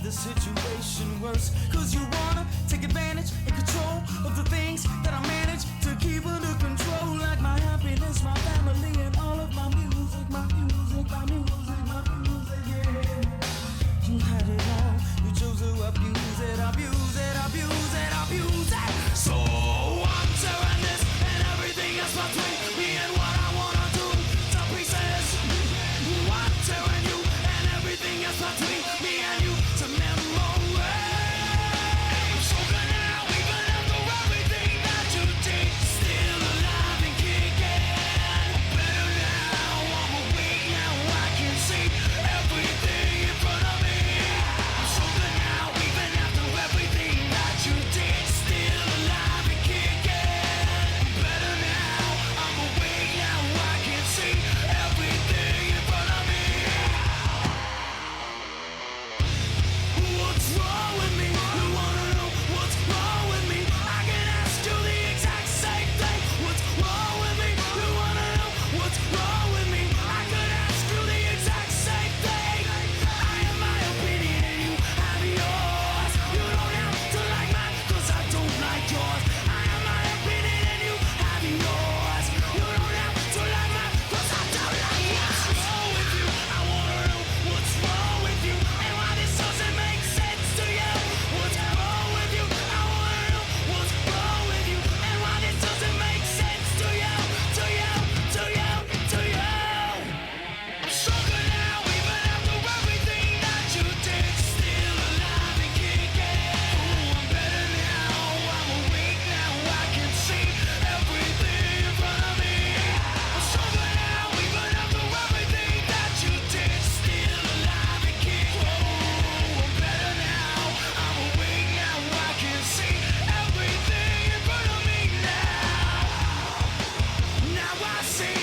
the situation worse. Cause you wanna take advantage and control of the things that I manage to keep under control. Like my happiness, my family, and all of my music, my music, my music, my music, yeah. You had it all, you chose to abuse it, abuse it, abuse it, abuse it. So I'm tearing this and everything else between me and what I wanna do to pieces. I'm tearing you and everything else between me and you to memory. I'm so good now, even after everything that you did. Still alive and kicking. Better now, I'm awake now, I can see everything in front of me. I'm so good now, even after everything that you did. Still alive and kicking. Better now, I'm awake now, I can see everything in front of me. What's wrong with me? You wanna know what's wrong with me? I can ask you the exact same thing. What's wrong with me? You wanna know what's wrong with me? I could ask you the exact same thing. I have my opinion and you have yours. You don't have to like mine, cause I don't like yours. I have my opinion and you have yours. You don't have to like mine, cause I don't like yours. What's wrong with you? I wanna know what's wrong with you and why this doesn't make sense to you. What's wrong with you? I wanna know what's wrong with you and why this doesn't make sense to you, to you, to you, to you. I'm stronger now, even after everything that you did. Still alive and kicking. Oh, I'm better now, I'm awake now, I can see everything in front of me. I'm stronger now, even after everything that you did. Still alive and kicking. Oh, I'm better now, I'm awake now, I can see everything in front of me now. Now I see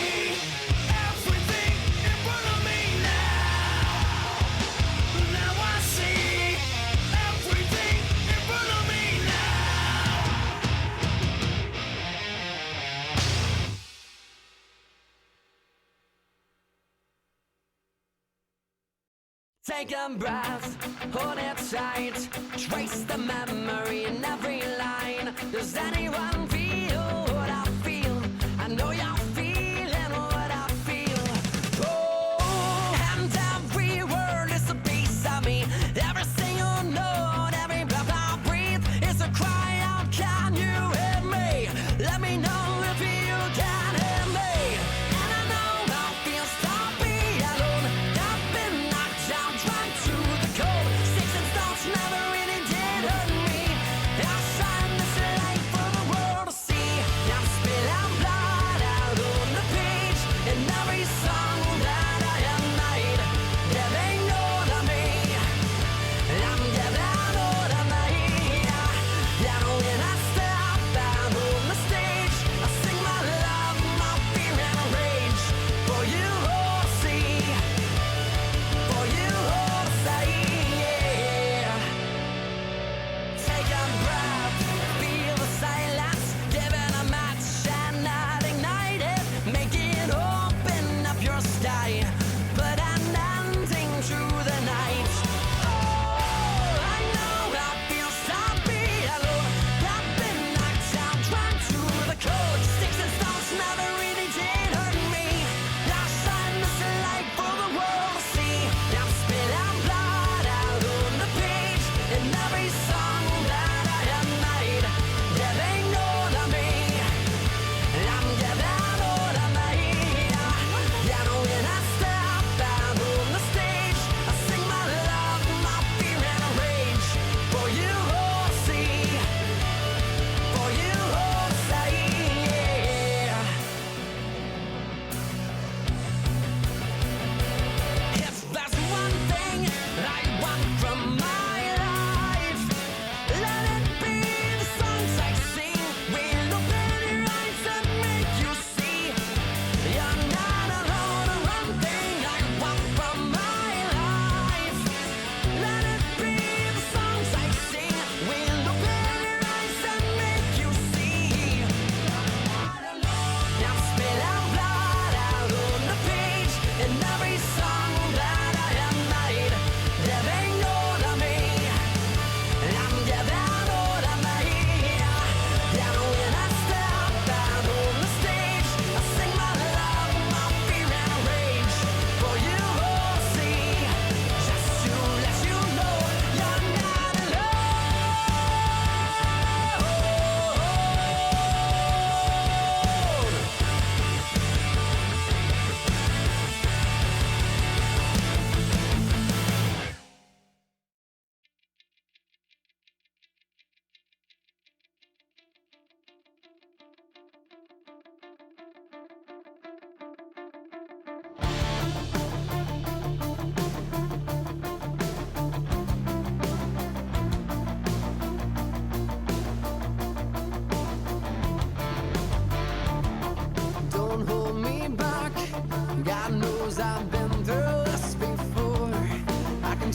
everything in front of me now. Now I see everything in front of me now. Take a breath, hold it tight. Trace the memory in every line. Does anyone feel what I feel? I know you're feeling what I feel. Oh, and every word is a piece of me. Every single note, every breath I breathe is a cry out. Can you hear me? Let me know if you can hear me. And I know how it feels to be alone. I've been knocked down, dragged to the cold. Sticks and stones never really did hurt me. I signed this life for the world to see. Now I'm spilling blood out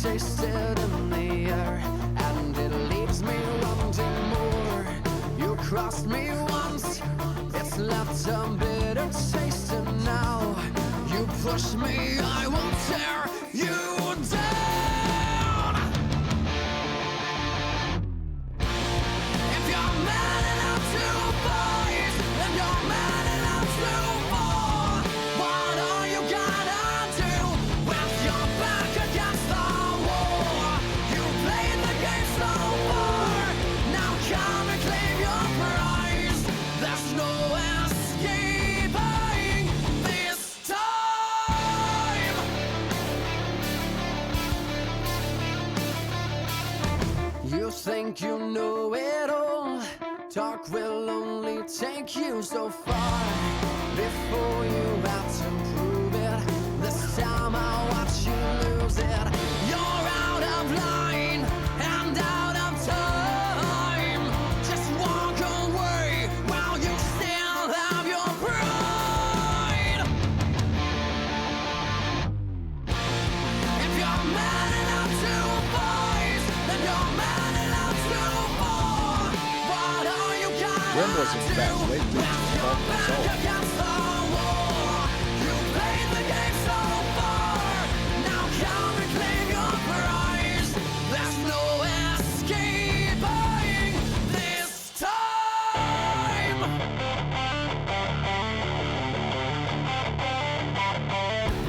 taste it in the air, and it leaves me wanting more. You crossed me once, it's left a bitter taste, and now you push me, I will tear you down. If you're man enough to fight, then you're man enough to fall. What are you gonna do with your back against the wall? You played the game so far, now come and claim your prize. There's no escaping this time. You think you know it all. Talk will only take you so far before you have to prove it. This time I'll watch you lose it. You're out of line and out of time. Just walk away while you still have your pride. If you're man enough to fight, then you're man enough to fall. What are you gonna When was his best? Wait, dude, with your fucking back soul. against the wall? You played the game so far, now come and claim your prize. There's no escaping this time.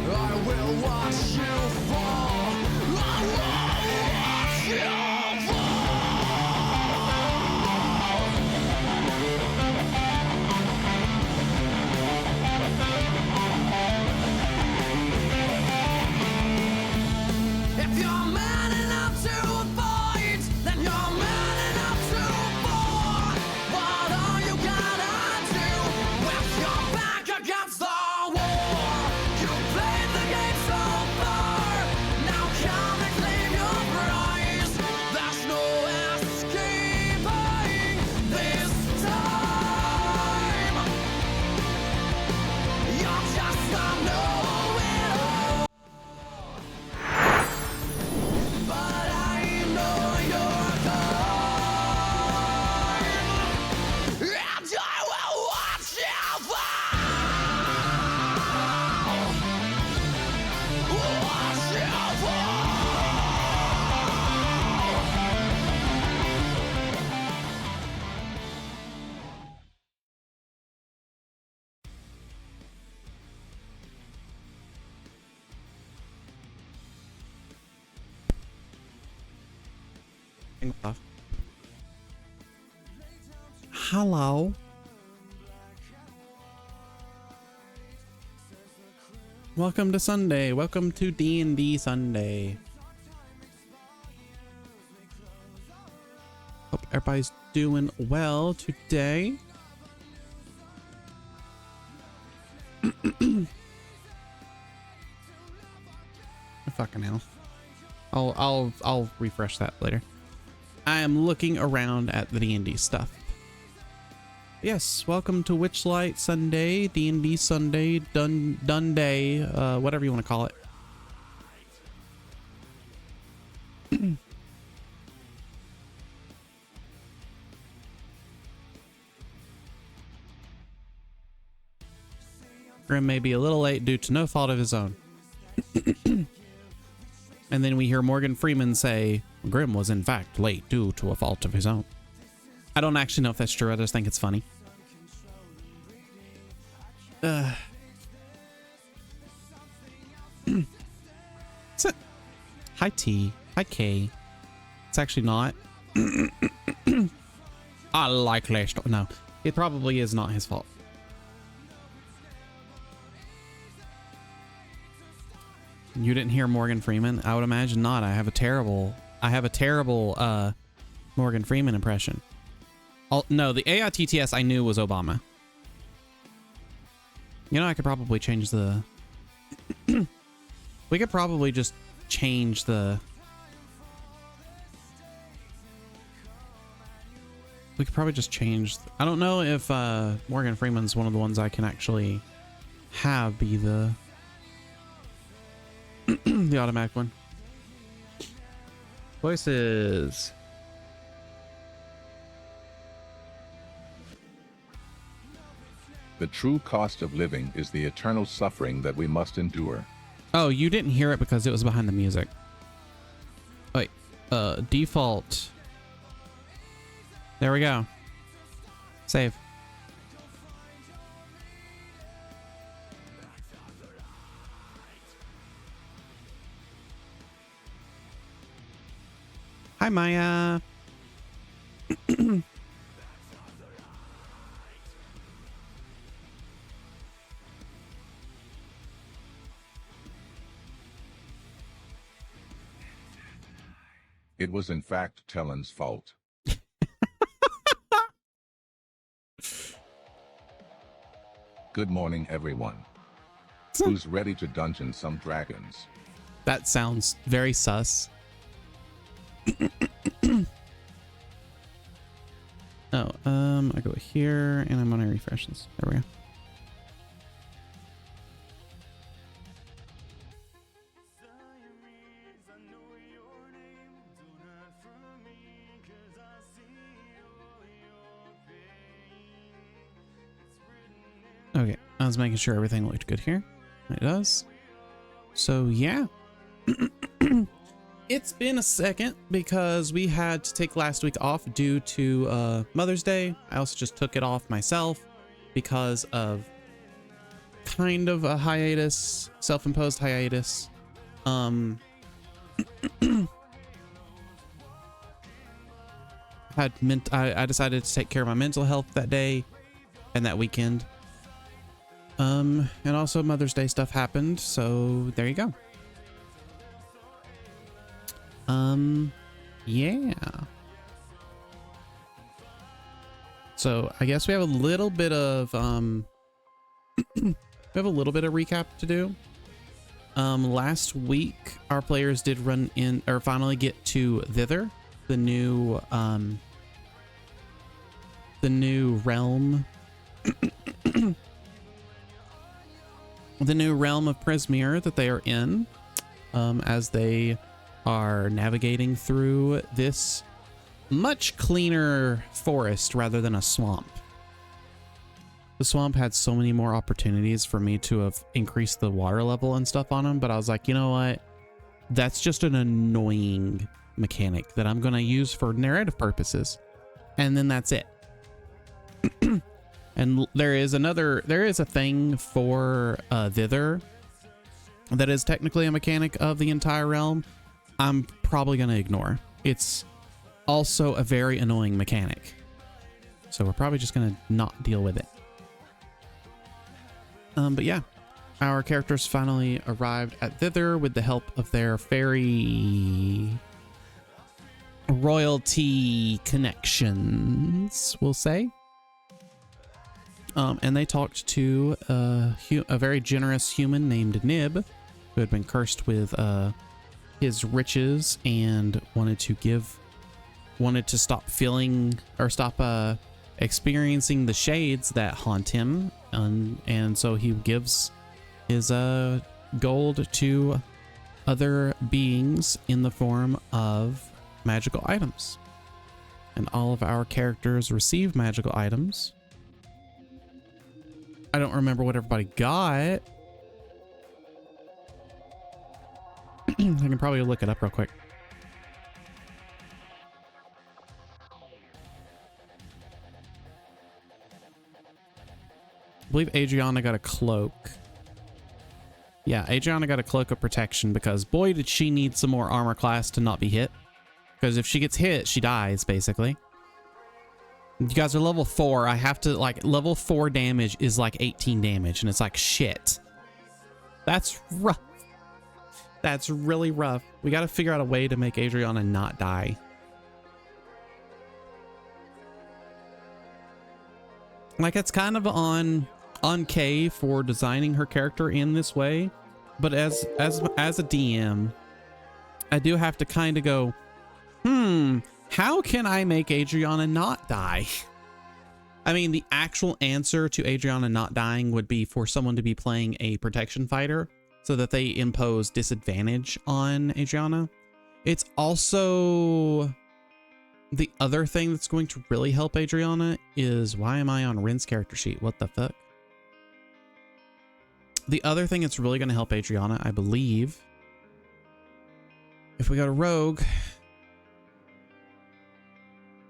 I will watch you fall. I will watch you If you're man enough to fight, then you're man enough to fall. What are you gonna do with your back against the wall? You played the game so far, now come and claim your prize. There's no escaping this time. You're just a know-it-all. But I know you're kind, and I will watch you fall. Watch you fall. Hello. Welcome to Sunday. Welcome to D&D Sunday. Hope everybody's doing well today. Fucking hell. I'll refresh that later. I am looking around at the D&D stuff. Yes, welcome to Witchlight Sunday, D&D Sunday, Dun Day, whatever you want to call it. Grim may be a little late due to no fault of his own. And then we hear Morgan Freeman say, Grim was in fact late due to a fault of his own. I don't actually know if that's true, I just think it's funny. Is it? Hi T. Hi K. It's actually not. I like last. No, it probably is not his fault. You didn't hear Morgan Freeman? I would imagine not. I have a terrible Morgan Freeman impression. No, the AITTS I knew was Obama. You know, I could probably change the... We could probably just change the... We could probably just change... I don't know if Morgan Freeman's one of the ones I can actually have be the... the automatic one. Voices. The true cost of living is the eternal suffering that we must endure. Oh, you didn't hear it because it was behind the music. Wait, default. There we go. Save. Hi, Maya. It was in fact Talon's fault. Good morning, everyone. Who's ready to dungeon some dragons? That sounds very sus. Oh, I go here and I'm gonna refresh this. There we go. Okay, I was making sure everything looked good here. It does. So yeah. It's been a second because we had to take last week off due to Mother's Day. I also just took it off myself because of kind of a hiatus, self-imposed hiatus. I decided to take care of my mental health that day and that weekend. And also Mother's Day stuff happened, so there you go. Yeah. So I guess we have a little bit of we have a little bit of recap to do. Last week our players did run in or finally get to Thither, the new realm. The new realm of Prismere that they are in, as they are navigating through this much cleaner forest rather than a swamp. The swamp had so many more opportunities for me to have increased the water level and stuff on them, but I was like, you know what? That's just an annoying mechanic that I'm going to use for narrative purposes. And then that's it. And there is a thing for Thither that is technically a mechanic of the entire realm. I'm probably going to ignore. It's also a very annoying mechanic. So we're probably just going to not deal with it. But yeah, our characters finally arrived at Thither with the help of their fairy royalty connections, we'll say. And they talked to a very generous human named Nib, who had been cursed with his riches and wanted to stop feeling or stop experiencing the shades that haunt him, and so he gives his gold to other beings in the form of magical items, and all of our characters receive magical items. I don't remember what everybody got. I can probably look it up real quick. I believe Adriana got a cloak. Yeah, Adriana got a cloak of protection because boy did she need some more armor class to not be hit. Because if she gets hit, she dies basically. You guys are level 4. I have to level 4 damage is like 18 damage and it's like shit. That's rough. That's really rough. We got to figure out a way to make Adriana not die. Like it's kind of on Kay for designing her character in this way, but as a DM, I do have to kind of go, how can I make Adriana not die? I mean, the actual answer to Adriana not dying would be for someone to be playing a protection fighter so that they impose disadvantage on Adriana. It's also the other thing that's going to really help Adriana is, why am I on Ren's character sheet? What the fuck? The other thing that's really going to help Adriana, I believe, if we go to Rogue.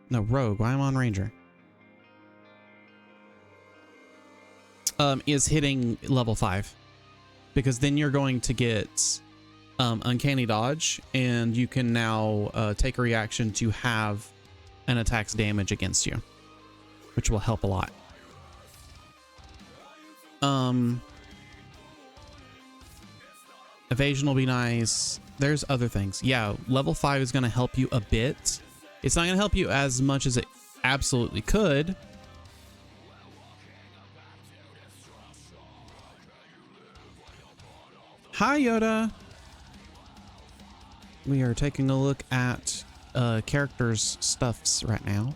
No, Rogue. Why am I on Ranger? Is hitting level 5. Because then you're going to get Uncanny Dodge, and you can now take a reaction to have an attack's damage against you, which will help a lot. Evasion will be nice. There's other things. Yeah, level 5 is going to help you a bit. It's not going to help you as much as it absolutely could. Hi, Yoda. We are taking a look at characters' stuffs right now.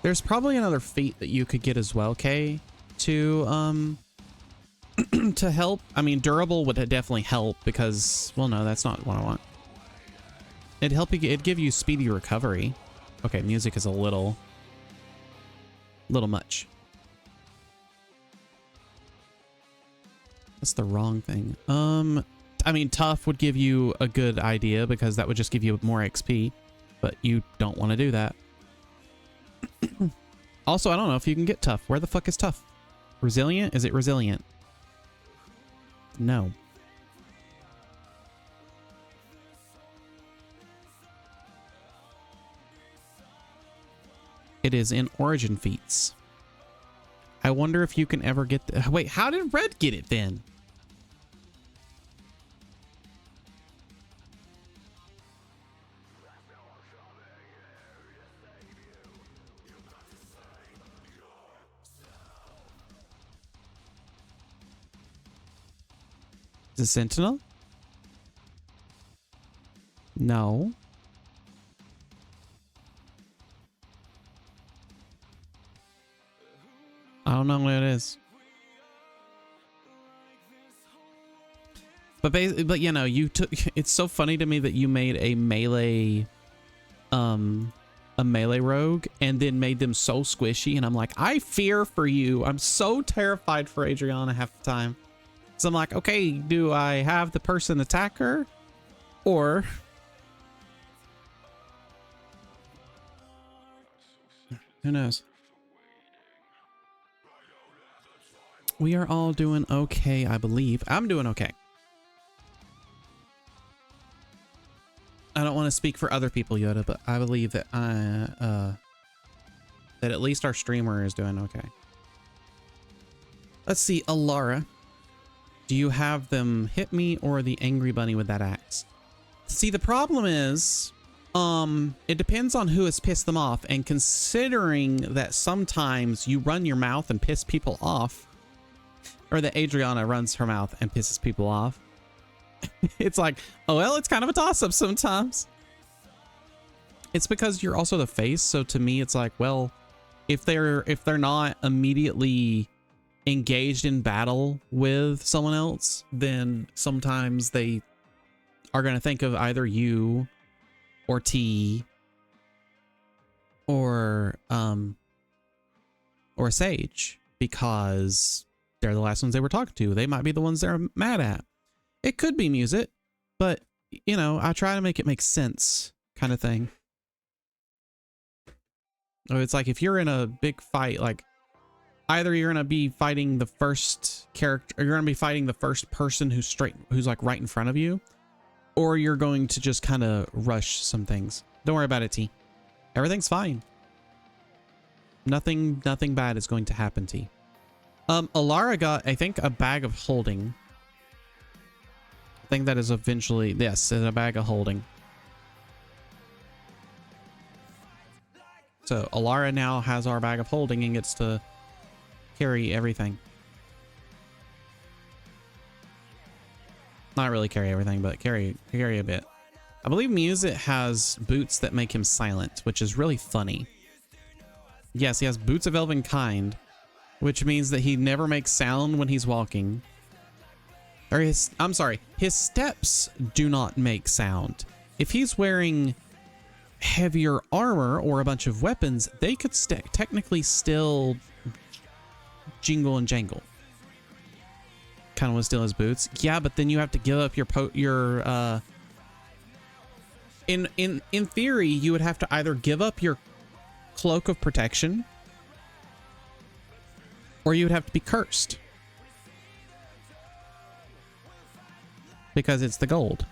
There's probably another feat that you could get as well, Kay, to to help. I mean, durable would definitely help because, well, no, that's not what I want. It'd help you. It'd give you speedy recovery. Okay, music is a little much. That's the wrong thing. I mean, tough would give you a good idea because that would just give you more XP, but you don't want to do that. Also, I don't know if you can get tough. Where the fuck is tough? Resilient? Is it resilient? No. It is in Origin Feats. I wonder if you can ever get the... Wait, how did Red get it then? Is it Sentinel? No. I don't know what it is. But basically, but you know, you took, it's so funny to me that you made a melee rogue and then made them so squishy, and I'm like, I fear for you. I'm so terrified for Adriana half the time. So I'm like, okay, do I have the person attack her? Or who knows? We are all doing okay, I believe. I'm doing okay. I don't want to speak for other people, Yoda, but I believe that that at least our streamer is doing okay. Let's see, Alara. Do you have them hit me or the angry bunny with that axe? See, the problem is, it depends on who has pissed them off, and considering that sometimes you run your mouth and piss people off, or that Adriana runs her mouth and pisses people off, it's like, oh well, it's kind of a toss-up sometimes. It's because you're also the face, so to me it's like, well, if they're not immediately engaged in battle with someone else, then sometimes they are going to think of either you or T or Sage, because they're the last ones they were talking to. They might be the ones they're mad at. It could be music, but you know, I try to make it make sense, kind of thing. So it's like if you're in a big fight, like either you're gonna be fighting the first character, or you're gonna be fighting the first person who's like right in front of you, or you're going to just kind of rush some things. Don't worry about it, T. Everything's fine. Nothing bad is going to happen, T. Alara got, I think, a bag of holding. I think that is eventually, yes, a bag of holding. So Alara now has our bag of holding and gets to carry everything. Not really carry everything, but carry a bit. I believe Music has boots that make him silent, which is really funny. Yes, he has boots of elven kind, which means that he never makes sound when he's walking. Or I'm sorry, his steps do not make sound. if he's wearing heavier armor or a bunch of weapons, they could technically still jingle and jangle. Kind of want to steal his boots. Yeah, but then you have to give up your in theory, you would have to either give up your cloak of protection, or you would have to be cursed because it's the gold.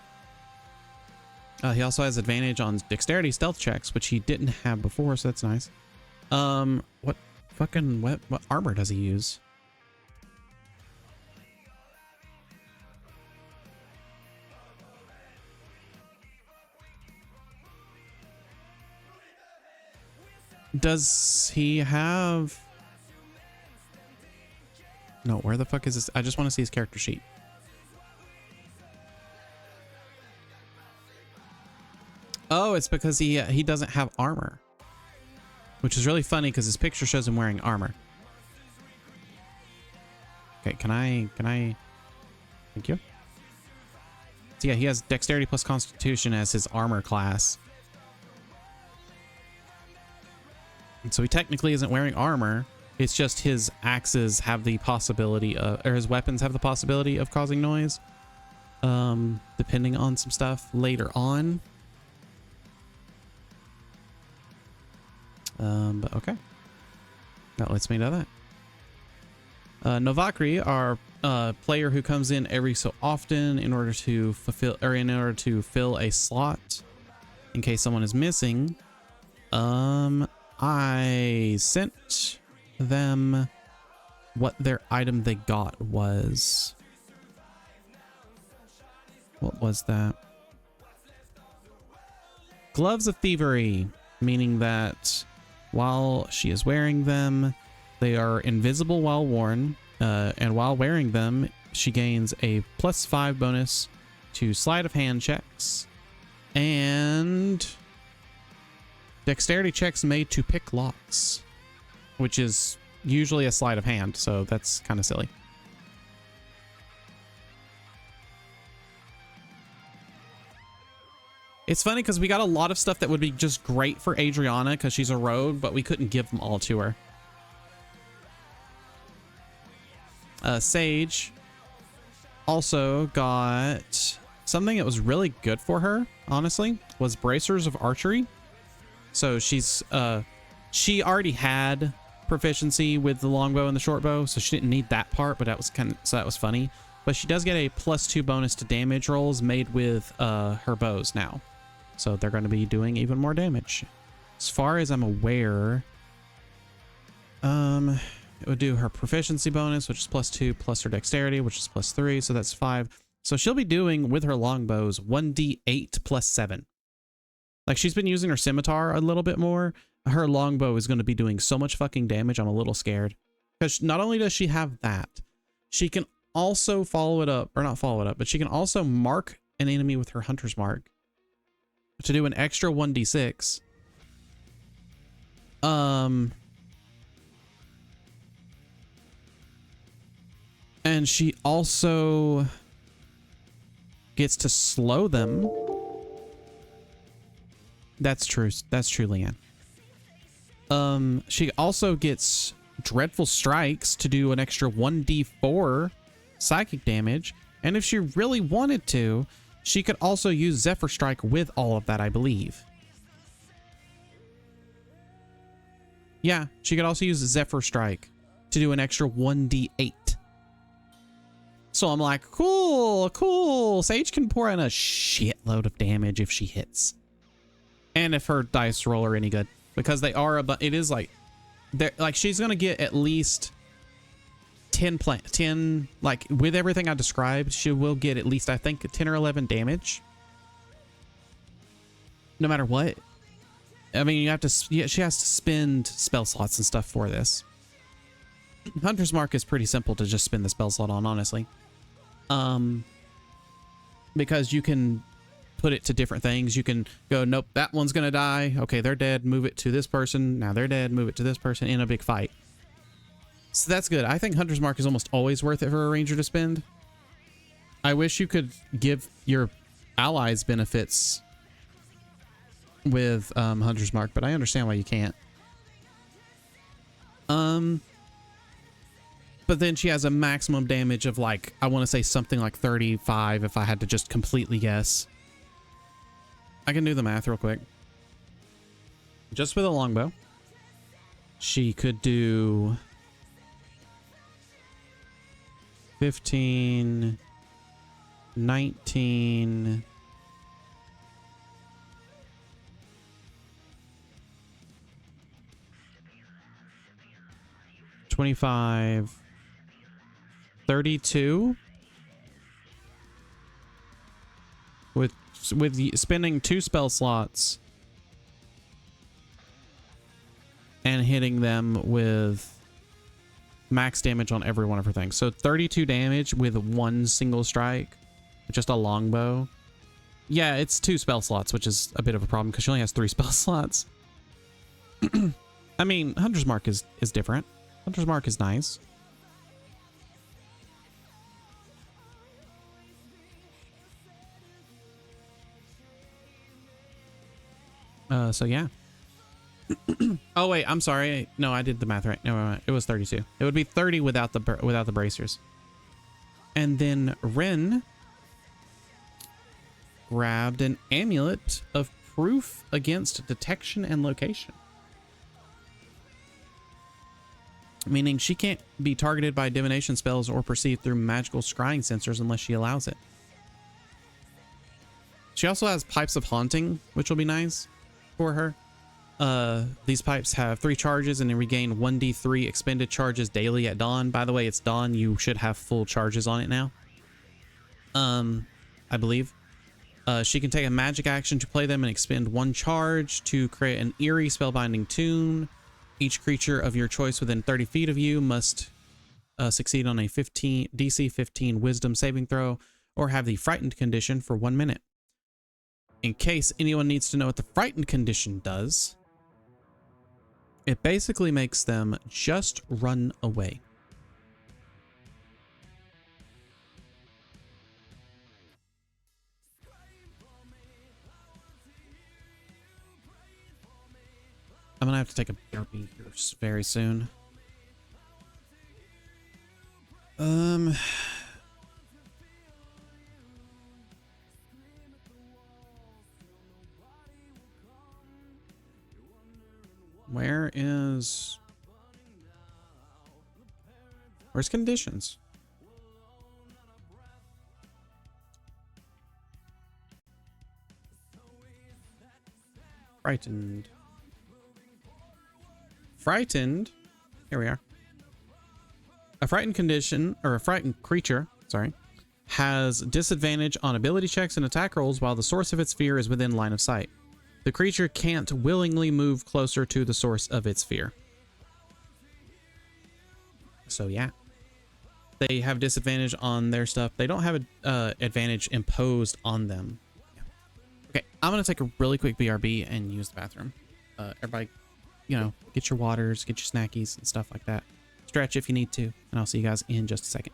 He also has advantage on dexterity stealth checks, which he didn't have before, so that's nice. What armor does he use? Does he have... No, where the fuck is this? I just want to see his character sheet. Oh, it's because he doesn't have armor, which is really funny because his picture shows him wearing armor. Okay, can I? Thank you. So yeah, he has dexterity plus constitution as his armor class. And so he technically isn't wearing armor. It's just his axes have the possibility of, or his weapons have the possibility of causing noise. Depending on some stuff later on. But okay. That lets me know that. Novakri are a player who comes in every so often in order to fill a slot in case someone is missing. I sent them what their item they got was. What was that? Gloves of Thievery, meaning that while she is wearing them, they are invisible while worn, and while wearing them, she gains a +5 bonus to sleight of hand checks and dexterity checks made to pick locks, which is usually a sleight of hand, so that's kind of silly. It's funny because we got a lot of stuff that would be just great for Adriana because she's a rogue, but we couldn't give them all to her. Sage also got something that was really good for her, honestly, was bracers of archery. So she's she already had proficiency with the longbow and the shortbow, so she didn't need that part, but that was that was funny. But she does get a +2 bonus to damage rolls made with her bows now. So they're going to be doing even more damage. As far as I'm aware, it would do her proficiency bonus, which is +2, plus her dexterity, which is +3, so that's 5. So she'll be doing with her longbows 1d8 +7. Like, she's been using her scimitar a little bit more. Her longbow is going to be doing so much fucking damage. I'm a little scared. Because not only does she have that, she can also follow it up, or not follow it up, but she can also mark an enemy with her hunter's mark to do an extra 1d6. And she also gets to slow them. That's true. That's true, Leanne. She also gets Dreadful Strikes to do an extra 1d4 psychic damage. And if she really wanted to, she could also use Zephyr Strike with all of that, I believe. Yeah, she could also use Zephyr Strike to do an extra 1d8. So I'm like, cool, cool. Sage can pour in a shitload of damage if she hits. And if her dice roll are any good. Because they are, it is like, she's going to get at least 10, like with everything I described, she will get at least, I think, 10 or 11 damage. No matter what. I mean, you have to, she has to spend spell slots and stuff for this. Hunter's Mark is pretty simple to just spin the spell slot on, honestly. Because you can put it to different things. You can go, nope, that one's gonna die. Okay, they're dead. Move it to this person. Now they're dead. Move it to this person in a big fight. So that's good. I think Hunter's Mark is almost always worth it for a ranger to spend. I wish you could give your allies benefits with Hunter's Mark, but I understand why you can't. But then she has a maximum damage of like, I want to say something like 35 if I had to just completely guess. I can do the math real quick. Just with a longbow, she could do 15, 19, 25, 32 with spending 2 spell slots and hitting them with max damage on every one of her things. So 32 damage with 1 single strike, just a longbow. Yeah, it's 2 spell slots, which is a bit of a problem because she only has 3 spell slots. I mean, Hunter's Mark is different. Hunter's Mark is nice. So yeah. Oh wait, I'm sorry. No, I did the math right. No, it was 32. It would be 30 without the bracers. And then Ren grabbed an amulet of proof against detection and location. Meaning she can't be targeted by divination spells or perceived through magical scrying sensors unless she allows it. She also has Pipes of Haunting, which will be nice for her. These pipes have 3 charges and they regain 1d3 expended charges daily at dawn. By the way, it's dawn. You should have full charges on it now. I believe. She can take a magic action to play them and expend 1 charge to create an eerie spellbinding tune. Each creature of your choice within 30 feet of you must succeed on a DC 15 wisdom saving throw or have the frightened condition for 1 minute. In case anyone needs to know what the frightened condition does, it basically makes them just run away. I'm gonna have to take a BRB here very soon. Where's conditions? Frightened. Here we are. A frightened condition, or a frightened creature, sorry, has disadvantage on ability checks and attack rolls while the source of its fear is within line of sight. The creature can't willingly move closer to the source of its fear. So yeah. They have disadvantage on their stuff. They don't have an advantage imposed on them. Yeah. Okay, I'm going to take a really quick BRB and use the bathroom. Everybody, get your waters, get your snackies and stuff like that. Stretch if you need to, and I'll see you guys in just a second.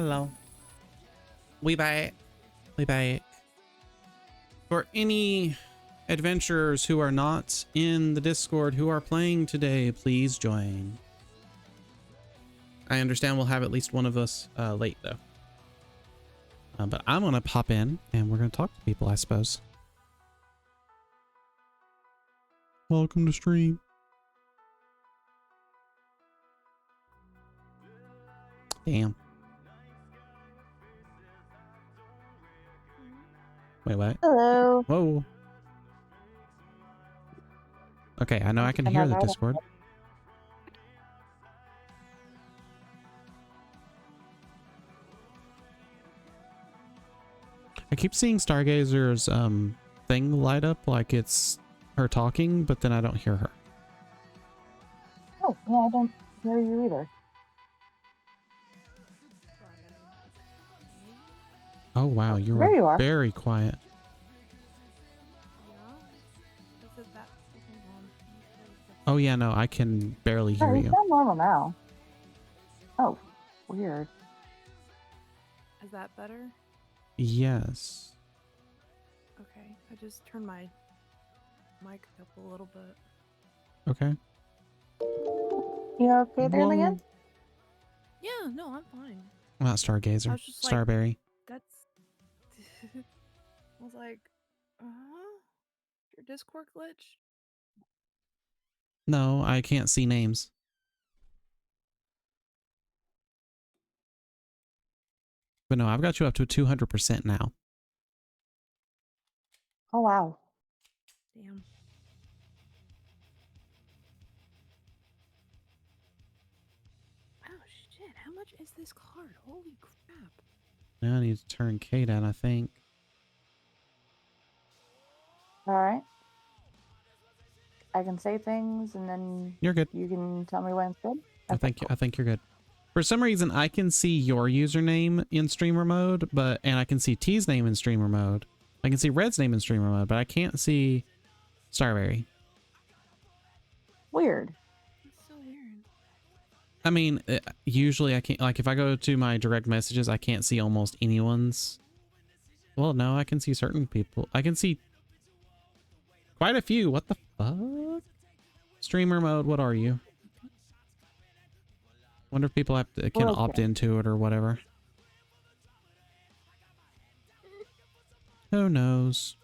Hello. We back. We back. For any adventurers who are not in the Discord who are playing today, please join. I understand we'll have at least one of us late though. But I'm gonna pop in and we're gonna talk to people, I suppose. Welcome to stream. Damn. Wait, what? Hello. Whoa. Okay, I know I can Am hear I the right? Discord. I keep seeing Stargazer's thing light up like it's her talking, but then I don't hear her. Oh, yeah, I don't hear you either. Oh wow, you There were you are. very quiet. Oh yeah, no, I can barely hear Oh, you you. sound normal now. Oh, weird. Is that better? Yes. Okay, I just turned my mic up a little bit. Okay. You okay there, Leanne? Yeah, no, I'm fine. Not I Stargazer. was just like, Starberry. that's. I was like, your Discord glitch? No, I can't see names. But no, I've got you up to 200% now. Oh, wow. Damn. Oh shit! How much is this card? Holy crap! Now I need to turn K down, I think. All right. I can say things and then You're good. you can tell me when it's good. I think you're good. For some reason, I can see your username in streamer mode, and I can see T's name in streamer mode. I can see Red's name in streamer mode, but I can't see Starberry. Weird. That's so weird. I mean, usually I can't, like if I go to my direct messages, I can't see almost anyone's. Well, no, I can see certain people. I can see quite a few. What the fuck? Streamer mode, what are you? Wonder if people can opt into it or whatever. Who knows?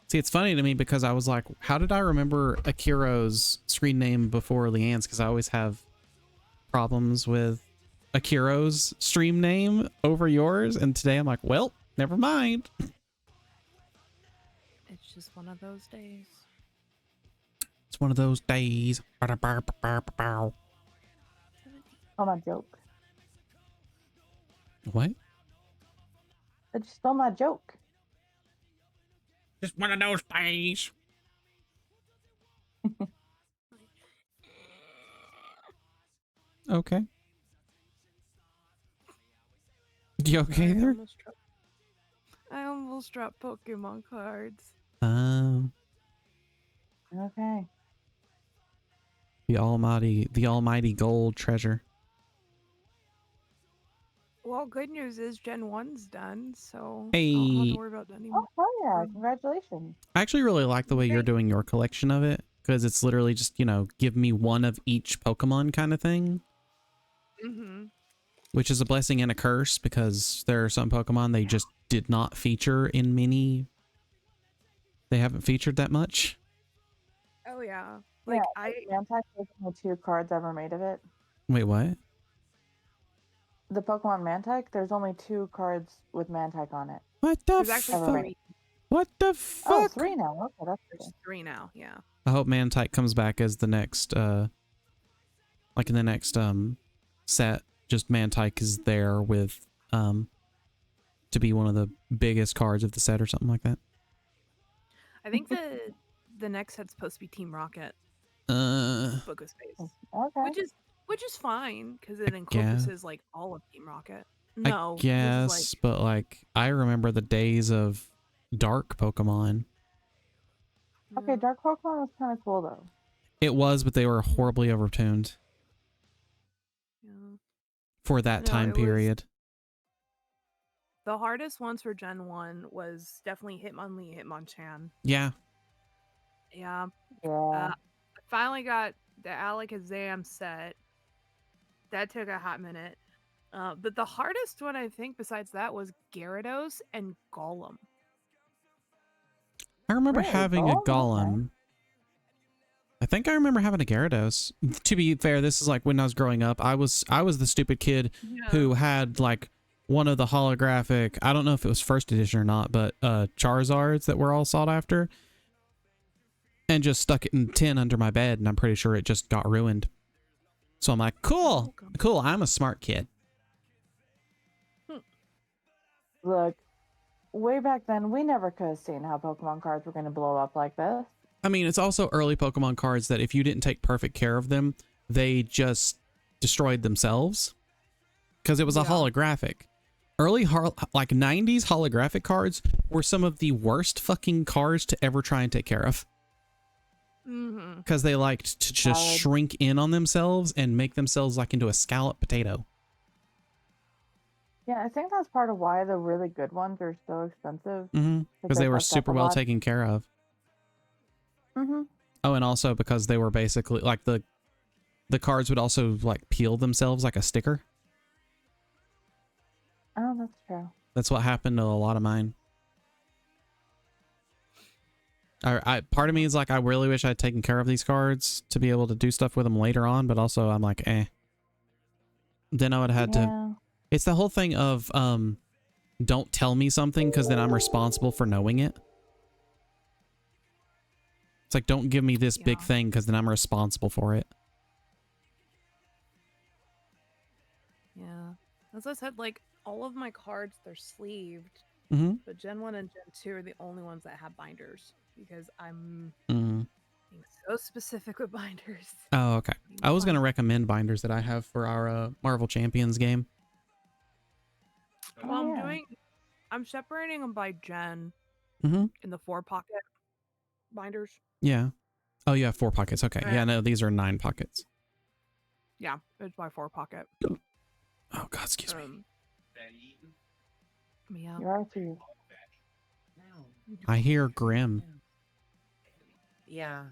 See, it's funny to me because I was like, how did I remember Akiro's screen name before Leanne's? Because I always have problems with Akiro's stream name over yours. And today I'm like, well, never mind. It's just one of those days. It's one of those days. Oh, my joke. What? I just stole my joke. Just one of those days. Okay. You okay there? I almost dropped Pokemon cards. Okay. The almighty gold treasure. Well, good news is Gen 1's done, so Hey. I don't have to worry about that anymore. Oh, hell yeah. Congratulations. I actually really like the way you're doing your collection of it, because it's literally just, you know, give me one of each Pokemon kind of thing. Mm-hmm. Which is a blessing and a curse, because there are some Pokemon they just did not feature in many. They haven't featured that much. Oh, yeah. Like, Mantic was only 2 cards ever made of it. Wait, what? The Pokemon Mantic, there's only 2 cards with Mantic on it. What the there's actually fuck? 3. What the Oh, fuck? 3 now. Okay, that's There's good. 3 now, yeah. I hope Mantike comes back as the next, like in the next, set. Just Mantike is there with, to be one of the biggest cards of the set or something like that. I think the next set's supposed to be Team Rocket. Book of Space. Okay. Which is fine, because it I encompasses, like, all of Team Rocket. No. I guess, this is, but like, I remember the days of dark Pokemon. like, Okay, Dark Pokemon was kind of cool, though. It was, but they were horribly overtuned Yeah. for that No, time it was- period. The hardest ones for Gen 1 was definitely Hitmonlee, Hitmonchan. Yeah. Yeah. Yeah. I finally got the Alakazam set. That took a hot minute. But the hardest one, I think, besides that, was Gyarados and Golem. I remember Really? having a Golem? Okay. Golem. I think I remember having a Gyarados. To be fair, this is like when I was growing up. I was the stupid kid who had like one of the holographic, I don't know if it was first edition or not, but Charizards that were all sought after. And just stuck it in tin under my bed, and I'm pretty sure it just got ruined. So I'm like, cool, cool, I'm a smart kid. Look, way back then, we never could have seen how Pokemon cards were going to blow up like this. I mean, it's also early Pokemon cards that if you didn't take perfect care of them, they just destroyed themselves. Because it was a holographic. Early, like 90s holographic cards were some of the worst fucking cards to ever try and take care of. Because they liked to just shrink in on themselves and make themselves like into a scalloped potato. Yeah, I think that's part of why the really good ones are so expensive. Because they were super well taken care of. Oh, and also because they were basically like the cards would also like peel themselves like a sticker. Oh, that's true. That's what happened to a lot of mine. Part of me is like, I really wish I'd taken care of these cards to be able to do stuff with them later on, but also I'm like, eh. Then I would have had to. It's the whole thing of don't tell me something because then I'm responsible for knowing it. It's like, don't give me this big thing because then I'm responsible for it. Yeah. As I said, like, all of my cards, they're sleeved. But Gen 1 and Gen 2 are the only ones that have binders. Because I'm being so specific with binders. Oh, okay. I was going to recommend binders that I have for our Marvel Champions game. Well, I'm separating them by gen in the 4-pocket binders. Yeah. Oh, you have 4 pockets. Okay. Yeah, no, these are 9 pockets. Yeah, it's my 4-pocket. Oh, God, excuse me. Yeah. You're right, too. I hear Grim. Yeah,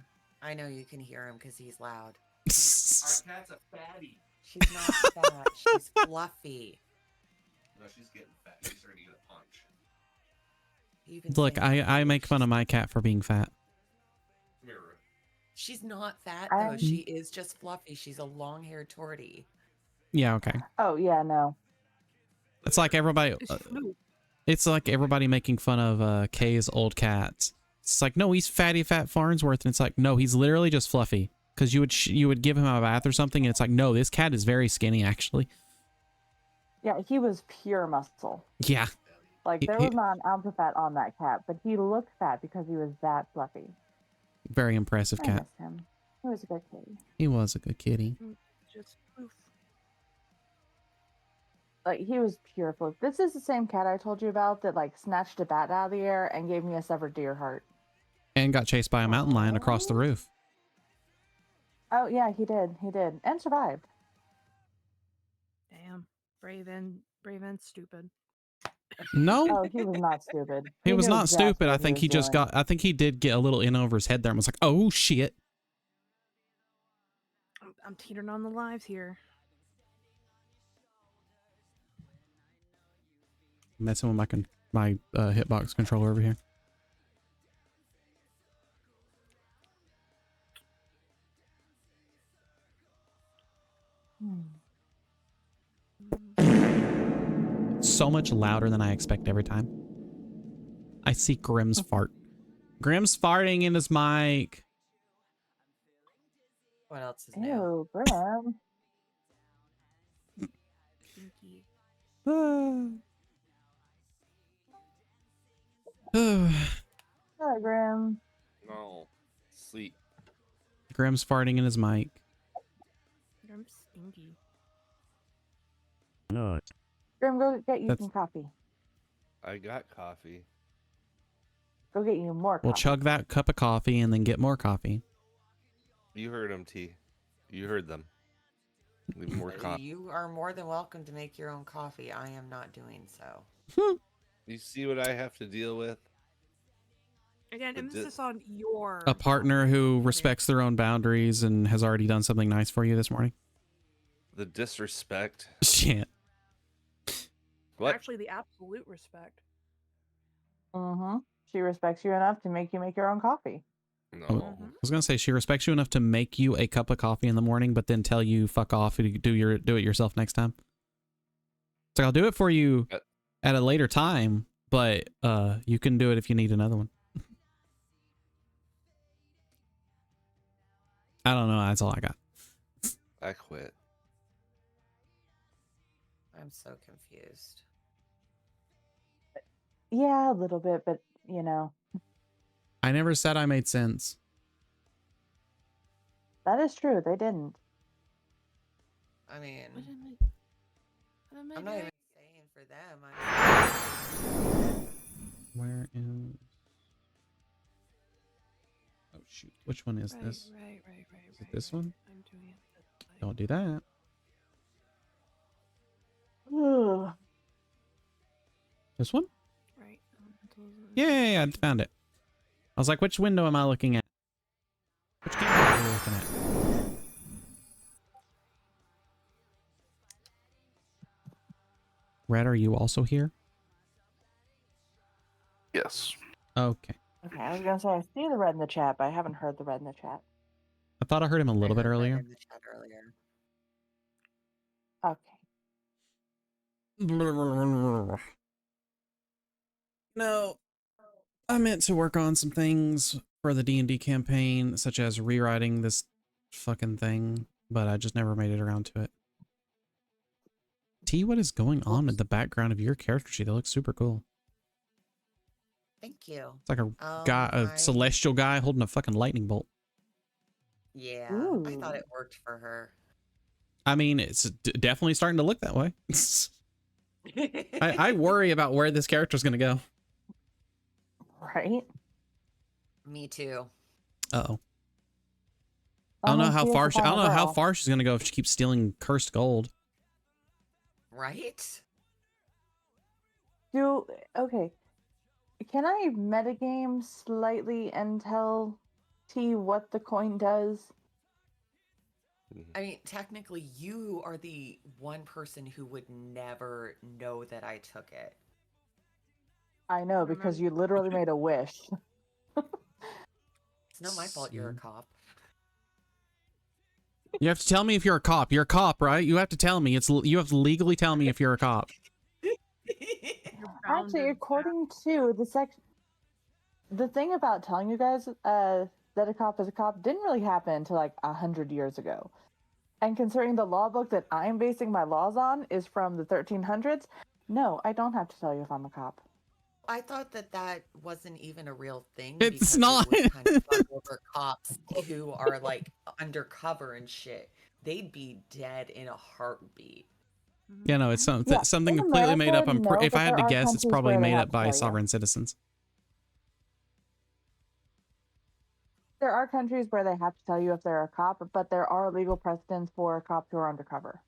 I know you can hear him because he's loud. Our cat's a fatty. She's not fat. She's fluffy. No, she's getting fat. She's ready to get a punch. Look, I make fun of my cat for being fat. She's not fat, though. She is just fluffy. She's a long-haired tortie. Yeah, okay. Oh, yeah, no. It's like everybody... it's like everybody making fun of Kay's old cat. It's like, no, he's fatty fat Farnsworth. And it's like, no, he's literally just fluffy. Because you would give him a bath or something, and it's like, no, this cat is very skinny, actually. Yeah, he was pure muscle. Yeah. Like, there was not an ounce of fat on that cat, but he looked fat because he was that fluffy. Very impressive I cat. missed him. He was a good kitty. He was a good kitty. Just poof. Like, he was pure fluff. This is the same cat I told you about that, like, snatched a bat out of the air and gave me a severed deer heart. And got chased by a mountain lion across the roof. Oh, yeah, he did. He did. And survived. Damn. Brave and stupid. No. Oh, he was not stupid. He was knew not exactly stupid. I what think was he just doing. got... I think he did get a little in over his head there and was like, oh, shit. I'm teetering on the lives here. Messing with my hitbox controller over here. So much louder than I expect every time. I see Grim's fart. Grim's farting in his mic. What else is new? Ew, Grim. Hi, Grim. No. Sleep. Grim's farting in his mic. I'm stinky. No. Grim, go get you That's- some coffee. I got coffee. Go get you more coffee. We'll chug that cup of coffee and then get more coffee. You heard them, T. You heard them. Leave more coffee. You are more than welcome to make your own coffee. I am not doing so. You see what I have to deal with? Again, The emphasis on your A partner boundaries. who respects their own boundaries and has already done something nice for you this morning. The disrespect. Shit. What? Actually, the absolute respect. Mm-hmm. She respects you enough to make you make your own coffee. No. I was gonna say she respects you enough to make you a cup of coffee in the morning, but then tell you fuck off and do it yourself next time. So I'll do it for you at a later time, but you can do it if you need another one. I don't know. That's all I got. I quit. I'm so confused. Yeah, a little bit, but you know. I never said I made sense. That is true. They didn't. I mean, What am I I'm not doing? even saying for them. Where is... Oh, shoot. Which one is this? Right. Is it this one? I'm doing it this way. Don't do that. Ugh. This one? Right. Yeah, I found it. I was like, which window am I looking at? Which camera are you looking at? Red, are you also here? Yes. Okay. Okay, I was gonna say I see the red in the chat, but I haven't heard the red in the chat. I thought I heard him a little bit I heard that earlier. in the chat earlier. Okay. No. I meant to work on some things for the D&D campaign, such as rewriting this fucking thing, but I just never made it around to it. T, what is going on in the background of your character sheet? That looks super cool. Thank you. It's like a guy, a celestial guy holding a fucking lightning bolt. Yeah, I thought Ooh. it worked for her. I mean, it's definitely starting to look that way. I worry about where this character's going to go. Right? Me too. Uh-oh. I don't know how far I don't know how far she's going to go if she keeps stealing cursed gold. Right? Okay. Can I metagame slightly and tell T what the coin does? I mean, technically, you are the one person who would never know that I took it. I know, because you literally made a wish. It's not my fault you're a cop. You have to tell me if you're a cop. You're a cop, right? You have to tell me. You have to legally tell me if you're a cop. Actually, according to the thing about telling you guys that a cop is a cop didn't really happen until like 100 years ago. And considering the law book that I'm basing my laws on is from the 1300s, no, I don't have to tell you if I'm a cop. I thought that wasn't even a real thing. It's not. It would kind of fuck over cops who are like undercover and shit. They'd be dead in a heartbeat. Yeah, no, it's something in completely made up. America, no, If I but had to there are guess, it's countries probably where they made have up to by tell you. sovereign citizens. There are countries where they have to tell you if they're a cop, but there are legal precedents for cops who are undercover.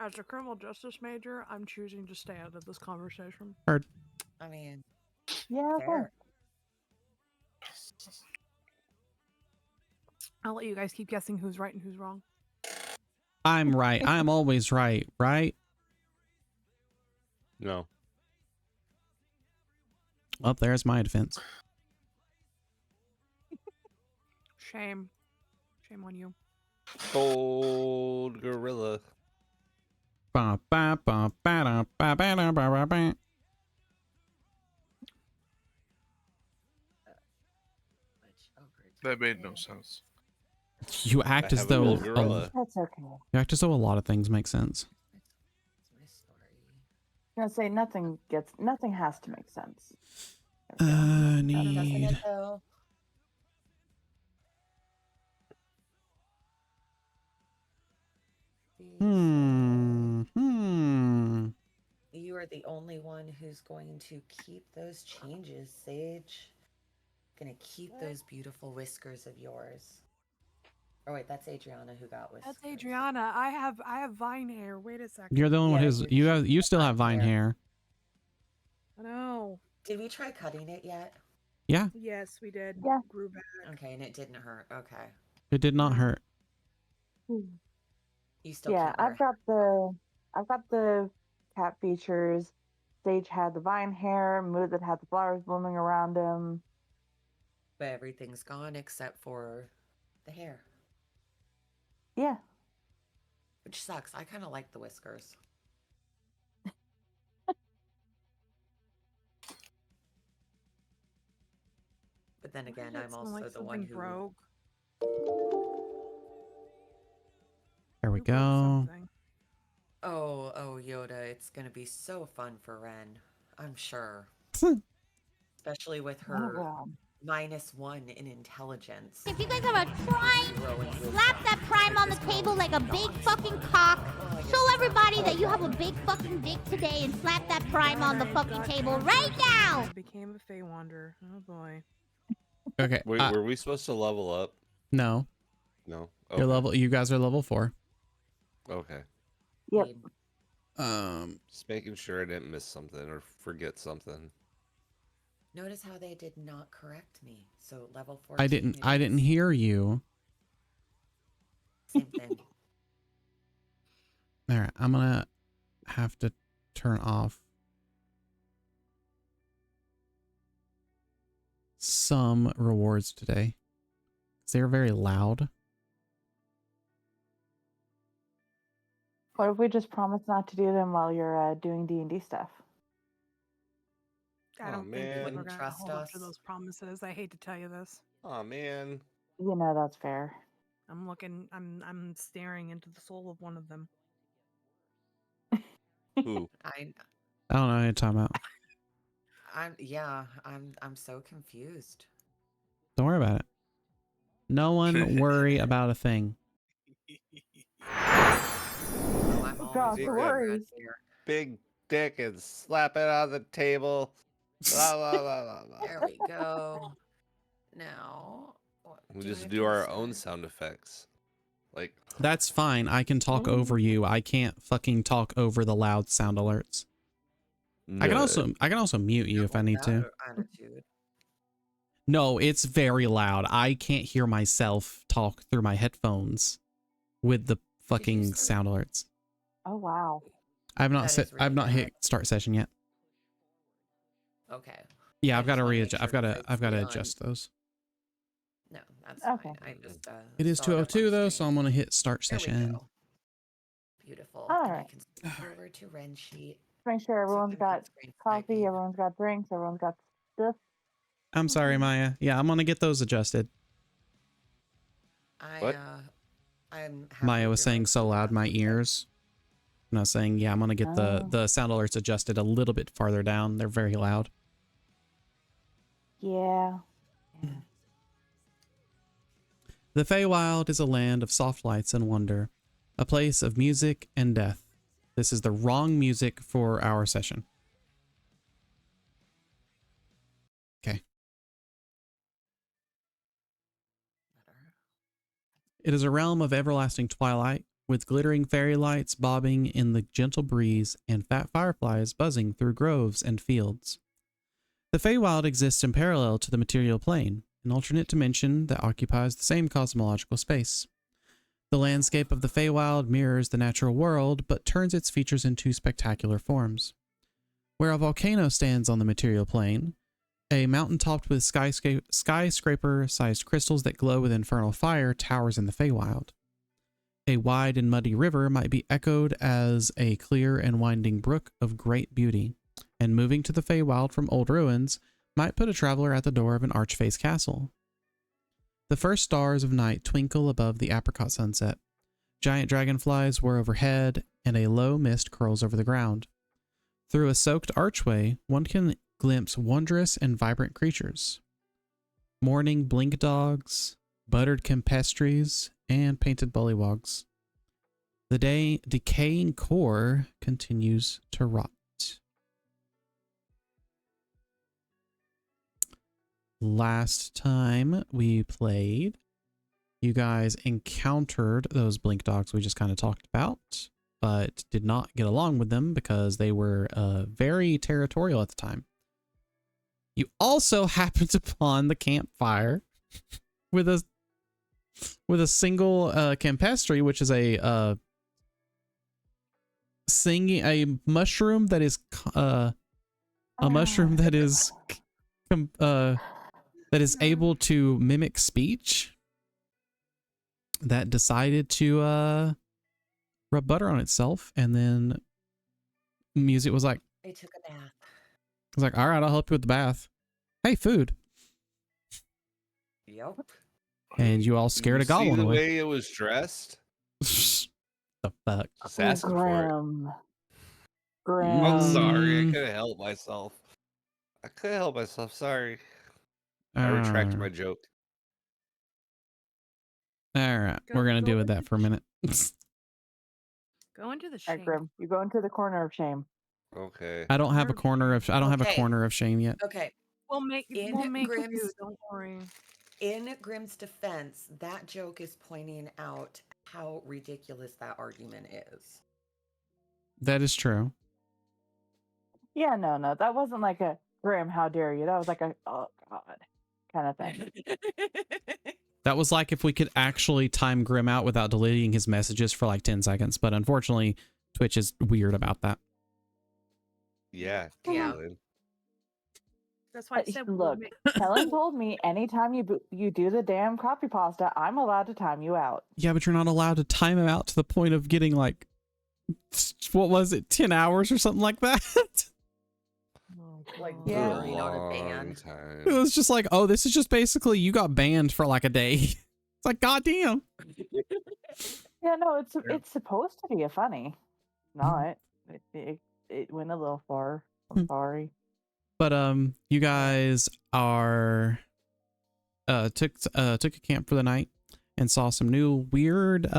As a criminal justice major, I'm choosing to stay out of this conversation. Heard. I mean, Yeah, fair. I'll let you guys keep guessing who's right and who's wrong. I'm right. I'm always right, right? No. Well, there's my defense. Shame. Shame on you. Old gorilla. Ba, ba, ba, ba, da, ba, ba, da, ba, ba, ba. That made no sense. You act as have a though little gorilla. That's okay. you act as though a lot of things make sense. I'm gonna say nothing has to make sense. Need. You are the only one who's going to keep those changes, Sage. Gonna keep those beautiful whiskers of yours. Oh wait, that's Adriana who got whiskers. That's Adriana. I have vine hair. Wait a second. You're the one Yeah, who's you still have vine hair. No. Did we try cutting it yet? Yeah. Yes, we did. Yeah. Grew back. Okay, and it didn't hurt. Okay. It did not hurt. You still Yeah, can't wear I've got the cat features. Sage had the vine hair. Mood that had the flowers blooming around him. but everything's gone except for the hair. Yeah. Which sucks. I kind of like the whiskers. But then again, I'm also like the one who broke. There we go. Oh, Yoda, it's gonna be so fun for Ren. I'm sure. Especially with her -1 in intelligence. If you guys have a prime, slap that prime on the table like a big fucking cock. Show everybody that you have a big fucking dick today and slap that prime on the fucking table right now. I became a Fey Wanderer. Oh boy. Okay. Wait, were we supposed to level up? No. No. You're level. You guys are level 4. Okay. Yep. Just making sure I didn't miss something or forget something. Notice how they did not correct me. So level 4. I didn't hear you. Same thing. All right. I'm gonna have to turn off some rewards today. They're very loud. What if we just promise not to do them while you're doing D&D stuff? I don't think man. we're gonna Trust hold up to us. those promises. I hate to tell you this. Oh man. You know that's fair. I'm staring into the soul of one of them. Who? I don't know what you're talking about. I'm so confused. Don't worry about it. No one worry about a thing. Oh, I'm always Gosh, Big the worried worries. around here. Big dick and slap it on the table. La, la, la, la, la. There we go. Now, We I just have do to our decide? own sound effects. Like That's fine. I can talk over you. I can't fucking talk over the loud sound alerts. I can also mute you if I need to. Attitude. No, it's very loud. I can't hear myself talk through my headphones with the fucking sound alerts. Oh wow. I've not That is I've really not bad. hit start session yet. Okay. Yeah, I I've got to just wanna make readjust. sure I've got to it's I've got to done. adjust those. No, that's Okay. fine. I just It is saw it up 2:02 on though, screen. so I'm gonna hit start There we session. go. Beautiful. All And I right. can switch over to Ren sheet. Make sure everyone's Something on got screen coffee, sniping. everyone's got drinks, everyone's got stuff. I'm sorry, Maya. Yeah, I'm gonna get those adjusted. What? I'm happy Maya with was your saying voice. so loud my ears. And I was saying, yeah, I'm gonna get the sound alerts adjusted a little bit farther down. They're very loud. Yeah. The Feywild is a land of soft lights and wonder, a place of music and death. This is the wrong music for our session. Okay. It is a realm of everlasting twilight, with glittering fairy lights bobbing in the gentle breeze and fat fireflies buzzing through groves and fields. The Feywild exists in parallel to the material plane, an alternate dimension that occupies the same cosmological space. The landscape of the Feywild mirrors the natural world, but turns its features into spectacular forms. Where a volcano stands on the material plane, a mountain topped with skyscraper-sized crystals that glow with infernal fire towers in the Feywild. A wide and muddy river might be echoed as a clear and winding brook of great beauty, and moving to the Feywild from old ruins might put a traveler at the door of an archface castle. The first stars of night twinkle above the apricot sunset. Giant dragonflies whir overhead, and a low mist curls over the ground. Through a soaked archway, one can glimpse wondrous and vibrant creatures. Morning blink dogs, buttered campestries, and painted bullywogs. The decaying core continues to rot. last time we played, you guys encountered those blink dogs we just kind of talked about, but did not get along with them because they were very territorial at the time. You also happened upon the campfire with a single campestry, which is a mushroom that is mushroom that is able to mimic speech, that decided to rub butter on itself, and then music was like, I took a bath. I was like, all right, I'll help you with the bath. Hey, food. Yep. And you all scared a goblin see the away. way it was dressed? The fuck? Just asking for it. Grim. I'm sorry, I couldn't help myself. Sorry. I retract my joke. All right, we're gonna deal with that for a minute. Go into the shame. Grim, you go into the corner of shame. Okay. I don't have a corner of shame yet. Okay. We'll make you. Don't worry. In Grimm's defense, that joke is pointing out how ridiculous that argument is. That is true. Yeah, no, that wasn't like a Grim, how dare you? That was like a, oh god, kind of thing. That was like if we could actually time Grim out without deleting his messages for like 10 seconds, but unfortunately, Twitch is weird about that. Yeah. That's why I said, look, Helen told me anytime you do the damn copy pasta, I'm allowed to time you out. Yeah, but you're not allowed to time him out to the point of getting like, what was it, 10 hours or something like that? Like during on a ban. It was just like, oh, this is just basically you got banned for like a day. It's like, goddamn. Yeah, no, it's supposed to be a funny. Not. It went a little far. I'm sorry. But you guys are took a camp for the night and saw some new weird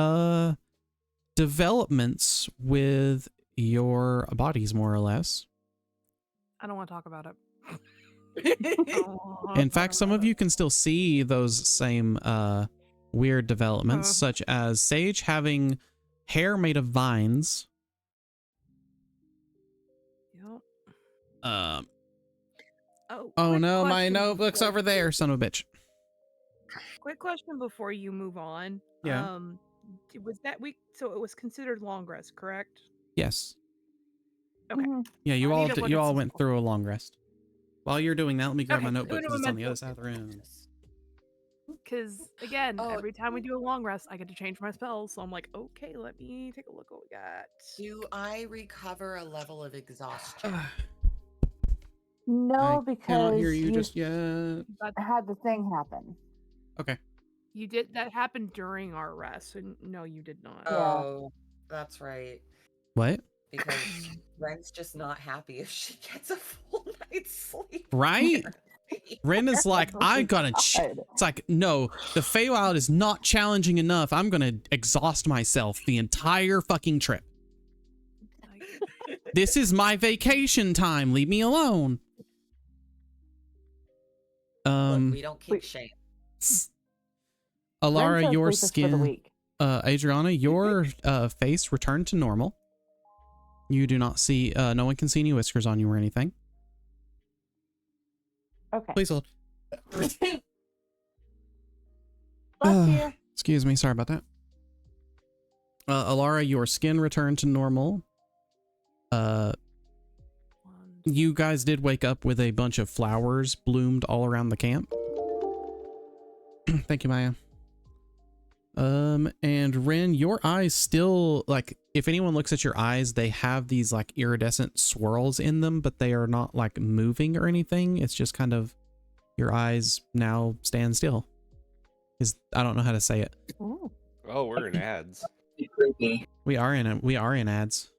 developments with your bodies, more or less. I don't want to talk about it. In fact, some of you can still see those same weird developments, such as Sage having hair made of vines. Yep. Oh no, my notebook's over there, son of a bitch. Quick question before you move on. Yeah. Was that week? So it was considered long rest, correct? Yes. Okay. Yeah, you all went through a long rest. While you're doing that, let me grab my notebook because it's on the other side of the room. Because again, every time we do a long rest, I get to change my spells. So I'm like, okay, let me take a look what we got. Do I recover a level of exhaustion? No, because cannot hear you just yet. Had the thing happen. Okay. You did that happened during our rest, and no, you did not. Oh, that's right. What? Because Ren's just not happy if she gets a full night's sleep. Right? Ren is like, I gotta. It's like, no, the Feywild is not challenging enough. I'm gonna exhaust myself the entire fucking trip. This is my vacation time. Leave me alone. Look, we don't keep shame. Alara, your skin. Adriana, your face returned to normal. You do not see. No one can see any whiskers on you or anything. Okay. Please hold. Bless you. Excuse me. Sorry about that. Alara, your skin returned to normal. You guys did wake up with a bunch of flowers bloomed all around the camp. Thank you, Maya. And Ren, your eyes still, like, if anyone looks at your eyes, they have these like iridescent swirls in them, but they are not like moving or anything. It's just kind of your eyes now stand still. I don't know how to say it. Oh, we're in ads. We are in ads.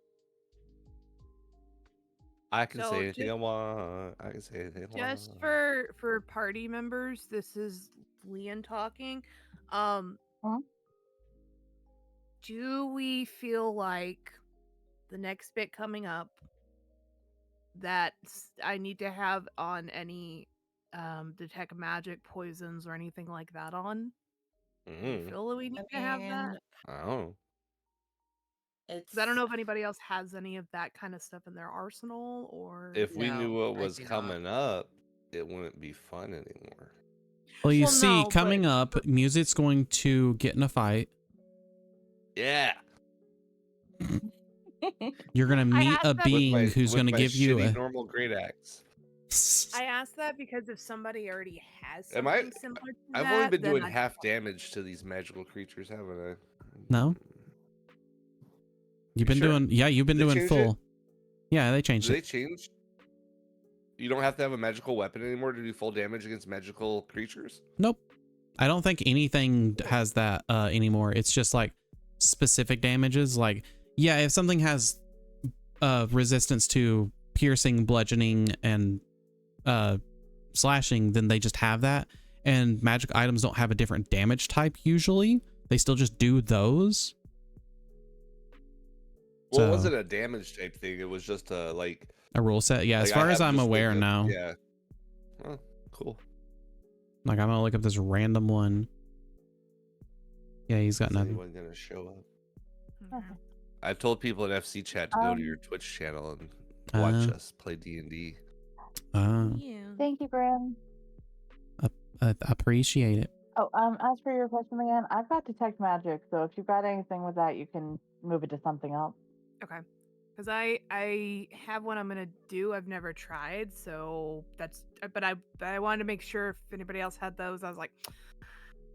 I can say anything I want. I can say anything I want. Just for party members, this is Leon talking. Do we feel like the next bit coming up that I need to have on any detect magic, poisons, or anything like that on? Do you Mm. feel that we need to have that? I don't know. 'Cause I don't know if anybody else has any of that kind of stuff in their arsenal, or If we knew what I was do not. coming up, it wouldn't be fun anymore. Well, you Well, see, no, coming but up, Music's going to get in a fight. Yeah. You're gonna I meet a asked that being because who's gonna give you shitty a. normal great axe. I asked that because if somebody already has Am I? something similar to I've only that, been then doing that's half damage to these magical creatures, haven't I? No. You've been sure? doing. Yeah, you've been Did they doing change full. it? Yeah, they changed Did it. they change? You don't have to have a magical weapon anymore to do full damage against magical creatures? Nope. I don't think anything has that anymore. It's just like specific damages. Like, yeah, if something has resistance to piercing, bludgeoning, and slashing, then they just have that. And magic items don't have a different damage type usually. They still just do those. Well, it wasn't a damage type thing. It was just a rule set. Yeah, like, as far as I'm just, aware now. Yeah. Oh, cool. Like, I'm gonna look up this random one. Yeah, he's got nothing. Anyone gonna show up? I told people in FC chat to go to your Twitch channel and watch us play D&D. Thank you, Graham. Appreciate it. Oh, as for your question again, I've got detect magic, so if you've got anything with that, you can move it to something else. Okay. Because I have one I'm gonna do. I've never tried, so that's. But I wanted to make sure if anybody else had those. I was like,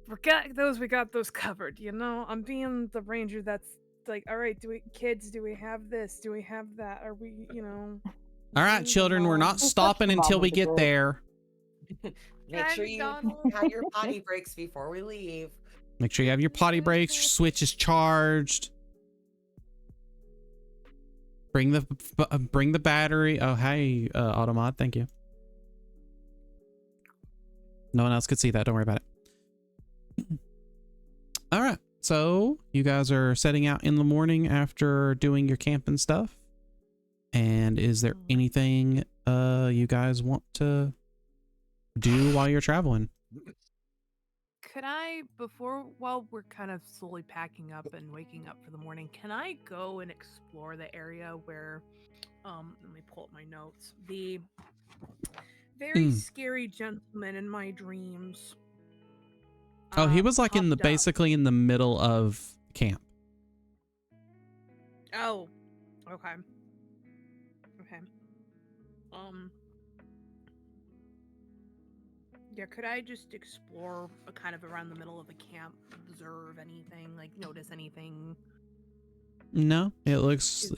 forget those. We got those covered. You know, I'm being the ranger. That's like, all right. Do we have this? Do we have that? Are we, you know? All right, children, we're not stopping until we get there. Make sure you have your potty breaks before we leave. Make sure you have your potty breaks. Your Switch is charged. Bring the battery. Oh, hey, Automod, thank you. No one else could see that. Don't worry about it. All right, so you guys are setting out in the morning after doing your camp and stuff. And is there anything you guys want to do while you're traveling? Could I, while we're kind of slowly packing up and waking up for the morning, can I go and explore the area where, let me pull up my notes, the very scary gentleman in my dreams. Oh, he was like basically in the middle of camp. Oh, okay. Okay. Yeah, could I just explore kind of around the middle of the camp, observe anything, like notice anything? No, it looks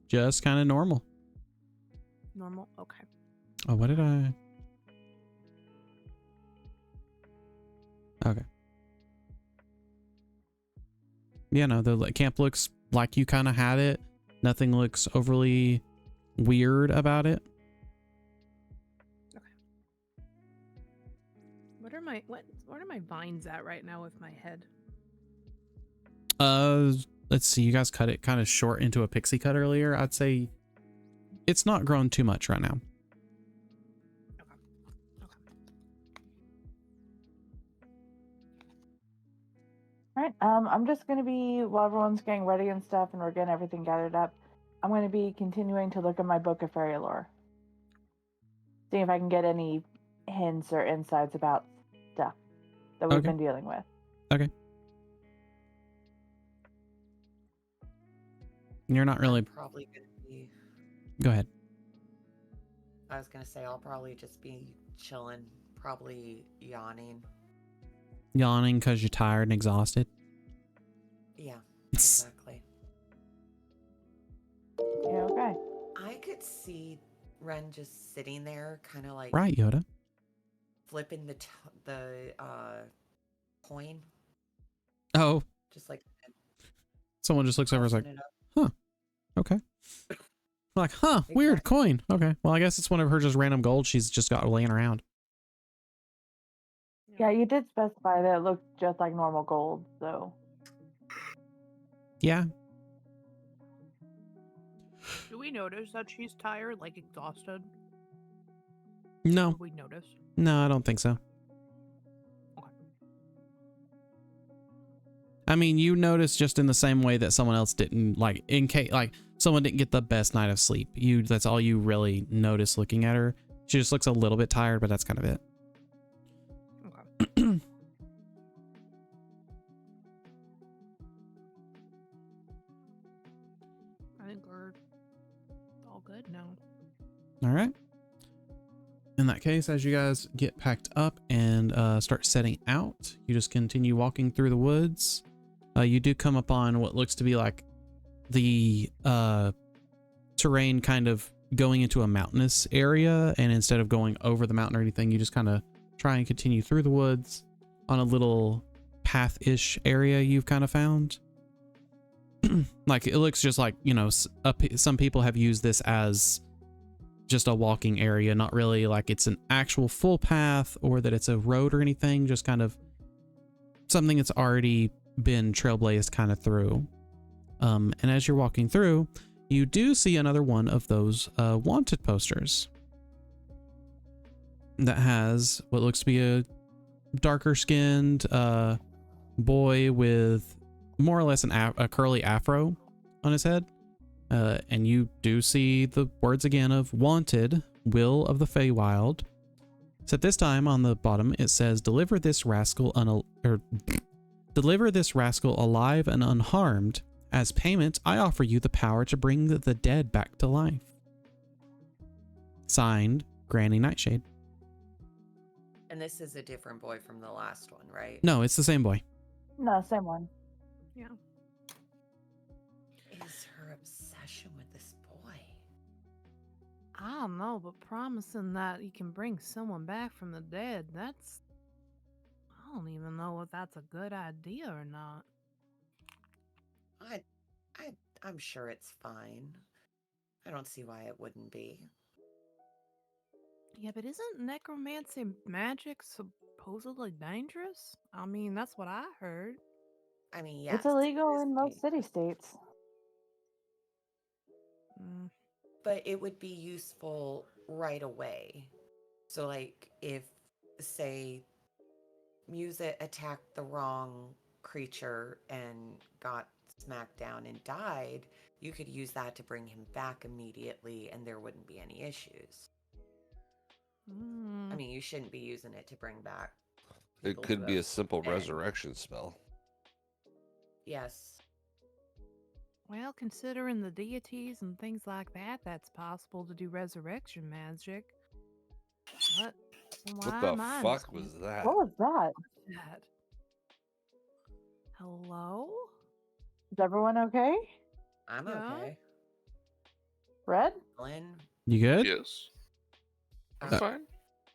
just kind of normal. Normal? Okay. Oh, what did I? Okay. Yeah, no, the camp looks like you kind of had it. Nothing looks overly weird about it. What are my vines at right now with my head? Let's see. You guys cut it kind of short into a pixie cut earlier. I'd say it's not grown too much right now. All right. I'm just gonna be, while everyone's getting ready and stuff, and we're getting everything gathered up, I'm gonna be continuing to look at my book of fairy lore, seeing if I can get any hints or insights about stuff that we've been dealing with. Okay. You're not really. I'm probably gonna be. Go ahead. I was gonna say I'll probably just be chilling, probably yawning. Yawning because you're tired and exhausted. Yeah, exactly. Yeah, okay. I could see Ren just sitting there, kind of like Right, Yoda. flipping the coin. Oh. Just like Someone just looks over and is like, huh. Okay. Like, huh, Exactly. weird coin. Okay. Well, I guess it's one of her just random gold she's just got laying around. Yeah, you did specify that it looked just like normal gold, so. Yeah. Do we notice that she's tired, like exhausted? No. We notice. No, I don't think so. Okay. I mean, you notice just in the same way that someone else didn't, like, in case, like, someone didn't get the best night of sleep. That's all you really notice looking at her. She just looks a little bit tired, but that's kind of it. Okay. I think we're all good now. All right. In that case, as you guys get packed up and start setting out, you just continue walking through the woods. You do come upon what looks to be like the terrain kind of going into a mountainous area, and instead of going over the mountain or anything, you just kind of try and continue through the woods on a little path-ish area you've kind of found. Like, it looks just like, you know, some people have used this as just a walking area, not really like it's an actual full path or that it's a road or anything, just kind of something that's already been trailblazed kind of through. And as you're walking through, you do see another one of those wanted posters that has what looks to be a darker skinned boy with more or less a curly afro on his head. And you do see the words again of wanted, Will of the Feywild. So at this time on the bottom, it says, deliver this rascal alive and unharmed. As payment, I offer you the power to bring the dead back to life. Signed, Granny Nightshade. And this is a different boy from the last one, right? No, it's the same boy. No, same one. Yeah. Is her obsession with this boy? I don't know, but promising that you can bring someone back from the dead, that's... I don't even know if that's a good idea or not. I'm sure it's fine. I don't see why it wouldn't be. Yeah, but isn't necromancy magic supposedly dangerous? I mean, that's what I heard. I mean, yes. It's illegal in most city-states. But it would be useful right away. So, like, if, say, Musa attacked the wrong creature and got smacked down and died, you could use that to bring him back immediately and there wouldn't be any issues. I mean, you shouldn't be using it to bring back. It could be a simple resurrection spell. Yes. Well, considering the deities and things like that, that's possible to do resurrection magic. What the fuck was that? What was that? Hello? Is everyone okay? I'm okay. Red? Glenn? You good? Yes. I'm fine.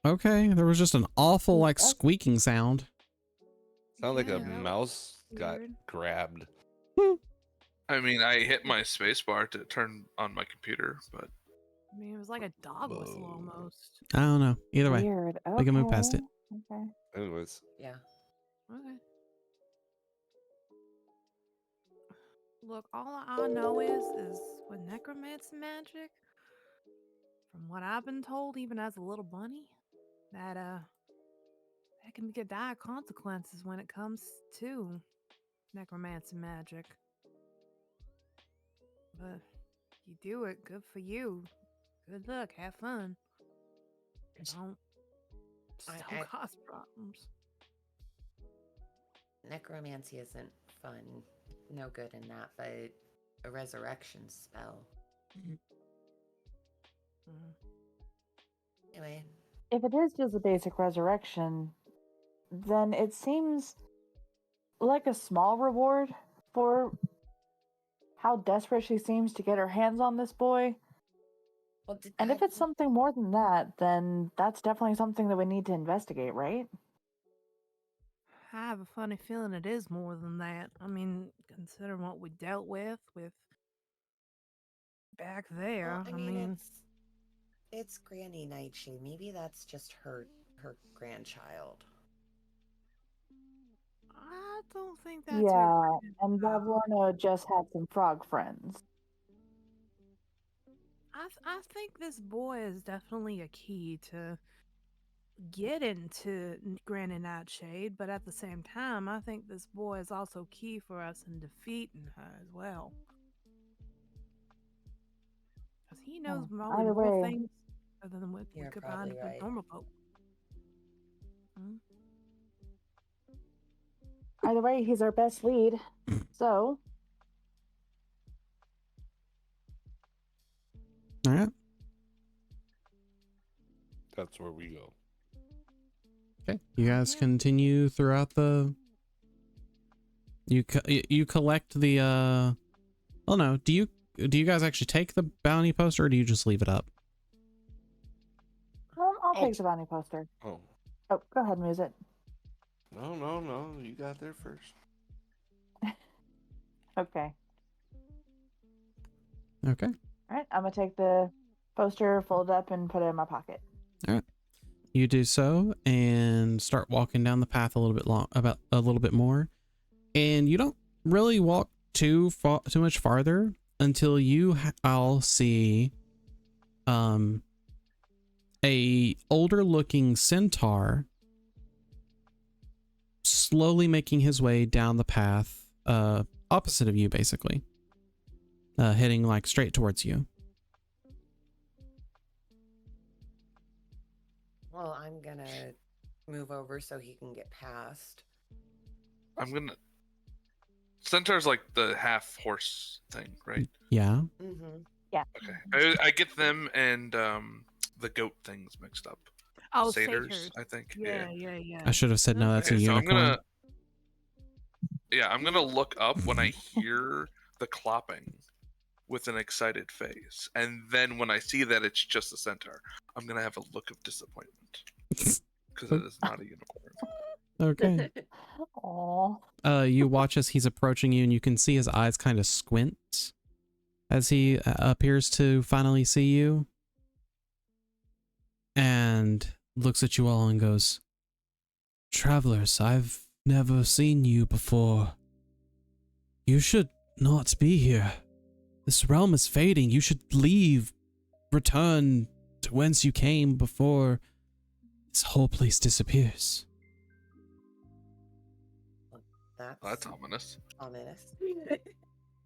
Okay, there was just an awful, like, squeaking sound. Sound like a mouse got grabbed. I mean, I hit my spacebar to turn on my computer, but... I mean, it was like a dog whistle almost. I don't know. Either way, Weird. we can move past it. Okay. Anyways. Yeah. Okay. Look, all I know is with necromancy magic, from what I've been told, even as a little bunny, that can get dire consequences when it comes to necromancy magic. But you do it, good for you. Good luck, have fun. Don't still cause problems. Necromancy isn't fun. No good in that, but a resurrection spell. Anyway. If it is just a basic resurrection, then it seems like a small reward for how desperate she seems to get her hands on this boy. Well, and if it's something more than that, then that's definitely something that we need to investigate, right? I have a funny feeling it is more than that. I mean, considering what we dealt with back there. Well, I mean it's Granny Nightshade. Maybe that's just her grandchild. I don't think that's yeah, and Bablorna just had some frog friends. I think this boy is definitely a key to get into Granny Nightshade, but at the same time, I think this boy is also key for us in defeating her as well. Because he knows probably Either more way, things than we You're could probably find with right. normal folk. Hmm? either way, he's our best lead. So, All right. That's where we go. Okay. You guys continue throughout the. You collect the. Oh no. Do you guys actually take the bounty poster, or do you just leave it up? I'll take the bounty poster. Oh. Oh, go ahead, Muse it. No. You got there first. Okay. Okay. All right. I'm gonna take the poster, fold up, and put it in my pocket. All right. You do so and start walking down the path a little bit more, and you don't really walk too much farther until you all see a older looking centaur slowly making his way down the path opposite of you, basically heading like straight towards you. Well, I'm gonna move over so he can get past. Centaur's like the half horse thing, right? Yeah. Mm-hmm. Yeah. Okay. I get them and the goat things mixed up. Oh, Satyrs, I think. Yeah. I should have said no. That's a unicorn. I'm gonna look up when I hear the clopping with an excited face, and then when I see that it's just a centaur, I'm gonna have a look of disappointment because it is not a unicorn. Okay. Aww. You watch as he's approaching you, and you can see his eyes kind of squint as he appears to finally see you, and looks at you all and goes, "Travelers, I've never seen you before. You should not be here. This realm is fading. You should leave, return to whence you came before this whole place disappears." That's ominous. Ominous.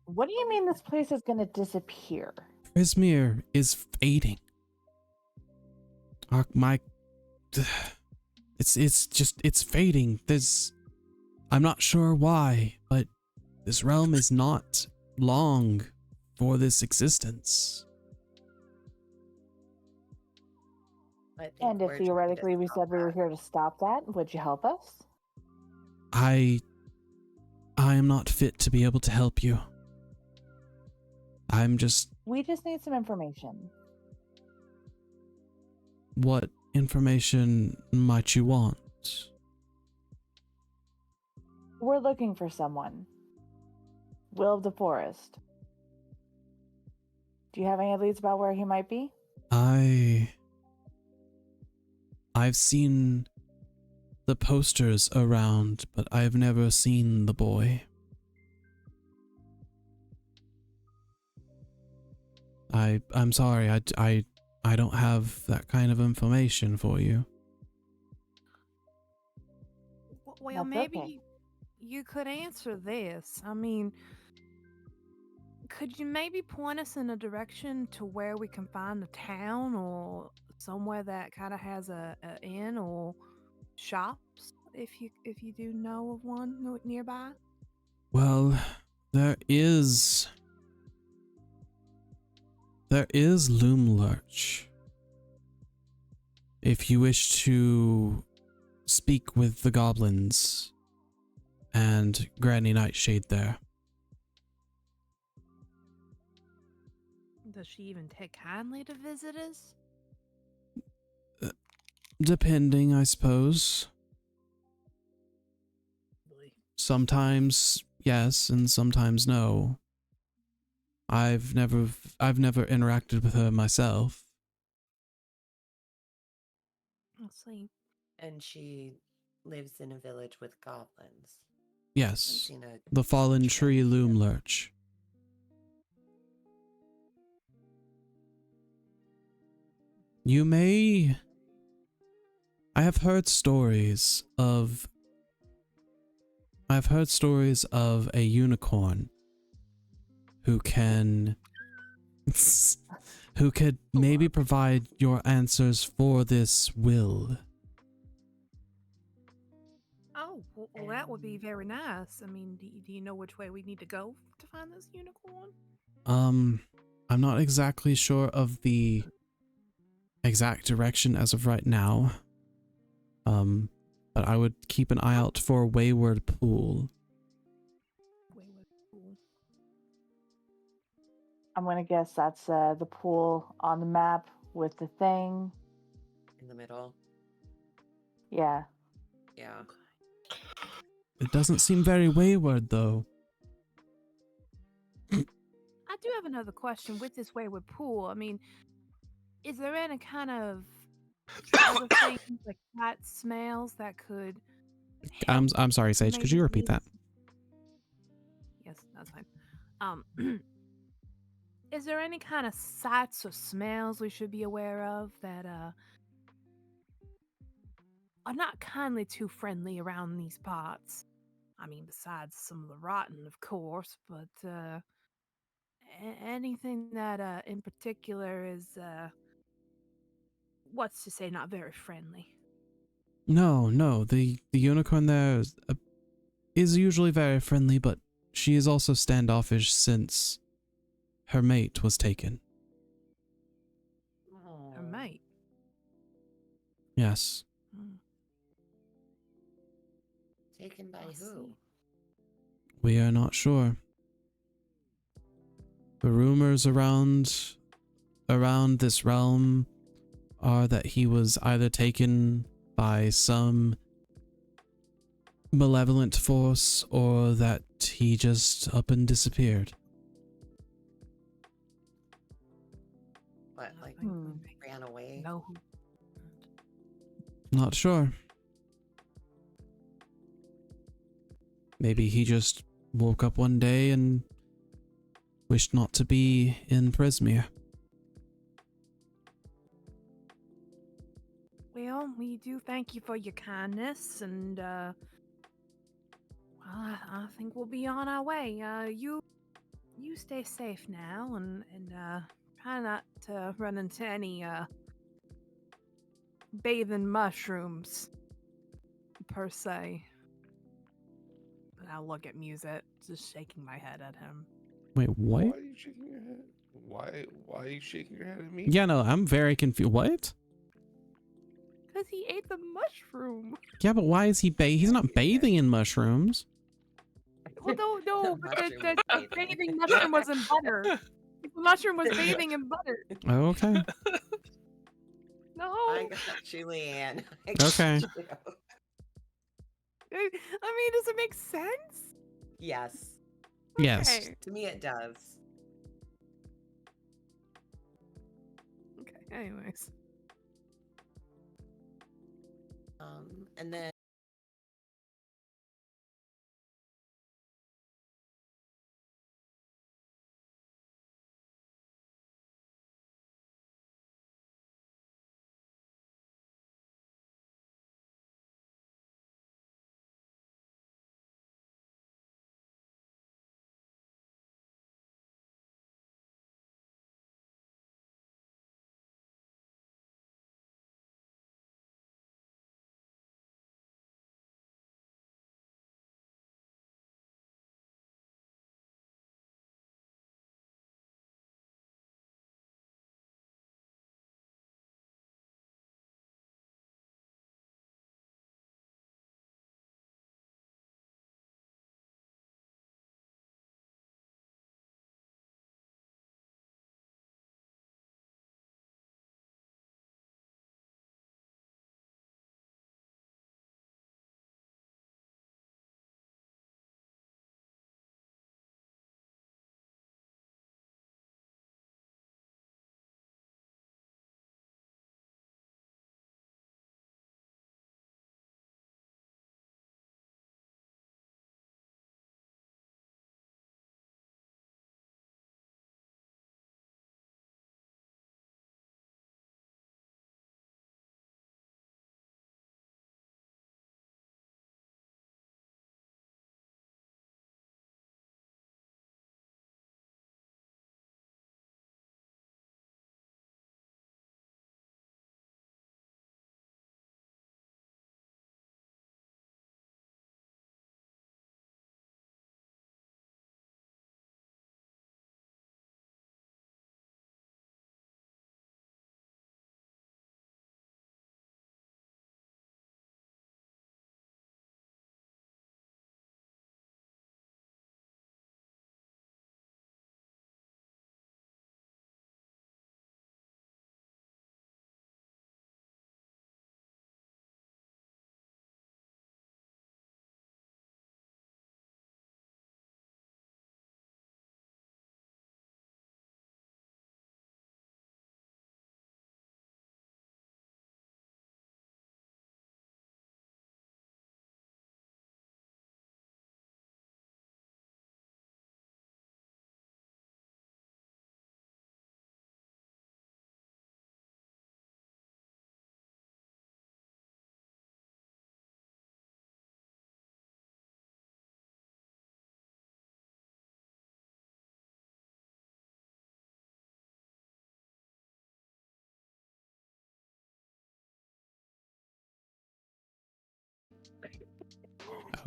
What do you mean this place is gonna disappear? Prismere is fading. It's fading. I'm not sure why, but this realm is not long for this existence. And if theoretically we said we were here to stop that, would you help us? I am not fit to be able to help you. We just need some information. What information might you want? We're looking for someone. Will of the Forest. Do you have any leads about where he might be? I've seen the posters around, but I've never seen the boy. I'm sorry, I don't have that kind of information for you. Well, That's maybe okay. you could answer this. I mean, could you maybe point us in a direction to where we can find a town or somewhere that kind of has a inn or shops, if you do know of one nearby? Well, there is Loom Lurch. If you wish to speak with the goblins and Granny Nightshade there. Does she even take kindly to visitors? Depending, I suppose. Sometimes yes, and sometimes no. I've never interacted with her myself. I'll see. And she lives in a village with goblins. Yes, the fallen tree Loom Lurch. You may... I have heard stories of a unicorn who can who could maybe provide your answers for this will. Oh, well, that would be very nice. I mean, do you know which way we need to go to find this unicorn? I'm not exactly sure of the exact direction as of right now. But I would keep an eye out for Wayward Pool. Wayward Pool. I'm gonna guess that's the pool on the map with the thing. In the middle. Yeah. Yeah. It doesn't seem very wayward, though. I do have another question with this Wayward Pool. I mean, is there any kind of other things like cat smells that could help I'm sorry, Sage. Could you repeat that? Yes, that's fine. Is there any kind of sights or smells we should be aware of that are not kindly too friendly around these parts? I mean, besides some of the rotten, of course, but anything that in particular is what's to say not very friendly. No. The unicorn there is usually very friendly, but she is also standoffish since her mate was taken. Her mate. Yes. Taken by who? We are not sure. The rumors around this realm are that he was either taken by some malevolent force or that he just up and disappeared. What, like ran away? No. Not sure. Maybe he just woke up one day and wished not to be in Prismere. Well, we do thank you for your kindness, and well, I think we'll be on our way. You stay safe now, and try not to run into any bathing mushrooms per se. But I'll look at Musette, just shaking my head at him. Wait, what? Why are you shaking your head? Why are you shaking your head at me? Yeah, no, I'm very confused. What? Because he ate the mushroom. Yeah, but why is he he's not bathing in mushrooms. Well, no, but the bathing mushroom was in butter. The mushroom was bathing in butter. Okay. I No. got you, Leanne. Okay. I mean, does it make sense? Yes. Yes. Okay. To me, it does. Okay, anyways. And then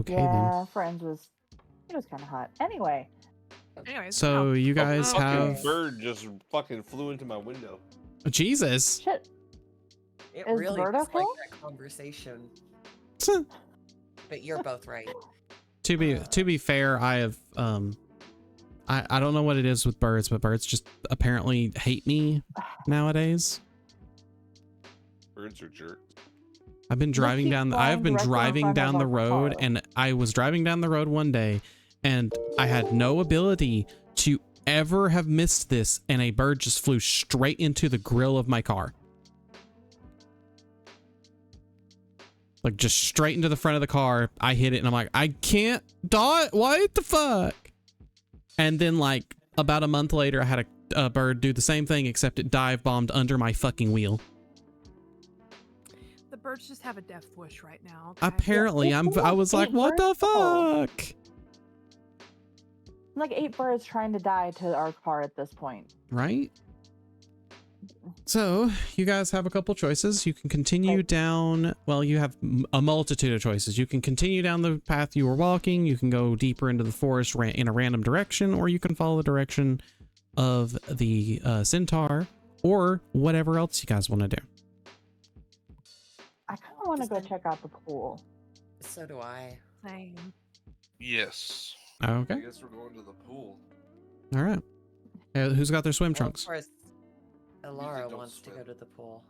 Okay yeah, Friends was kind of hot. Anyway. Anyways, So you guys have fucking bird just fucking flew into my window. Jesus. Shit. It Is really Bird was okay? like that conversation. But you're both right. To be fair, I have I don't know what it is with birds, but birds just apparently hate me nowadays. Birds are jerks. I've been driving down the road, and I was driving down the road one day, and I had no ability to ever have missed this, and a bird just flew straight into the grill of my car. Like, just straight into the front of the car. I hit it, and I'm like, I can't dodge. What the fuck? And then, like, about a month later, I had a bird do the same thing, except it dive bombed under my fucking wheel. The birds just have a death wish right now. Okay? Apparently, I was like, what the fuck? Like 8 birds trying to die to our car at this point. Right? So, you guys have a couple choices. You can continue down, well, you have a multitude of choices. You can continue down the path you were walking, you can go deeper into the forest in a random direction, or you can follow the direction of the centaur, or whatever else you guys want to do. I kind of want to go check out the pool. So do I. Same. Yes. Okay. I guess we're going to the pool. All right. Who's got their swim trunks? Of course, Alara don't wants to swim. go to the pool.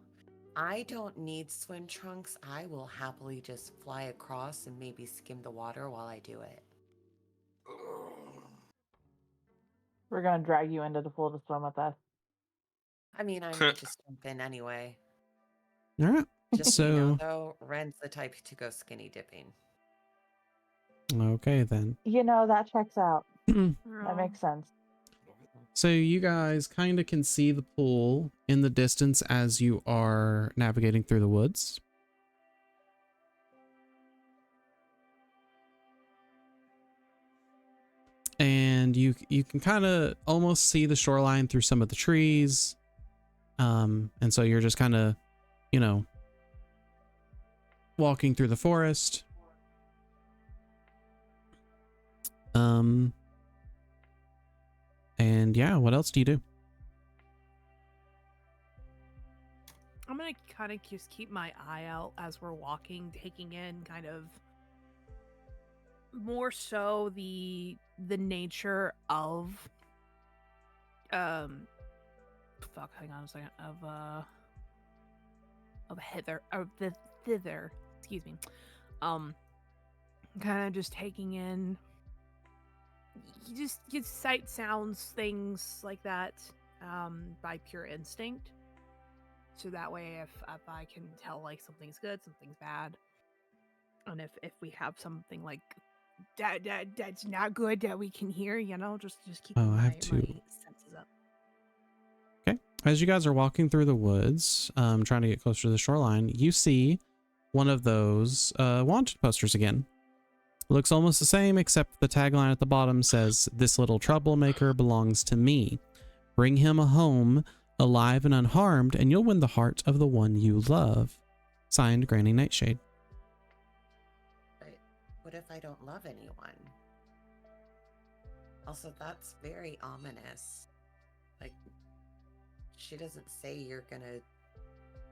I don't need swim trunks. I will happily just fly across and maybe skim the water while I do it. We're going to drag you into the pool to swim with us. I mean, I might just jump in anyway. All right. Just so you know, though, Ren's the type to go skinny dipping. Okay, then. You know, that checks out. That makes sense. So you guys kind of can see the pool in the distance as you are navigating through the woods. And you can kind of almost see the shoreline through some of the trees. And so you're just kind of, you know, walking through the forest. And yeah, what else do you do? I'm gonna kind of just keep my eye out as we're walking, taking in kind of more so the nature of hang on a second, of Hither, or the Thither, excuse me. Kind of just taking in, you just get sight, sounds, things like that, by pure instinct. So that way, if I can tell like something's good, something's bad, and if we have something like that's not good that we can hear, you know, just keep my senses up. Okay. As you guys are walking through the woods, trying to get closer to the shoreline, you see one of those wanted posters again. Looks almost the same, except the tagline at the bottom says, "This little troublemaker belongs to me. Bring him home alive and unharmed, and you'll win the heart of the one you love." Signed, Granny Nightshade. But what if I don't love anyone? Also, that's very ominous. Like, she doesn't say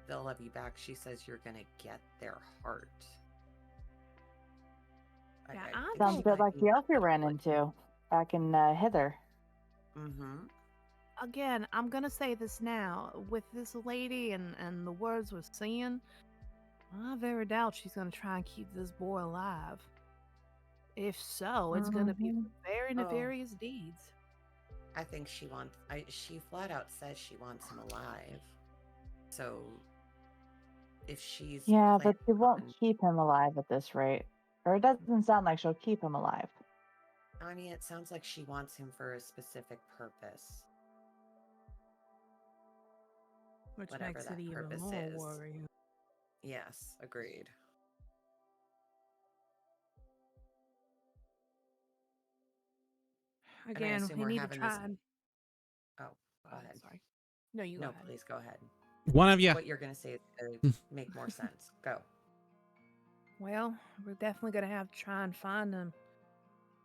they'll love you back. She says you're gonna get their heart. Yeah, sounds a bit like the elf we ran into back in Hither. Mm-hmm. Again, I'm gonna say this now. With this lady and the words we're seeing, I very doubt she's gonna try and keep this boy alive. If so, it's gonna be very nefarious deeds. I think she flat out says she wants him alive. So, if she's... Yeah, but she won't keep him alive at this rate. Or it doesn't sound like she'll keep him alive. I mean, it sounds like she wants him for a specific purpose. Which whatever makes that it even purpose more is. worrying. Yes, agreed. Again, we need to try and... Oh, go ahead. Sorry. No, you go ahead. No, please go ahead. One of you. What you're going to say is going to make more sense. Go. Well, we're definitely gonna have to try and find him.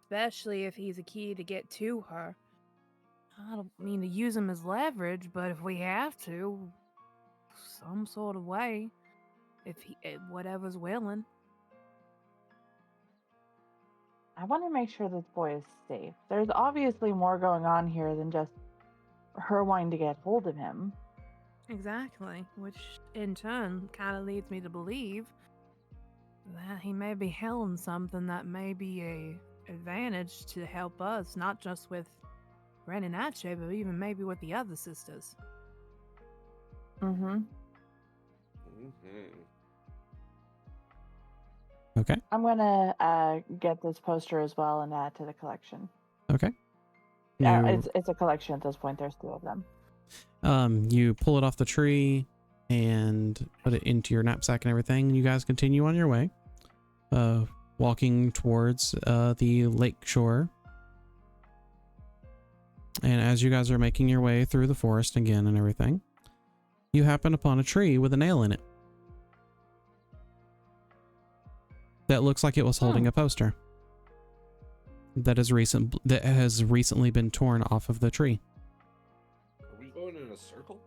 Especially if he's a key to get to her. I don't mean to use him as leverage, but if we have to, some sort of way, if he, whatever's willing. I want to make sure this boy is safe. There's obviously more going on here than just her wanting to get hold of him. Exactly, which in turn kind of leads me to believe that he may be held something that may be a advantage to help us, not just with Ren and Nightshade, but even maybe with the other sisters. Mm-hmm. Okay. I'm gonna get this poster as well and add to the collection. Okay. It's a collection at this point. There's 2 of them. You pull it off the tree and put it into your knapsack and everything. You guys continue on your way, walking towards the lake shore. And as you guys are making your way through the forest again and everything, you happen upon a tree with a nail in it that looks like it was holding a poster that has recently been torn off of the tree. Are we going in a circle?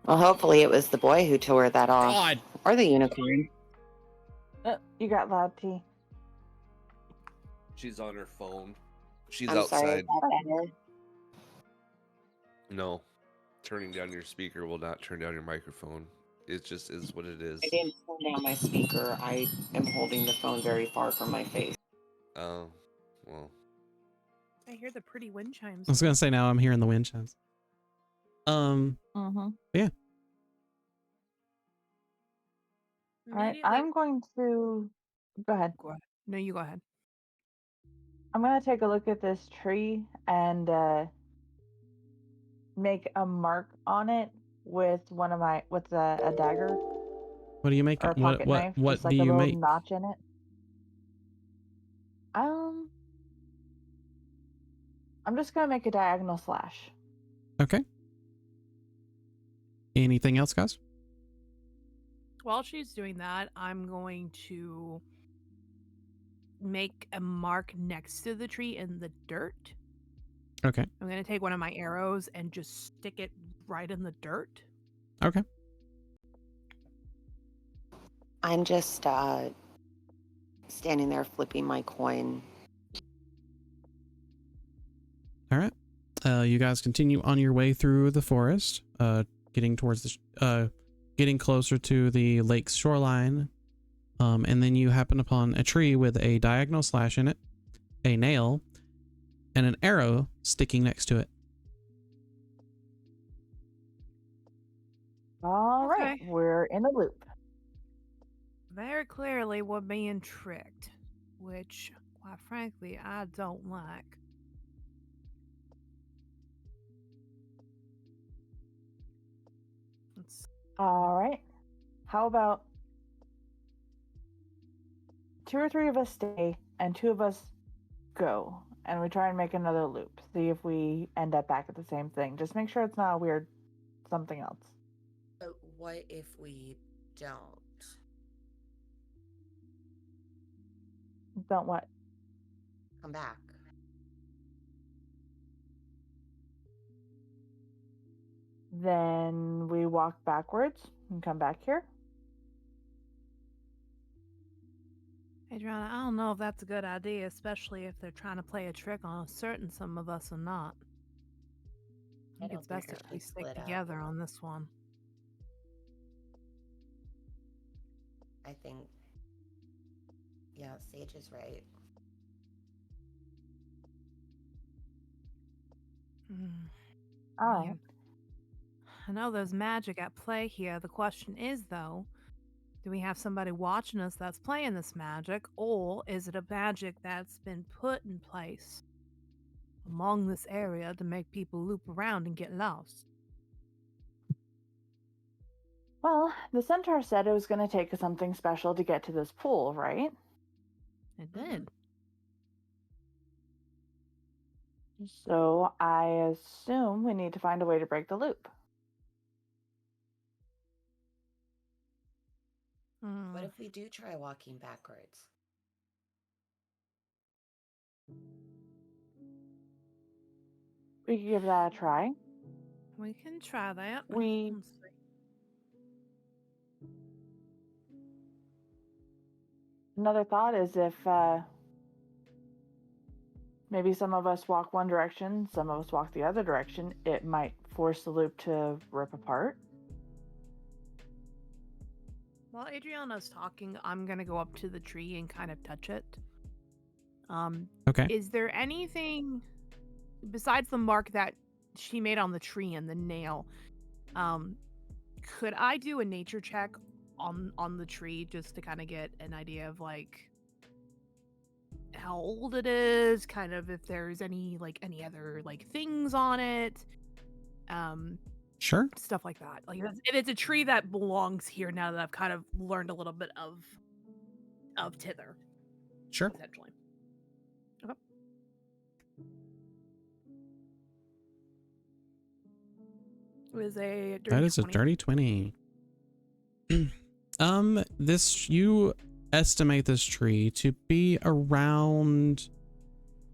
Well, hopefully it was the boy who tore that off. God. Or the unicorn. You got loud, T. She's on her phone. She's I'm outside. sorry, is that better? No. Turning down your speaker will not turn down your microphone. It just is what it is. I didn't turn down my speaker. I am holding the phone very far from my face. Oh, well. I hear the pretty wind chimes. I was gonna say now I'm hearing the wind chimes. Yeah. All right, I'm going to go ahead. Go ahead. No, you go ahead. I'm gonna take a look at this tree and make a mark on it with a dagger. What do you make? Or a pocket knife, What just like do a you little make? notch in it. I'm just gonna make a diagonal slash. Okay. Anything else, guys? While she's doing that, I'm going to make a mark next to the tree in the dirt. Okay. I'm going to take one of my arrows and just stick it right in the dirt. Okay. I'm just standing there flipping my coin. All right. You guys continue on your way through the forest, getting towards getting closer to the lake's shoreline. And then you happen upon a tree with a diagonal slash in it, a nail, and an arrow sticking next to it. All right, we're in a loop. Very clearly, we're being tricked, which, quite frankly, I don't like. All right. How about 2 or 3 of us stay and 2 of us go, and we try and make another loop. See if we end up back at the same thing. Just make sure it's not a weird something else. But what if we don't? Don't what? Come back. Then we walk backwards and come back here. Adriana, I don't know if that's a good idea, especially if they're trying to play a trick on us, certain some of us are not. I think it's best if we stick together on this one. I think, yeah, Sage is right. All right. I know there's magic at play here. The question is, though, do we have somebody watching us that's playing this magic, or is it a magic that's been put in place among this area to make people loop around and get lost? Well, the centaur said it was going to take something special to get to this pool, right? It did. So I assume we need to find a way to break the loop. What if we do try walking backwards? We could give that a try. We can try that. We Let's see. Another thought is if maybe some of us walk one direction, some of us walk the other direction, it might force the loop to rip apart. While Adriana's talking, I'm gonna go up to the tree and kind of touch it. Okay. Is there anything besides the mark that she made on the tree and the nail? Could I do a nature check on the tree just to kind of get an idea of like how old it is, kind of if there's any other like things on it? Sure. Stuff like that. Like if it's a tree that belongs here now that I've kind of learned a little bit of Thither. Sure. Essentially. Okay. It was a dirty That is 20. a dirty 20. You estimate this tree to be around,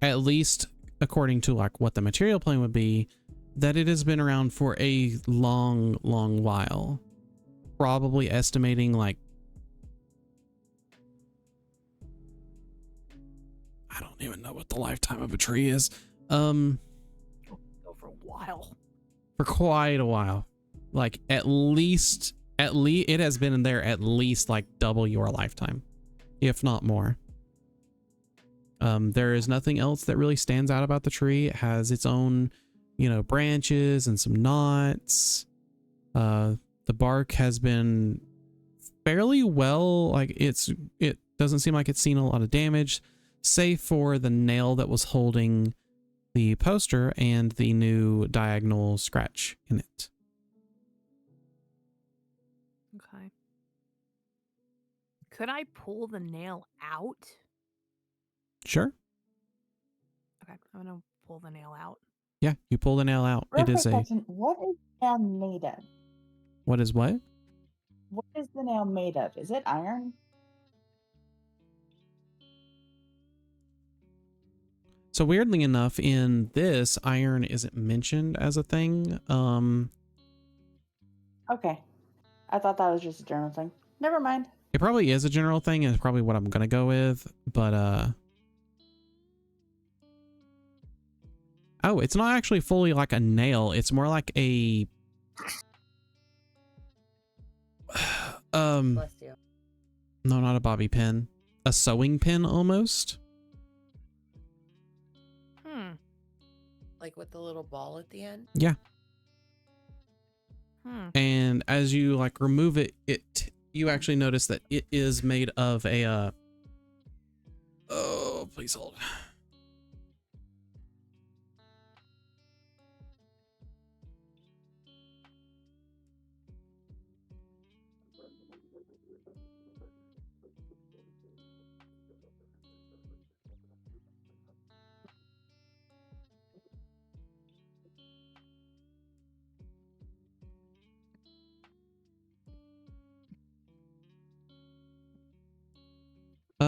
at least according to like what the material plane would be, that it has been around for a long while. Probably estimating like, I don't even know what the lifetime of a tree is. Go for a while. For quite a while. Like at least it has been in there at least like double your lifetime, if not more. There is nothing else that really stands out about the tree. It has its own, branches and some knots. The bark has been fairly well, like it doesn't seem like it's seen a lot of damage, save for the nail that was holding the poster and the new diagonal scratch in it. Okay. Could I pull the nail out? Sure. Okay, I'm gonna pull the nail out. Yeah, you pull the nail out. Real quick question, what is the nail made of? What is what? What is the nail made of? Is it iron? So weirdly enough, in this, iron isn't mentioned as a thing. Okay. I thought that was just a general thing. Never mind. It probably is a general thing, and it's probably what I'm gonna go with, but oh, it's not actually fully like a nail. It's more like a Bless you. no, not a bobby pin. A sewing pin almost. Like with the little ball at the end? Yeah. And as you like remove it, you actually notice that it is made of a oh, please hold.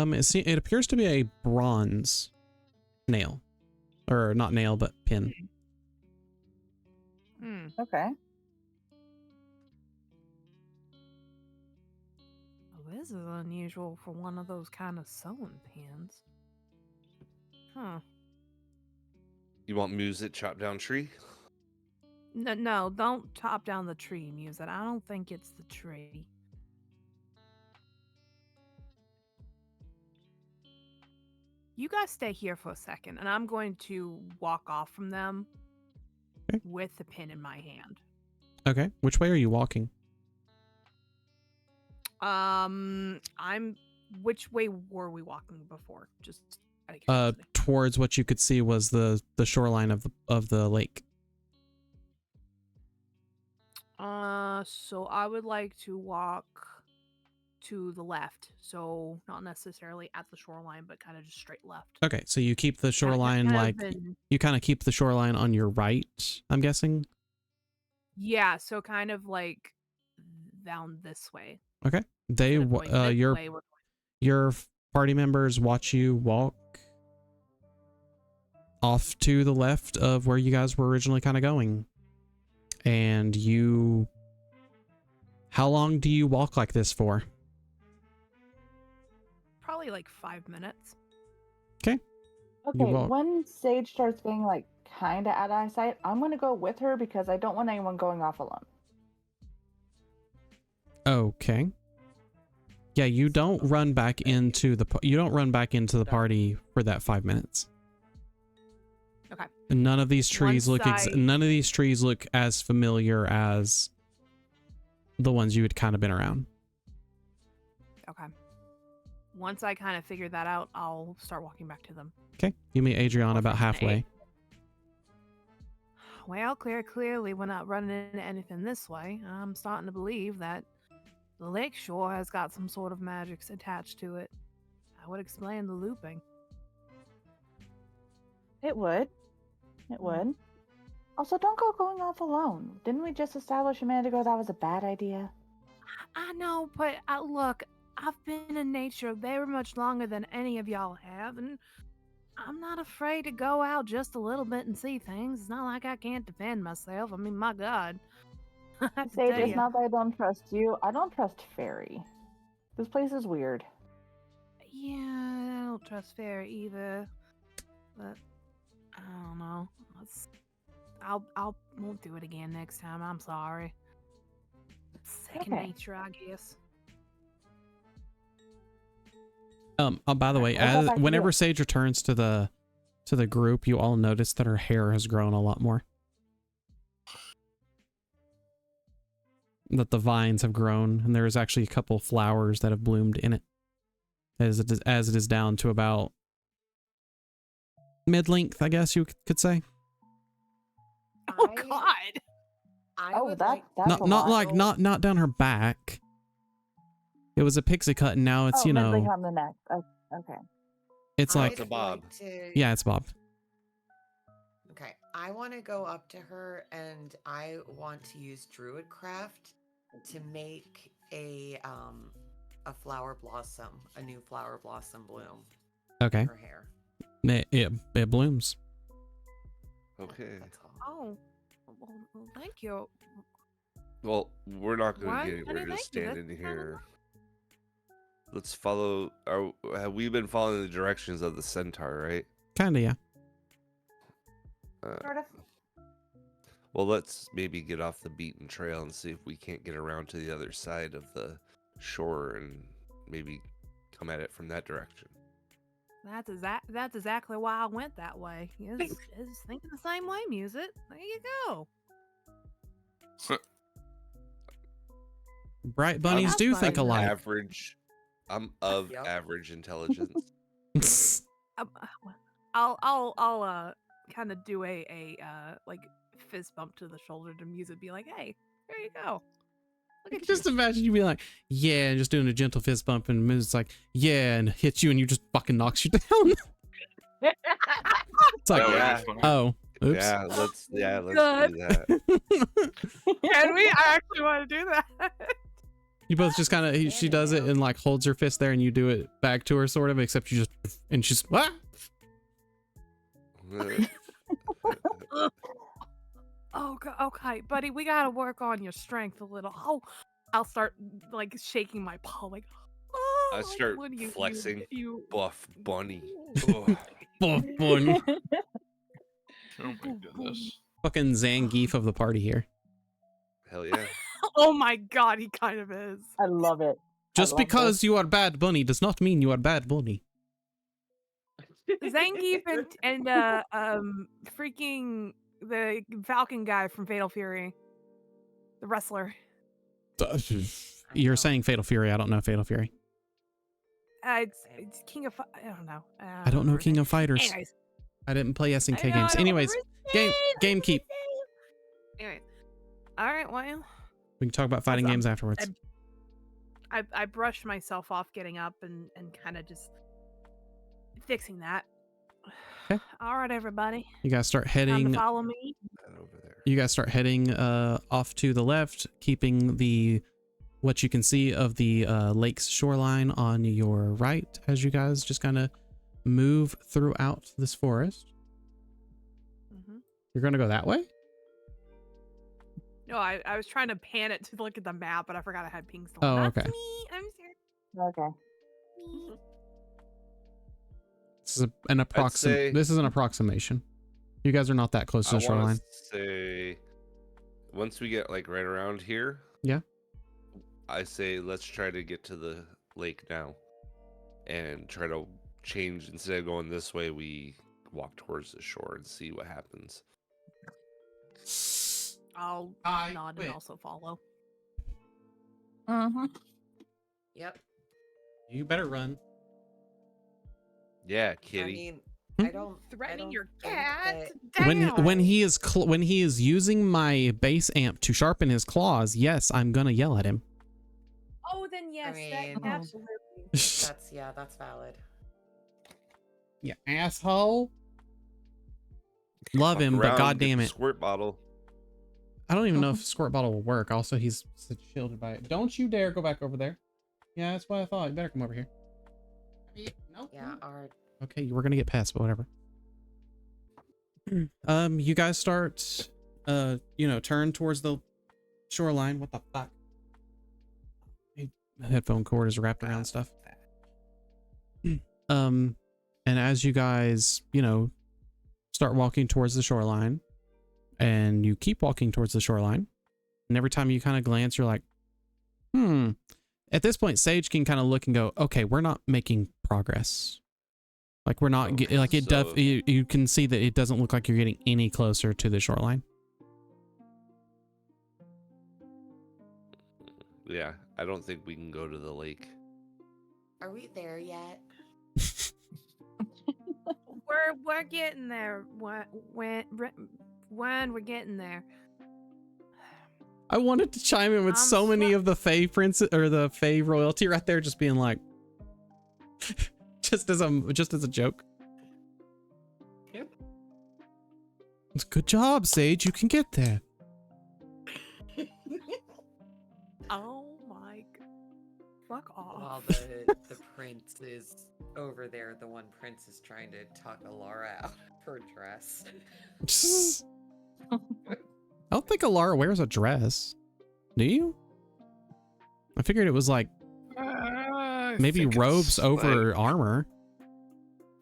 It appears to be a bronze nail, or not nail, but pin. Okay. Well, this is unusual for one of those kind of sewing pins. Huh. You want music chop down tree? No, don't chop down the tree, Music. I don't think it's the tree. You guys stay here for a second, and I'm going to walk off from them with the pin in my hand. Okay, which way are you walking? Which way were we walking before? Just out of curiosity. Towards what you could see was the shoreline of the lake. So I would like to walk to the left, so not necessarily at the shoreline, but kind of just straight left. Okay, so you keep the shoreline you kind of keep the shoreline on your right, I'm guessing. Yeah, so kind of like down this way. Okay. They your party members watch you walk off to the left of where you guys were originally kind of going. And you... How long do you walk like this for? Probably like 5 minutes. Okay. Okay, when Sage starts getting like kind of out of eyesight, I'm going to go with her because I don't want anyone going off alone. Okay. Yeah, you don't run back into the party for that 5 minutes. Okay. And none of these trees look as familiar as the ones you had kind of been around. Okay. Once I kind of figure that out, I'll start walking back to them. Okay. You meet Adriana about halfway. Well, clearly we're not running into anything this way. I'm starting to believe that the lakeshore has got some sort of magic attached to it. That would explain the looping. It would. It would. Also, don't go going off alone. Didn't we just establish a minute ago that was a bad idea? I know, but look, I've been in nature very much longer than any of y'all have, and I'm not afraid to go out just a little bit and see things. It's not like I can't defend myself. I mean, my God. Sage, it's not that I don't trust you. I don't trust Fairy. This place is weird. Yeah, I don't trust Fairy either. But I don't know. Won't do it again next time. I'm sorry. Second nature, I guess. By the way, whenever Sage returns to the group, you all notice that her hair has grown a lot more. That the vines have grown, and there's actually a couple flowers that have bloomed in it. As it is down to about mid-length, I guess you could say. Oh God! Not down her back. It was a pixie cut, and now it's on the neck. Okay. It's like a bob. Yeah, it's bob. Okay, I want to go up to her and I want to use Druidcraft to make a flower blossom, a new flower blossom bloom. Okay. In her hair. It blooms. Okay. Oh, well, thank you. Well, we're not going to get it. We're just standing here. Let's follow. Have we been following the directions of the centaur, right? Kinda, yeah. Sort of. Well, let's maybe get off the beaten trail and see if we can't get around to the other side of the shore and maybe come at it from that direction. That's exactly why I went that way. Is thinking the same way, Music. There you go. Bright bunnies do think alike. Average. I'm of average intelligence. I'll kind of do a like fist bump to the shoulder to Music, be like, hey, there you go. Look at just imagine you be like, yeah, and just doing a gentle fist bump, and Music's like, yeah, and hits you, and you just fucking knocks you down. It's like, oh, oops. Let's do that. Can we? I actually want to do that. You both just kind of, she does it and like holds her fist there, and you do it back to her, sort of, except you just, and she's, what? Oh, okay, buddy, we gotta work on your strength a little. Oh, I'll start like shaking my paw, like. Oh, I start flexing. Buff bunny. Buff bunny. Oh my goodness. Fucking Zangief of the party here. Hell yeah. Oh my God, he kind of is. I love it. Just because you are Bad Bunny does not mean you are Bad Bunny. Zangief and freaking the Falcon guy from Fatal Fury, the wrestler. You're saying Fatal Fury. I don't know Fatal Fury. It's King of I don't know. I don't know King of Fighters. Anyways. I didn't play SNK games. Anyways, game keep. Anyways, all right. Well, we can talk about fighting games afterwards. I brushed myself off getting up and kind of just fixing that. Okay. All right, everybody. You guys start heading. Time to follow me. You guys start heading off to the left, keeping the what you can see of the lake's shoreline on your right as you guys just kind of move throughout this forest. You're going to go that way? No, I was trying to pan it to look at the map, but I forgot I had ping still. Oh, That's okay. me. I'm sorry. Okay. This is an approximation. You guys are not that close to the shoreline. Say once we get like right around here. Yeah. I say let's try to get to the lake now and try to change. Instead of going this way, we walk towards the shore and see what happens. I'll nod and also follow. Yep. You better run. Yeah, kitty. I mean, I don't threatening your think cat. that- When he is using my base amp to sharpen his claws, yes, I'm gonna yell at him. Oh, then yes, mean- absolutely. That's valid. You asshole. Love him, but Around, goddamn get the it. squirt bottle. I don't even know if squirt bottle will work. Also, he's shielded by it. Don't you dare go back over there. Yeah, that's what I thought. You better come over here. Nope. Yeah, our Okay, we're gonna get past, but whatever. You guys start, turn towards the shoreline. What the fuck? My headphone cord is wrapped around stuff. And as you guys, start walking towards the shoreline, and you keep walking towards the shoreline, and every time you kind of glance, you're like, At this point, Sage can kind of look and go, okay, we're not making progress. Like we're not you can see that it doesn't look like you're getting any closer to the shoreline. Yeah, I don't think we can go to the lake. Are we there yet? We're getting there. When we're getting there. I wanted to chime in with so many of the Fae princes or the Fae royalty right there, just being like, just as a joke. Yep. It's good job, Sage. You can get there. Oh my! Fuck off. While the prince is over there, the one prince is trying to talk Alara out of her dress. I don't think Alara wears a dress. Do you? I figured it was like maybe robes over armor.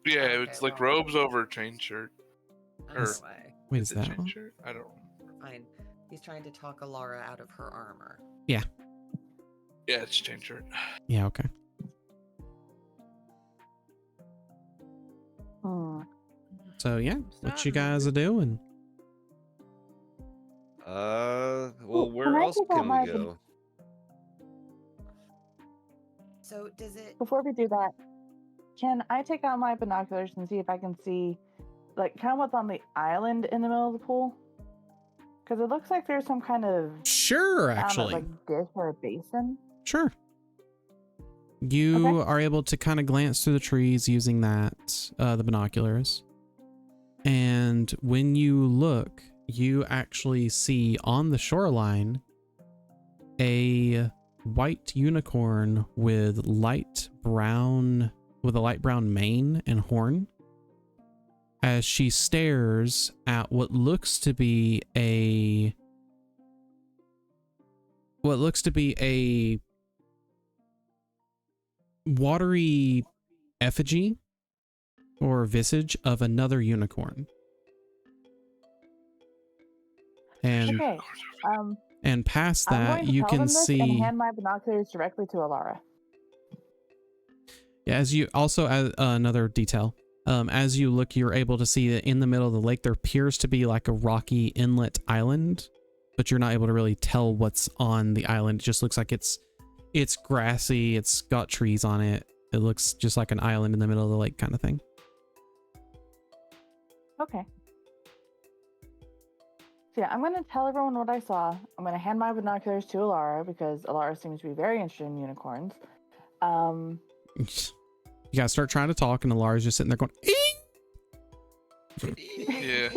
Yeah, it's like robes over chain shirt. Wait, is that chain one? shirt? I don't remember. Fine. He's trying to talk Alara out of her armor. Yeah. Yeah, it's chain shirt. Yeah, okay. So yeah, what you guys are doing? Well, where else can we go? So does it? Before we do that, can I take out my binoculars and see if I can see, like, kind of what's on the island in the middle of the pool? Because it looks like there's some kind of Sure, actually, like dish or a basin. Sure. You are able to kind of glance through the trees using that, the binoculars. And when you look, you actually see on the shoreline a white unicorn with a light brown mane and horn as she stares at what looks to be a watery effigy or visage of another unicorn. And and past that you can see and hand my binoculars directly to Alara. Yeah, as you also another detail, as you look, you're able to see that in the middle of the lake there appears to be like a rocky inlet island, but you're not able to really tell what's on the island. It just looks like it's grassy, it's got trees on it. It looks just like an island in the middle of the lake kind of thing. Okay. So yeah, I'm going to tell everyone what I saw. I'm going to hand my binoculars to Alara because Alara seems to be very interested in unicorns. You guys start trying to talk and Alara's just sitting there going, Yeah.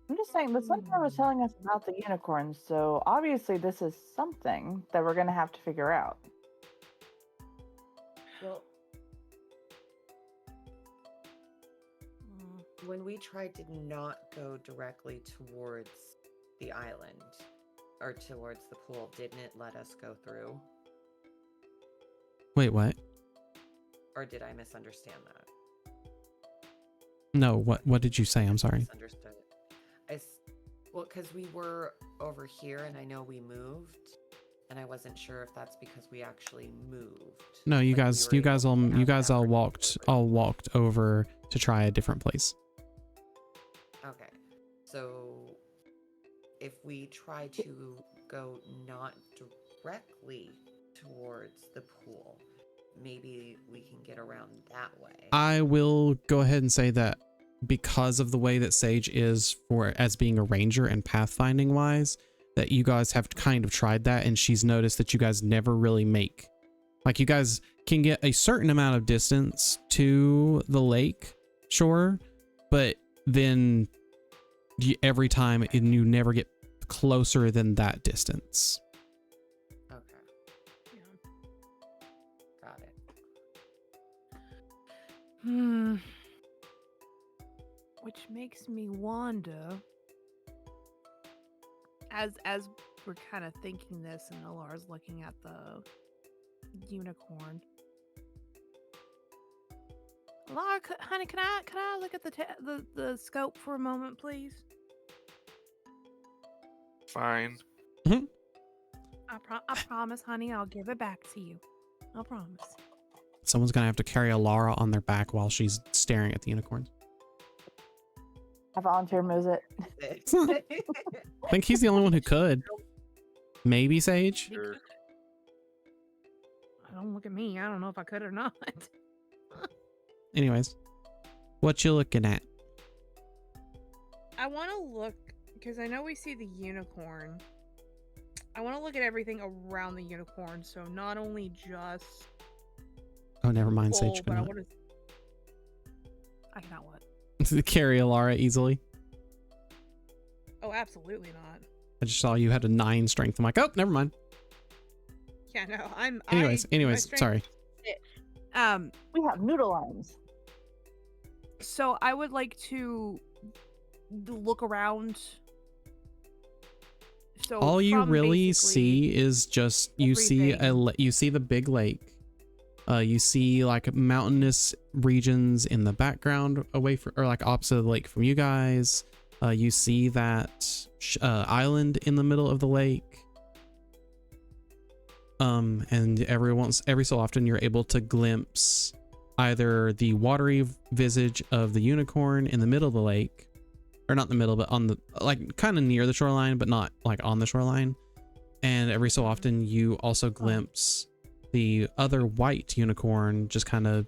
I'm just saying the centaur was telling us about the unicorns, so obviously this is something that we're gonna have to figure out. Well, when we tried to not go directly towards the island or towards the pool, didn't it let us go through? Wait, what? Or did I misunderstand that? No, what did you say? I'm sorry. Misunderstood. Well, because we were over here and I know we moved, and I wasn't sure if that's because we actually moved. No, you Like, guys we you were guys able all to you have guys that all really walked over to try a different place. Okay. So if we try to go not directly towards the pool, maybe we can get around that way. I will go ahead and say that because of the way that Sage is for as being a ranger and pathfinding wise, that you guys have kind of tried that, and she's noticed that you guys never really make, like, you guys can get a certain amount of distance to the lake shore, but then every time you never get closer than that distance. Okay. Got it. Which makes me wonder, as we're kind of thinking this, and Alar's looking at the unicorn. Alar, honey, can I look at the scope for a moment, please? Fine. I promise, honey, I'll give it back to you. I promise. Someone's gonna have to carry Alara on their back while she's staring at the unicorn. I volunteer moves it. I think he's the only one who could. Maybe Sage? Sure. Don't look at me. I don't know if I could or not. Anyways, what you looking at? I want to look, because I know we see the unicorn. I want to look at everything around the unicorn, so not only just... Oh, never mind, Sage. Sage. But I want to... I cannot what? Carry Alara easily. Oh, absolutely not. I just saw you had a 9 strength. I'm like, oh, never mind. Yeah, no, Anyways, sorry. We have noodle arms. So I would like to look around. So all you really see is just you see the big lake. You see like mountainous regions in the background away from, or like opposite of the lake from you guys. You see that island in the middle of the lake. And every so often you're able to glimpse either the watery visage of the unicorn in the middle of the lake, or not in the middle, but on the, like, kind of near the shoreline, but not like on the shoreline. And every so often you also glimpse the other white unicorn just kind of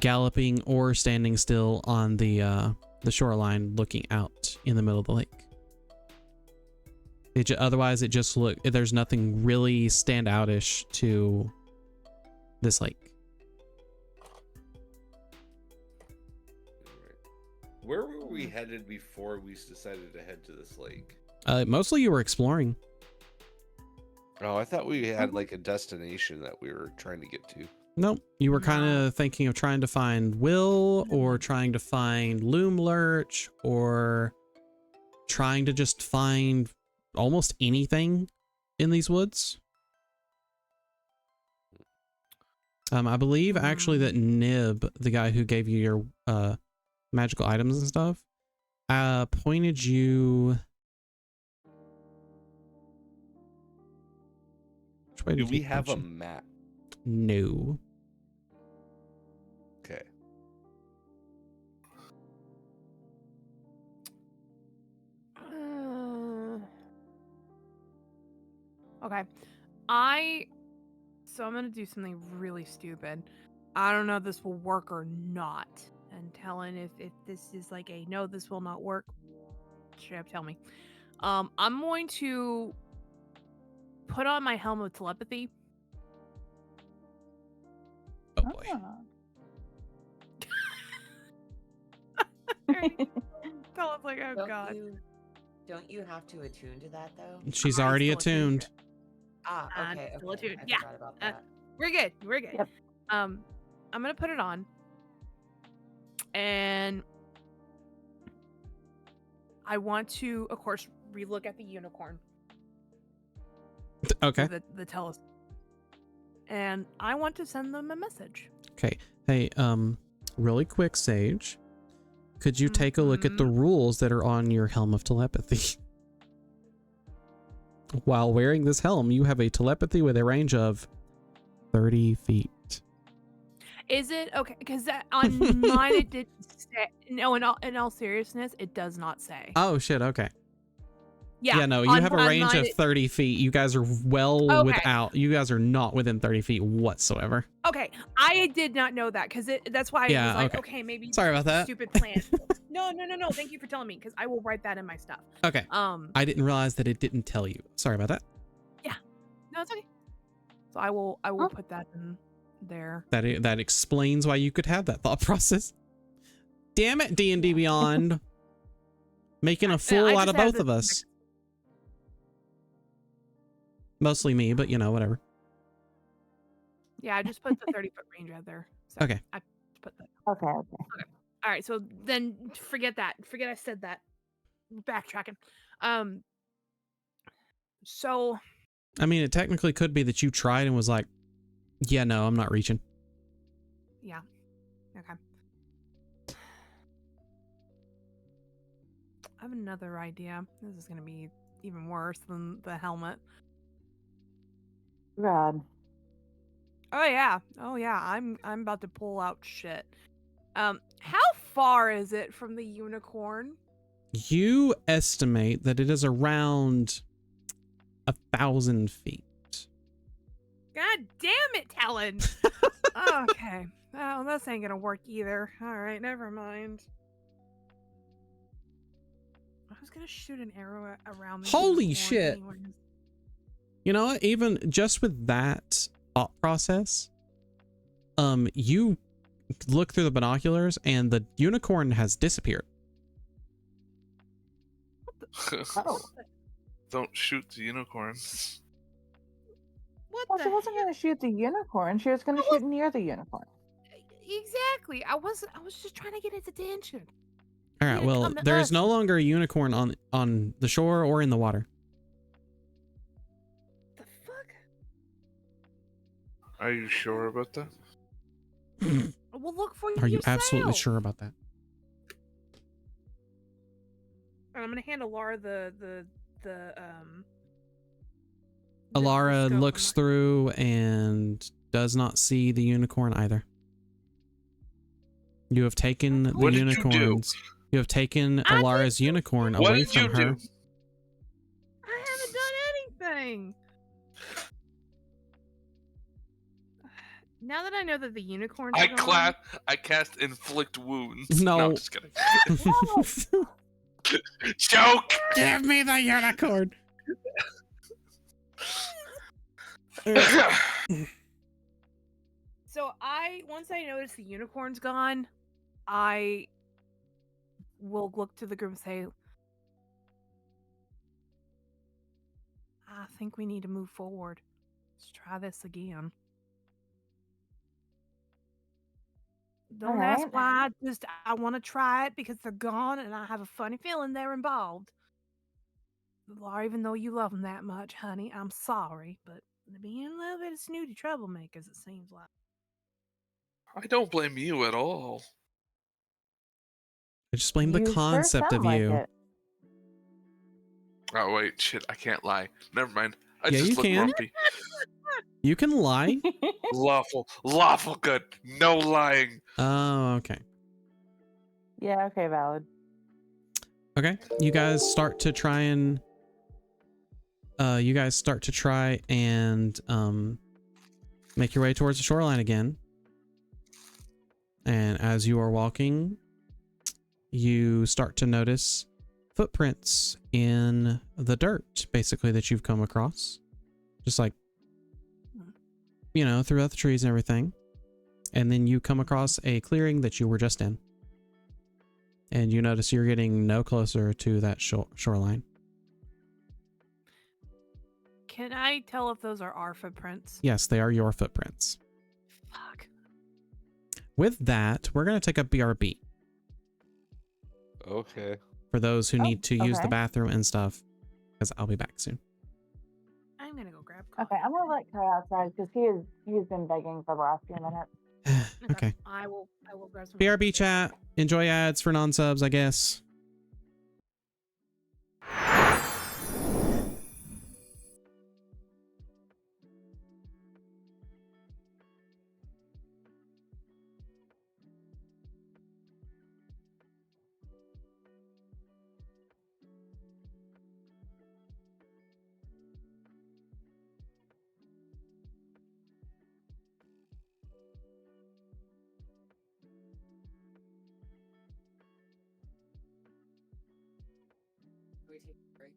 galloping or standing still on the shoreline looking out in the middle of the lake. Otherwise it just there's nothing really standoutish to this lake. Where were we headed before we decided to head to this lake? Mostly you were exploring. Oh, I thought we had like a destination that we were trying to get to. Nope. You were kind of thinking of trying to find Will, or trying to find Loom Lurch, or trying to just find almost anything in these woods. I believe actually that Nib, the guy who gave you your magical items and stuff, pointed you. Which way Do did we he have point a you? map? No. Okay. Okay. So I'm gonna do something really stupid. I don't know if this will work or not. And telling if this is like a no, this will not work. Straight up tell me. I'm going to put on my helm of telepathy. Oh boy. Tell us like, oh god. Don't you have to attune to that though? She's I already still attuned to attuned. it. Ah, I'm okay, still okay. attuned. I Yeah. forgot about that. We're good. We're good. Yep. I'm gonna put it on, and I want to, of course, relook at the unicorn. Okay. The telescope, and I want to send them a message. Okay. Hey, really quick, Sage. Could you take a look at the rules that are on your helm of telepathy? While wearing this helm, you have a telepathy with a range of 30 feet. Is it okay? Because on mine it didn't say. No, in all seriousness, it does not say. Oh shit. Okay. Yeah. No, you have a range mine of 30 feet. You guys are well without. You guys are not within 30 feet whatsoever. Okay, I did not know that because that's why I was like, okay, maybe. Sorry about that. Stupid plan. No. Thank you for telling me because I will write that in my stuff. Okay. I didn't realize that it didn't tell you. Sorry about that. Yeah. No, it's okay. So I will put that in there. That explains why you could have that thought process. Damn it, D&D Beyond. Making a fool out of both of us. Mostly me, but you know, whatever. Yeah, I just put the 30-foot range out there. So okay. I put that. Okay. All right, so then forget that. Forget I said that. Backtracking. So. I mean, it technically could be that you tried and was like, yeah, no, I'm not reaching. Yeah. Okay. I have another idea. This is going to be even worse than the helmet. God. Oh yeah. I'm about to pull out shit. How far is it from the unicorn? You estimate that it is around 1,000 feet. God damn it, Talon. Okay. Oh, this ain't gonna work either. All right, never mind. I was gonna shoot an arrow around the Holy shit. anyways. You know what? Even just with that thought process, you look through the binoculars and the unicorn has disappeared. Oh. Don't shoot the unicorns. Well, she wasn't going to shoot the unicorn. She was going to shoot near the unicorn. Exactly. I was just trying to get its attention. All right. Well, there is no longer a unicorn on the shore or in the water. The fuck? Are you sure about that? Well, look for Are you yourself. absolutely sure about that? I'm gonna hand Alara the Alara looks through and does not see the unicorn either. You have taken the unicorns. You have taken Alara's unicorn away from her. I haven't done anything. Now that I know that the unicorn. I cast inflict wounds. No, I'm just kidding. Joke. Give me the unicorn. So once I notice the unicorn's gone, I will look to the group and say, I think we need to move forward. Let's try this again. Don't ask why, I want to try it because they're gone and I have a funny feeling they're involved. Laura, even though you love them that much, honey, I'm sorry, but they're being a little bit of snooty troublemakers, it seems like. I don't blame you at all. I just blame the concept of you. Oh wait, shit! I can't lie. Never mind. I Yeah, just you look can. grumpy. You can lie. Lawful good. No lying. Oh, okay. Yeah, okay, valid. Okay, you guys start to try and make your way towards the shoreline again. And as you are walking, you start to notice footprints in the dirt, basically, that you've come across. Just like, you know, throughout the trees and everything. And then you come across a clearing that you were just in. And you notice you're getting no closer to that shoreline. Can I tell if those are our footprints? Yes, they are your footprints. Fuck. With that, we're going to take a BRB. Okay. For those who need to use the okay. bathroom and stuff, because I'll be back soon. I'm gonna go grab coffee. Okay, I'm gonna let Kai outside because he's been begging for the last few minutes. Okay. I will grab some BRB chat. Enjoy ads for non-subs, I guess. we take a break?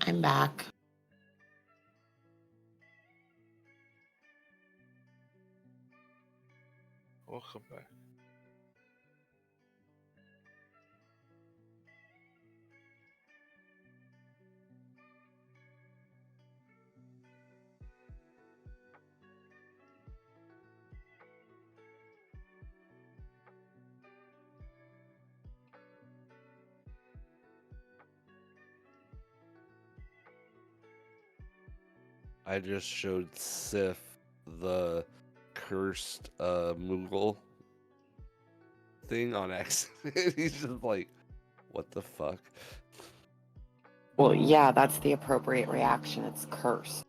I'm back. Welcome back. I just showed Sif the cursed Moogle thing on accident. He's just like, what the fuck? Well, yeah, that's the appropriate reaction. It's cursed.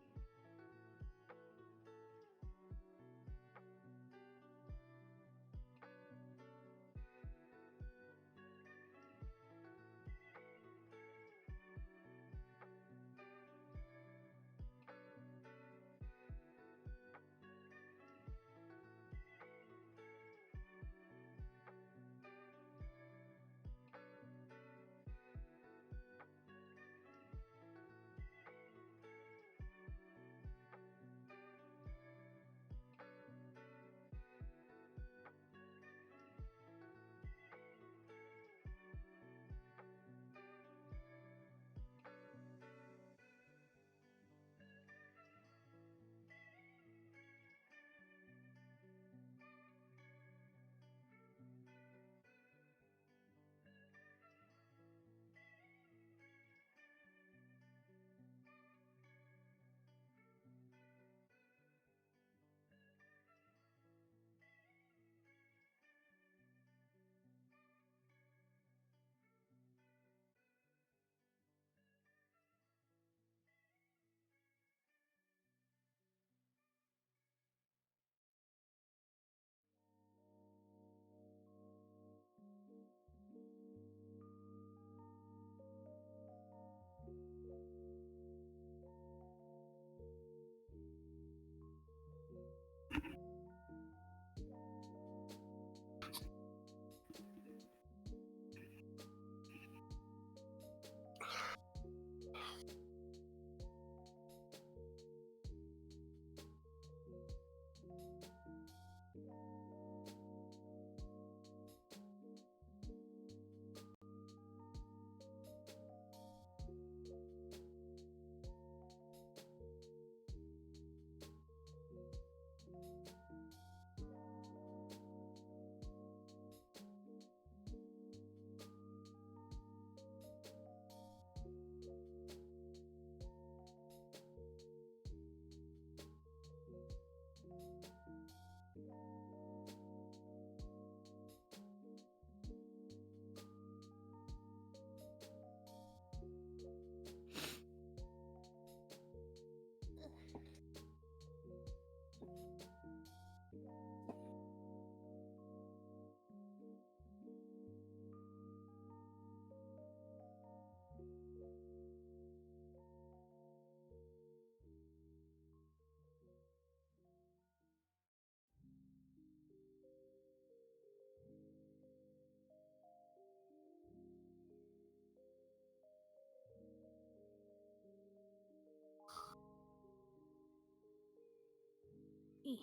me.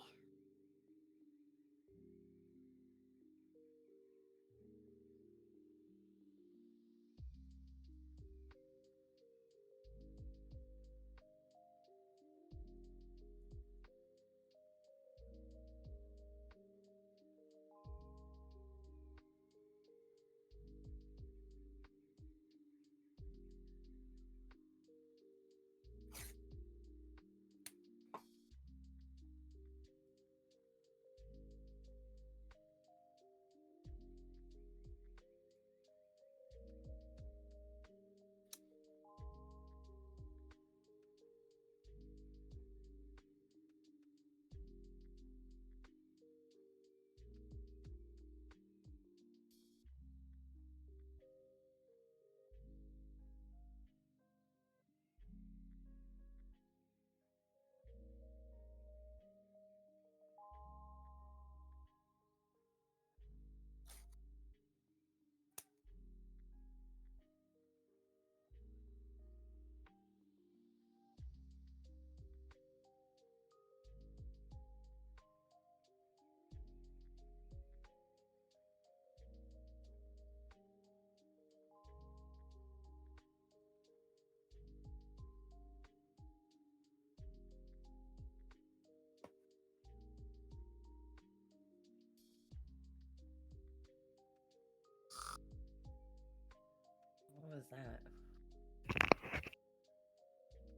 What was that?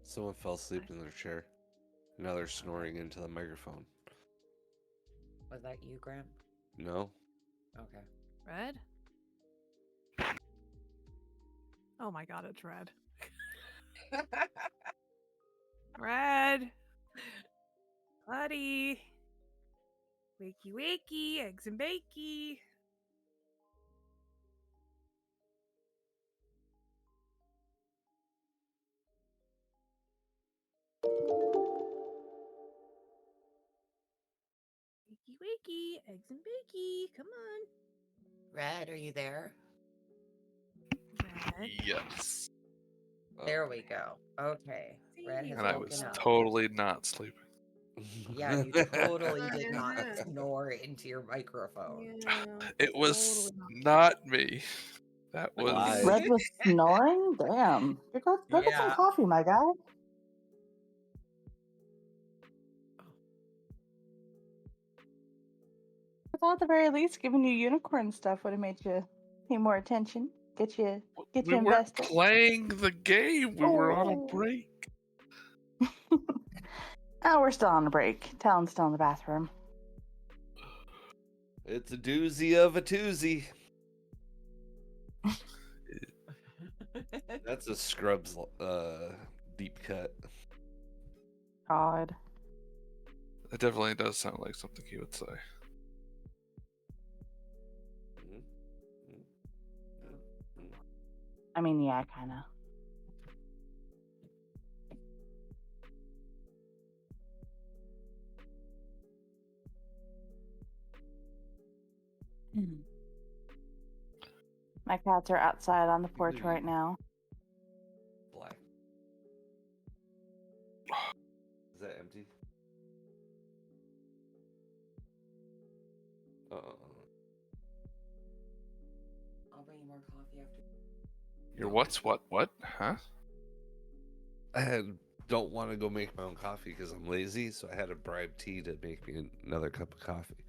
Someone fell asleep in their chair. Now they're snoring into the microphone. Was that you, Graham? No? Okay. Red? Oh my god, it's red. Red! Buddy! Wakey wakey, eggs and bakey. Wakey wakey, eggs and bakey. Come on. Red, are you there? Red. Yes. There we go. Okay. Red has And I woken was up. totally not sleeping. Yeah, you totally did not snore into your microphone. Yeah, It was totally not me. That was Live. Red was snoring? Damn. Go get some Yeah. coffee, my guy. I thought at the very least giving you unicorn stuff would have made you pay more attention. Get you we weren't invested. playing the game. We were on a break. Oh, we're still on a break. Talon's still in the bathroom. It's a doozy of a toozy. That's a Scrubs deep cut. God. It definitely does sound like something he would say. I mean, yeah, kind of. My cats are outside on the porch right now. Black. Is that empty? I'll bring you more coffee after. Your what? Huh? I don't want to go make my own coffee because I'm lazy, so I had to bribe T to make me another cup of coffee.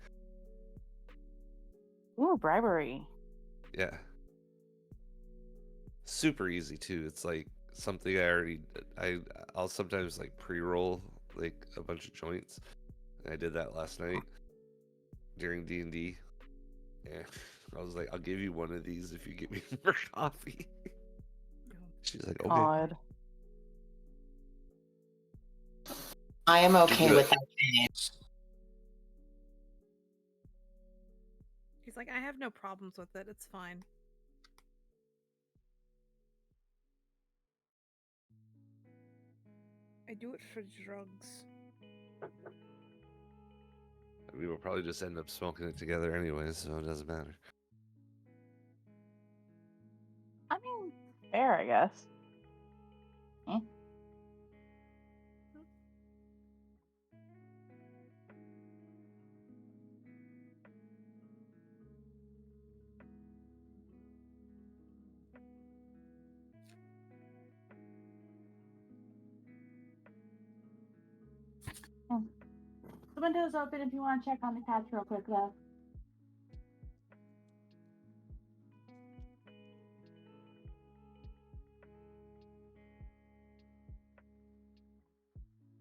Ooh, bribery. Yeah. Super easy too. It's like something I'll sometimes like pre-roll like a bunch of joints. And I did that last night during D&D. And I was like, I'll give you one of these if you give me more coffee. She's like, okay. God. I am okay with that. She's like, I have no problems with it. It's fine. I do it for drugs. We will probably just end up smoking it together anyway, so it doesn't matter. I mean, fair, I guess. window's open if you want to check on the cats real quick, though.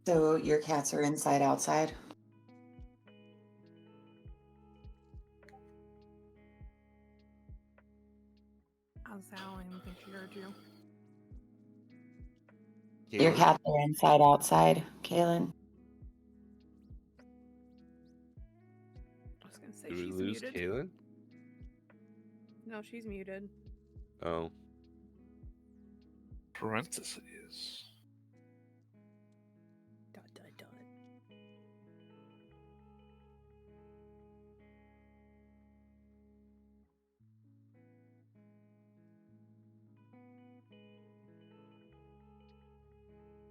So your cats are inside, outside? I don't even think she heard you. Your cats are inside, outside, Kaylin? I was gonna say Did we she's lose muted. Kaylin? No, she's muted. Oh. Parentheses. Dot dot dot.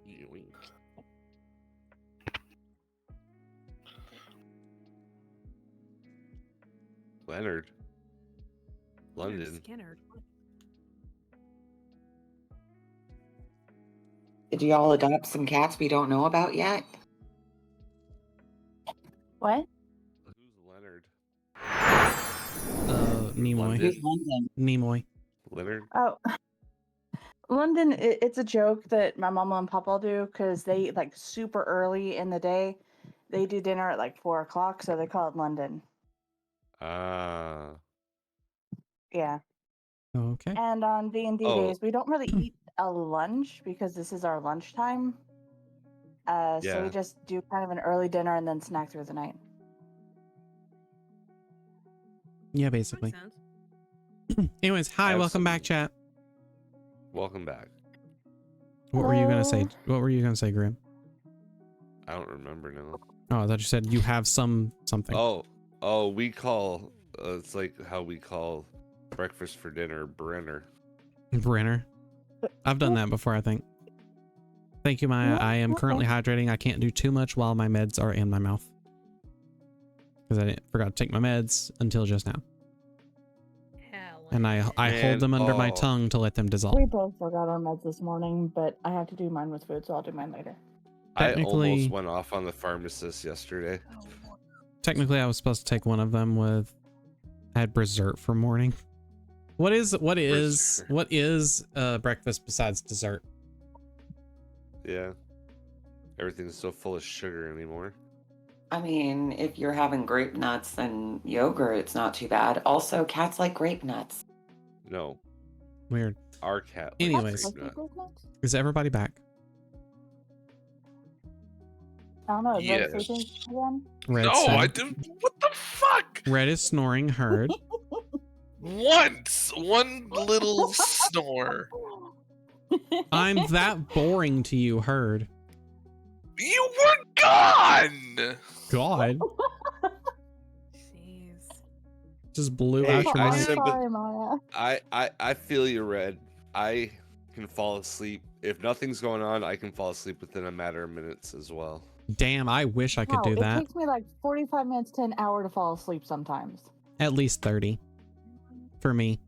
Yoink. Leonard. London. Skinner. Did y'all adopt some cats we don't know about yet? What? Who's Leonard? Nimoy. London? Who's London? Nimoy. Leonard? Oh, London. It's a joke that my mama and papa do because they eat like super early in the day. They do dinner at like 4 o'clock, so they call it London. Ah. Yeah. Okay. And on D&D Oh. days, we don't really eat a lunch because this is our lunchtime. So Yeah. we just do kind of an early dinner and then snack through the night. Yeah, basically. Makes sense. Anyways, hi, Have welcome back, some- chat. Welcome back. What were you gonna say? Hello. What were you gonna say, Grim? I don't remember now. Oh, I thought you said you have something. Oh, we call, it's like how we call breakfast for dinner Brenner. Brenner. I've done that before, I think. Thank you, Maya. I am currently hydrating. I can't do too much while my meds are in my mouth. Because I forgot to take my meds until just now. And I hold them under my tongue to let them dissolve. We both forgot our meds this morning, but I have to do mine with food, so I'll do mine later. I almost went off on the pharmacist yesterday. Technically, I was supposed to take one of them with. I had dessert for morning. What is breakfast besides dessert? Yeah. Everything's so full of sugar anymore. I mean, if you're having grape nuts and yogurt, it's not too bad. Also, cats like grape nuts. No. Weird. Our cat. Anyways, is everybody back? I don't know. Is Red Yes. sleeping again? Red No, said- I didn't. What the fuck? Red is snoring. Heard. Once. One little snore. I'm that boring to you. Heard. You were gone! God. Jeez. Just blew Hey, out your I mic. said- Sorry, Maya. I feel you, Red. I can fall asleep. If nothing's going on, I can fall asleep within a matter of minutes as well. Damn, I wish I could Wow, do it that. takes me like 45 minutes to an hour to fall asleep sometimes. At least 30. For me.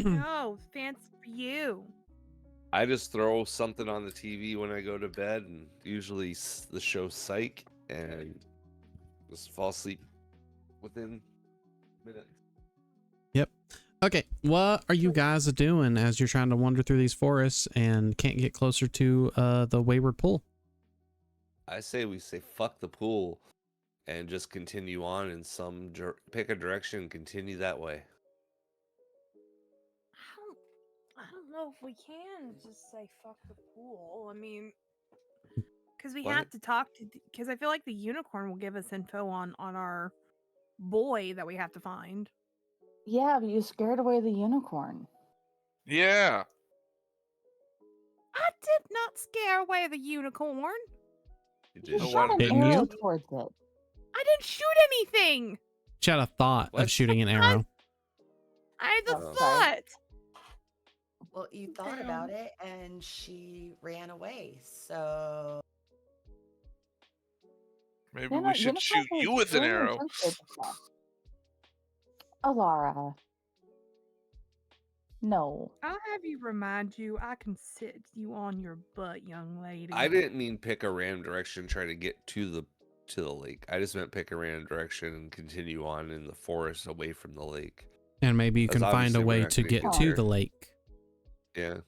Oh, fancy for you. I just throw something on the TV when I go to bed, and usually the show Psych, and just fall asleep within minutes. Yep. Okay, what are you guys doing as you're trying to wander through these forests and can't get closer to the Wayward Pool? I say we say fuck the pool and just continue on in some pick a direction and continue that way. I don't know if we can just say fuck the pool. I mean, because we What? have to talk to. Because I feel like the unicorn will give us info on our boy that we have to find. Yeah, but you scared away the unicorn. Yeah. I did not scare away the unicorn. You You did. shot an Didn't arrow you? towards it. I didn't shoot anything. She had a thought What? of shooting an arrow. I had the Oh. thought. Well, you thought about it, and she ran away. So Maybe we should shoot you with an arrow. Alara. No. I'll have you remind you. I can sit you on your butt, young lady. I didn't mean pick a random direction, try to get to the lake. I just meant pick a random direction and continue on in the forest away from the lake. And maybe you can find a we're way not to gonna get get to there. the lake Yeah.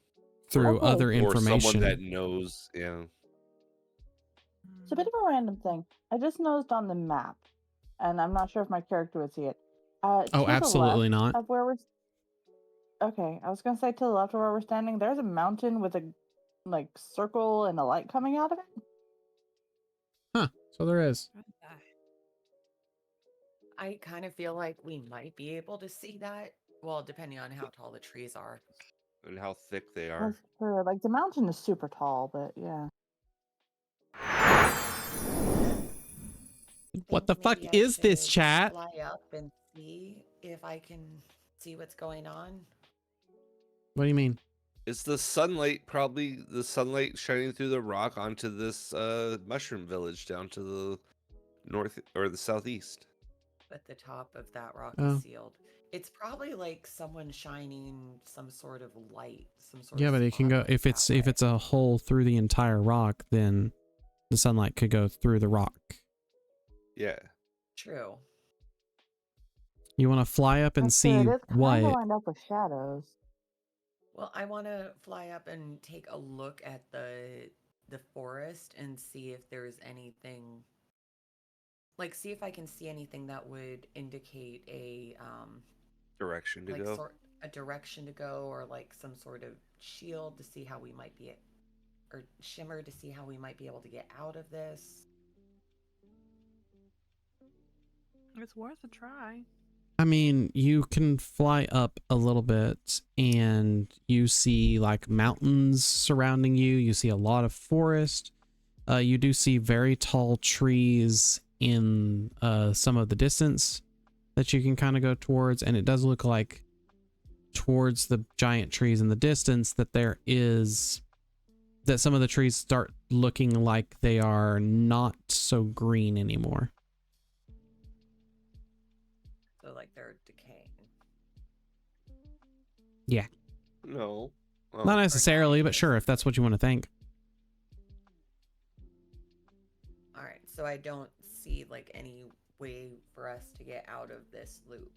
through Okay. other Or information. someone that knows. Yeah. It's a bit of a random thing. I just noticed on the map, and I'm not sure if my character would see it. Oh, absolutely not. Of where we're. Okay, I was gonna say to the left of where we're standing, there's a mountain with a like circle and a light coming out of it. Huh. So there is. I kind of feel like we might be able to see that. Well, depending on how tall the trees are. And how thick they are. That's true. Like the mountain is super tall, but yeah. What the Think fuck maybe I is this, should chat? Fly up and see if I can see what's going on. What do you mean? Is the sunlight shining through the rock onto this mushroom village down to the north or the southeast? But the top of that rock Oh. is sealed. It's probably like someone shining some sort of light, some sort Yeah, of but it can go spotlight if it's that way. a hole through the entire rock, then the sunlight could go through the rock. Yeah. True. You want to fly up and That's see true. It is kind what? of lined up with shadows. Well, I want to fly up and take a look at the forest and see if there's anything, like see if I can see anything that would indicate a Direction to like go. a direction to go, or like some sort of shield to see how we might be or shimmer to see how we might be able to get out of this. It's worth a try. I mean, you can fly up a little bit and you see like mountains surrounding you. You see a lot of forest. You do see very tall trees in some of the distance that you can kind of go towards. And it does look like towards the giant trees in the distance that some of the trees start looking like they are not so green anymore. So like they're decaying. Yeah. No. Well, Not necessarily, but sure, if that's what you want to think. All right, so I don't see like any way for us to get out of this loop.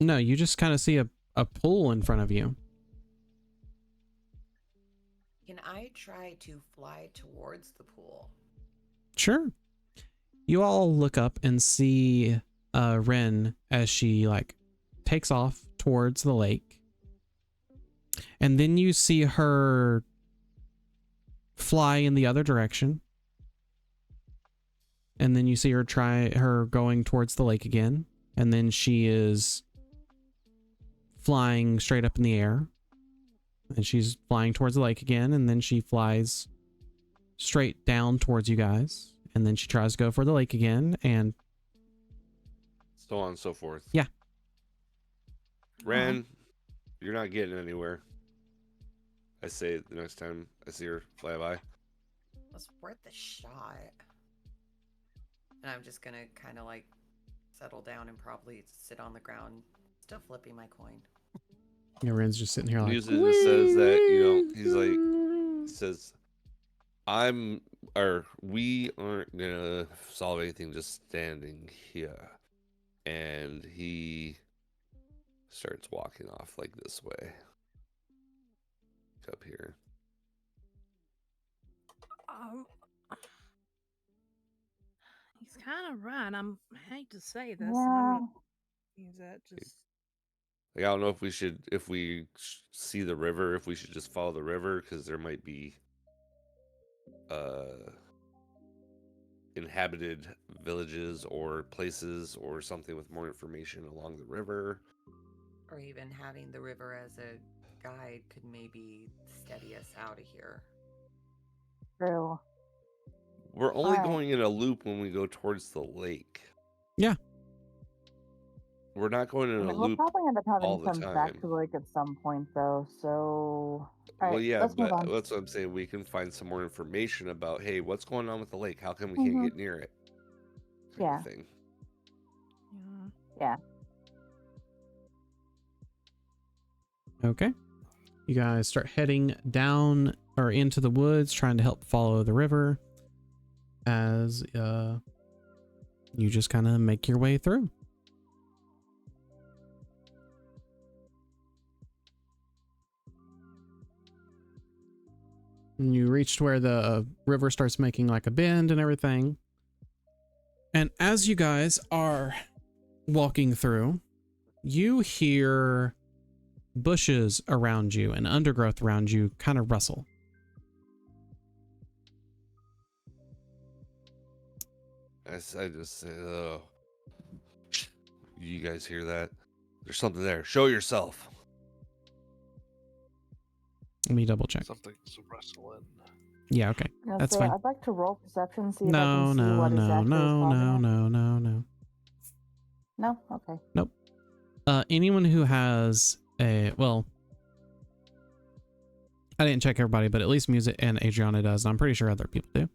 No, you just kind of see a pool in front of you. Can I try to fly towards the pool? Sure. You all look up and see Ren as she like takes off towards the lake. And then you see her fly in the other direction. And then you see her going towards the lake again. And then she is flying straight up in the air. And she's flying towards the lake again. And then she flies straight down towards you guys. And then she tries to go for the lake again. And so on and so forth. Yeah. Ren, you're not getting anywhere. I say it the next time I see her fly by. It's worth a shot. And I'm just gonna kind of like settle down and probably sit on the ground, still flipping my coin. yeah, Ren's just sitting here like, Usually just says that, he's like, says, we aren't gonna solve anything just standing here. And he starts walking off like this way. Up here. He's kind of right. I hate to say this. Yeah. Is that just Like, I don't know if we see the river, if we should just follow the river, because there might be inhabited villages or places or something with more information along the river. Or even having the river as a guide could maybe steady us out of here. True. We're only Alright. going in a loop when we go towards the lake. Yeah. We're not going in a We'll loop probably end up all having the to come time. back to the lake at some point, though. So, all Well, right, yeah, let's move but on. that's what I'm saying. We can find some more information about, hey, what's going on with the lake? How come we can't Mhm. get near it? Kind Yeah. of thing. yeah. Yeah. Okay. You guys start heading down or into the woods, trying to help follow the river as you just kind of make your way through. And you reached where the river starts making like a bend and everything. And as you guys are walking through, you hear bushes around you and undergrowth around you kind of rustle. I just say, oh, you guys hear that? There's something there. Show yourself. Let me double check. Something's rustling. Yeah, okay. That's so fine. I'd like to roll perception, see if I No, can see no, what no, exactly is no, causing no, it. no, no, no. No? Okay. Nope. Anyone who has a, well, I didn't check everybody, but at least Music and Adriana does, and I'm pretty sure other people do.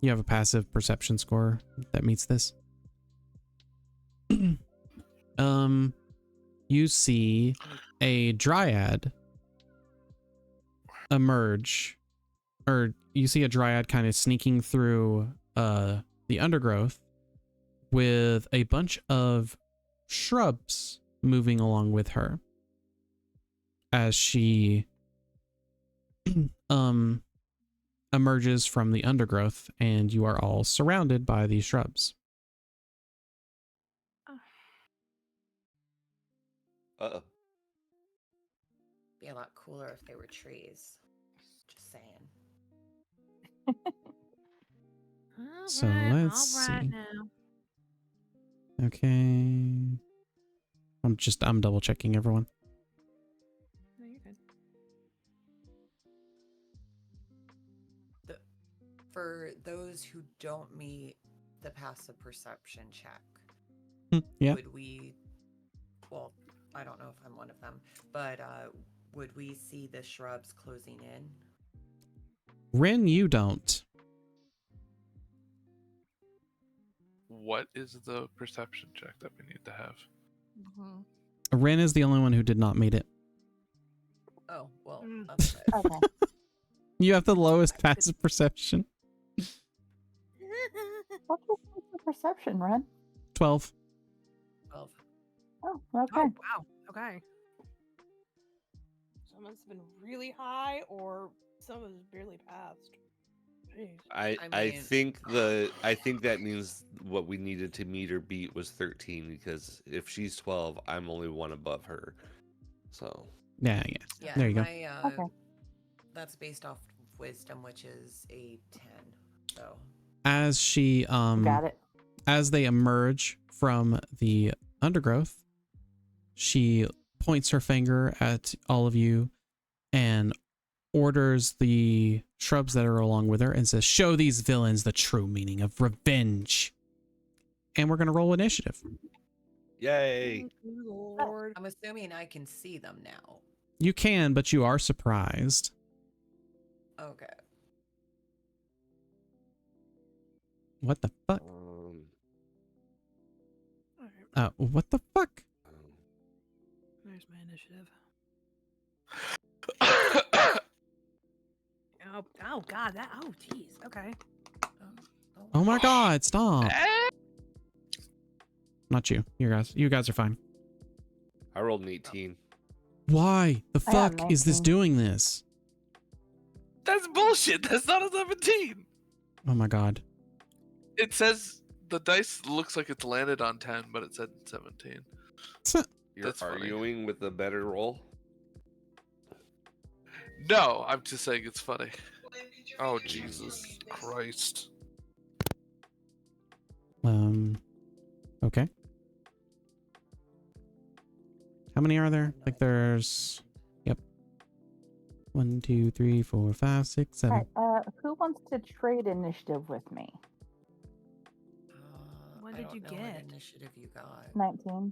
You have a passive perception score that meets this. You see a dryad emerge, or you see a dryad kind of sneaking through the undergrowth with a bunch of shrubs moving along with her as she emerges from the undergrowth, and you are all surrounded by these shrubs. Uh-oh. Be a lot cooler if they were trees. Just saying. So let's see. Okay. I'm double checking everyone. No, you're good. For those who don't meet the passive perception check, Yeah. would we, well, I don't know if I'm one of them, but would we see the shrubs closing in? Ren, you don't. What is the perception check that we need to have? Ren is the only one who did not meet it. Oh, well, that's good. Okay. You have the lowest passive perception. What's your perception, Ren? 12. 12. Oh, Oh, okay. wow. Okay. Some of it's been really high, or some of it's barely passed. Jeez. I think that means what we needed to meet or beat was 13, because if she's 12, I'm only one above her. So Yeah. Yeah, There you go. Okay. That's based off wisdom, which is a 10. So As she Got it. as they emerge from the undergrowth, she points her finger at all of you and orders the shrubs that are along with her and says, "Show these villains the true meaning of revenge." And we're going to roll initiative. yay. Thank you, Lord. I'm assuming I can see them now. You can, but you are surprised. Okay. What the fuck? All right, What the fuck? there's my initiative. Oh God, jeez. Okay. Oh my god, stop. Not you. You guys are fine. I rolled an 18. Why the I got fuck is this 19. doing this? That's bullshit. That's not a 17. Oh my god. It says the dice looks like it's landed on 10, but it said 17. You're That's funny. arguing with the better roll? No, I'm just saying it's funny. Oh, Jesus Christ. Okay. How many are there? Like there's, yep. 1, 2, 3, 4, 5, 6, 7. All right. Who wants to trade initiative with me? What I did don't you know get? What initiative you got? 19.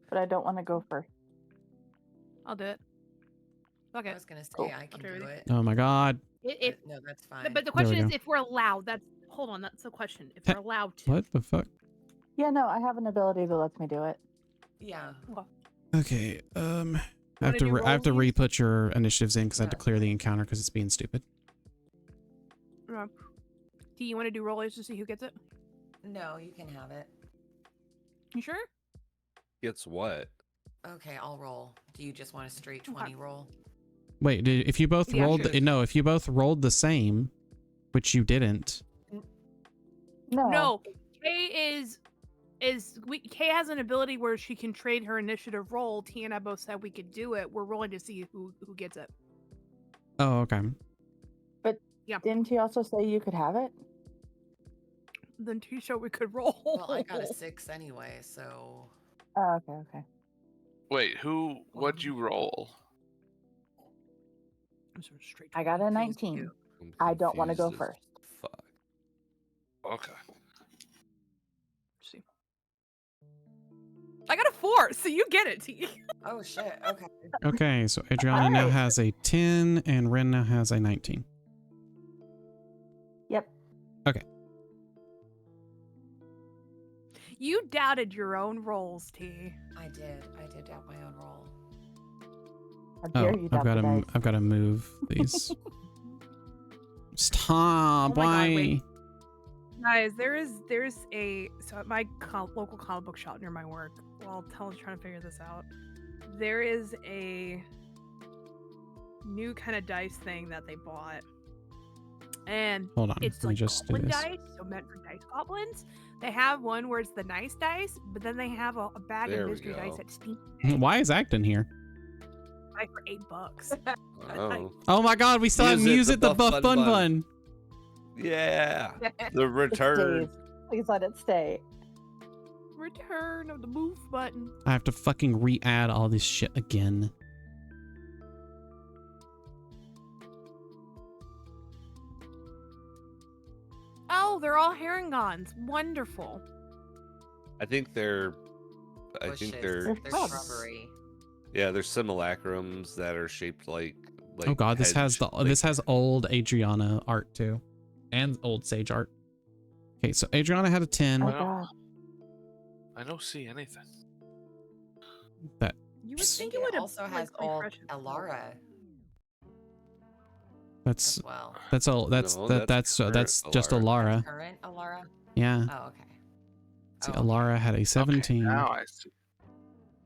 But I don't want to go first. I'll do it. Okay. I was gonna say Cool. I can Okay, do ready? it. Oh my god. If No, that's fine. but the There question we is go. if we're allowed. Hold on. That's the question. If we're allowed to. What the fuck? Yeah, no, I have an ability that lets me do it. Yeah. Okay. Okay. I have do to rollies? re-put your initiatives in because I had to clear the encounter because it's being stupid. Do you want to do rollies to see who gets it? No, you can have it. You sure? Gets what? Okay, I'll roll. Do you just want a straight 20 roll? Wait, if you both Yeah, rolled, sure. no, if you both rolled the same, which you didn't. No. Kay Kay has an ability where she can trade her initiative roll. T and I both said we could do it. We're rolling to see who gets it. Oh, okay. But yeah, didn't he also say you could have it? Then T showed we could roll. Well, I got a 6 anyway, so. Oh, okay. Wait, what'd you roll? I got a 19. I don't want to go first. Fuck. Okay. See. I got a 4, so you get it, T. Oh shit. Okay. Okay, so Adriana now has a 10 and Ren now has a 19. Yep. Okay. You doubted your own rolls, T. I did doubt my own roll. How dare you doubt the dice. I've got to move these. Stop! Oh my Why? God, wait. Guys, there's a at my local comic book shop near my work. While Tel's trying to figure this out, there is a new kind of dice thing that they bought, and Hold on, it's let me like just do goblin this. dice, so meant for dice goblins. They have one where it's the nice dice, but then they have a bag There of we mystery go. dice that stink. Why is Acton here? Buy for $8. Oh. Oh my God, we still have music. The buff bun. Yeah. The return. Please let it stay. Return of the move button. I have to fucking re-add all this shit again. Oh, they're all herringons. Wonderful. I think they're Bushes. they're They're shrubbery. Yeah, they're simulacrums that are shaped like Oh God, this has this like, has old Adriana art too, and old Sage art. Okay, so Adriana had a 10. I don't see anything. That You would I think think it it would have also has old Elara. that's well. that's all that's No, that's that's just Alara. Alara. Current Elara? Yeah. Oh, okay. See, Alara had a 17. Okay, now I see.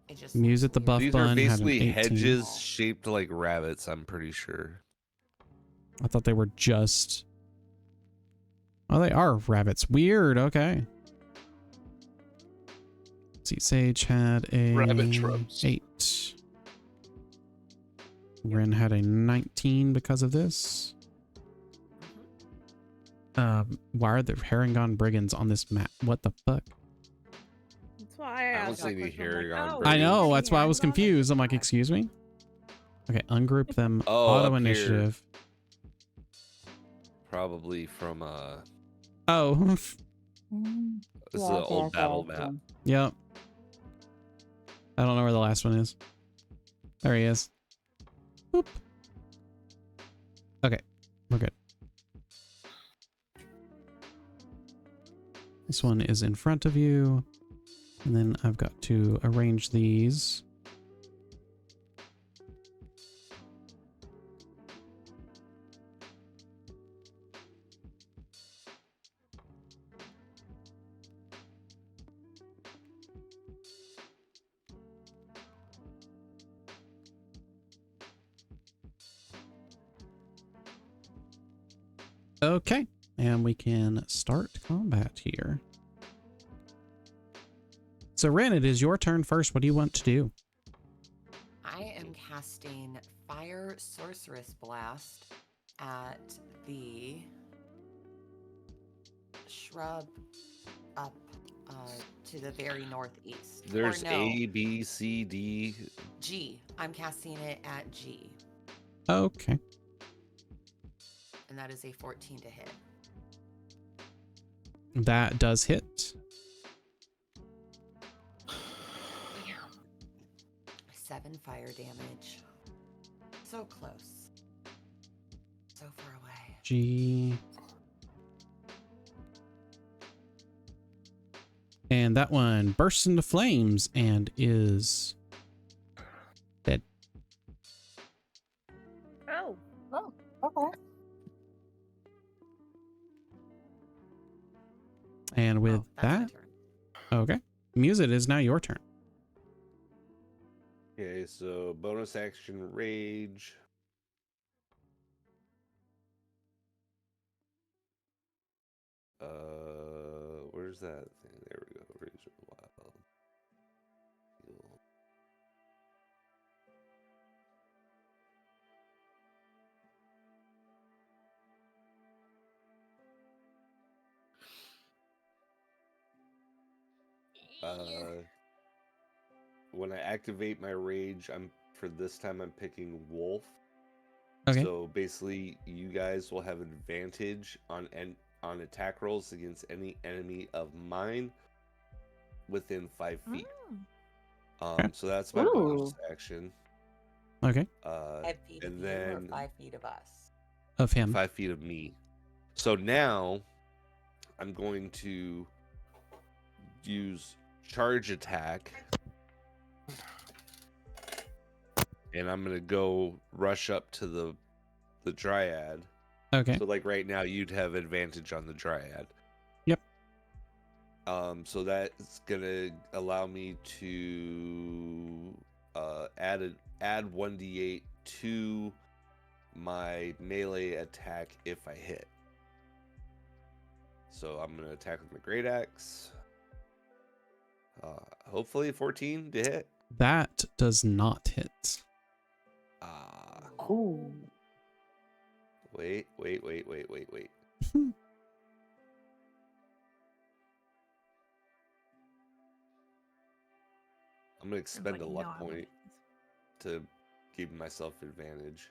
It just Muse at the buff These bun are had an basically 18. hedges shaped like rabbits, I'm pretty sure. I thought they were just. Oh, they are rabbits. Weird. Okay. Let's see, Sage had a Rabbit shrubs. 8. Ren had a 19 because of this. Why are the Herringon brigands on this map? What the fuck? That's why I I asked don't see that any question. I'm Herringon like, I know. That's why I was herringons? confused. I'm like, excuse me? Okay, ungroup them. Oh, Auto up here. initiative. Probably from Oh. this is an old battle map. Yep. I don't know where the last one is. There he is. Boop. Okay, we're good. This one is in front of you. And then I've got to arrange these. Okay, and we can start combat here. So Ren, it is your turn first. What do you want to do? I am casting Fire Sorceress Blast at the shrub up to the very northeast. There's Or no, A, B, C, D. G. I'm casting it at G, Okay. and that is a 14 to hit. That does hit. 7 fire damage. So close. So far away. G. And that one bursts into flames and is Dead. Oh. Oh, okay. And with That's my that, turn. okay. Music is now your turn. Okay, so bonus action rage. Where's that thing? There we go. Rage of the Wild. Heal. When I activate my rage, for this time I'm picking wolf. Okay. So basically, you guys will have advantage on attack rolls against any enemy of mine within 5 feet. Okay. So that's my Ooh. bonus action. Okay. 5 feet And of then you or 5 feet of us? Of him. 5 feet of me. So now I'm going to use charge attack. And I'm going to go rush up to the dryad. Okay. So like right now you'd have advantage on the dryad. Yep. So that's going to allow me to add 1d8 to my melee attack if I hit. So I'm going to attack with my great axe. Hopefully 14 to hit. That does not hit. Ooh. Wait. I'm going to expend a luck point to give myself advantage.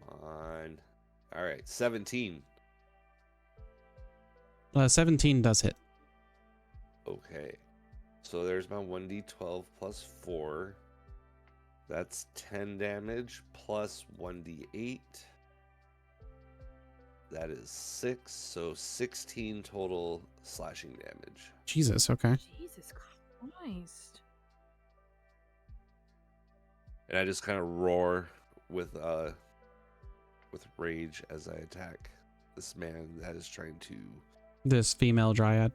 Come on. All right, 17. 17 does hit. Okay. So there's my 1d12 plus 4. That's 10 damage plus 1d8. That is 6, so 16 total slashing damage. Jesus, okay. Jesus Christ. And I just kind of roar with rage as I attack this man that is trying to, This female dryad.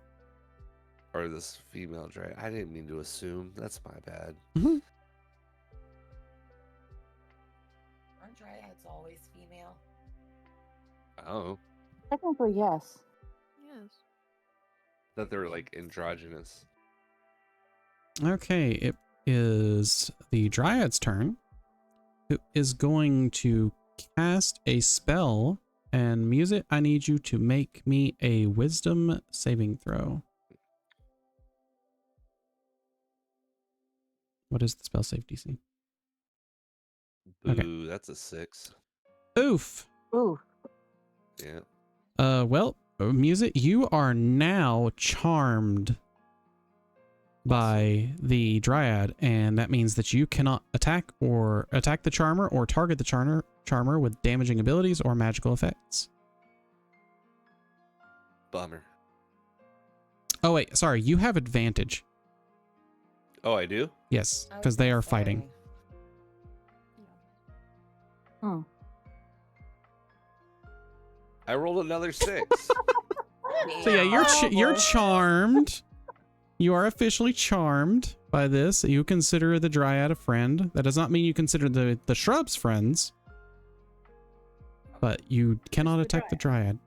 or this female dryad. I didn't mean to assume. That's my bad. Mhm. Aren't dryads always female? Oh, Technically, yes. Yes. that they were like androgynous. Okay, it is the dryad's turn, who is going to cast a spell. And Music, I need you to make me a wisdom saving throw. What is the spell save DC? Boo, Okay. that's a 6. Oof. Ooh. Yeah. Well, Music, you are now charmed by the dryad, and that means that you cannot attack the charmer or target the charmer with damaging abilities or magical effects. Bummer. Oh wait, sorry, you have advantage. Oh, I do? Yes, I was because they gonna are fighting. say, Hmm. I rolled another 6. So yeah, Oh, you're boy. charmed. You are officially charmed by this. You consider the dryad a friend. That does not mean you consider the shrubs friends. But you cannot attack the dryad.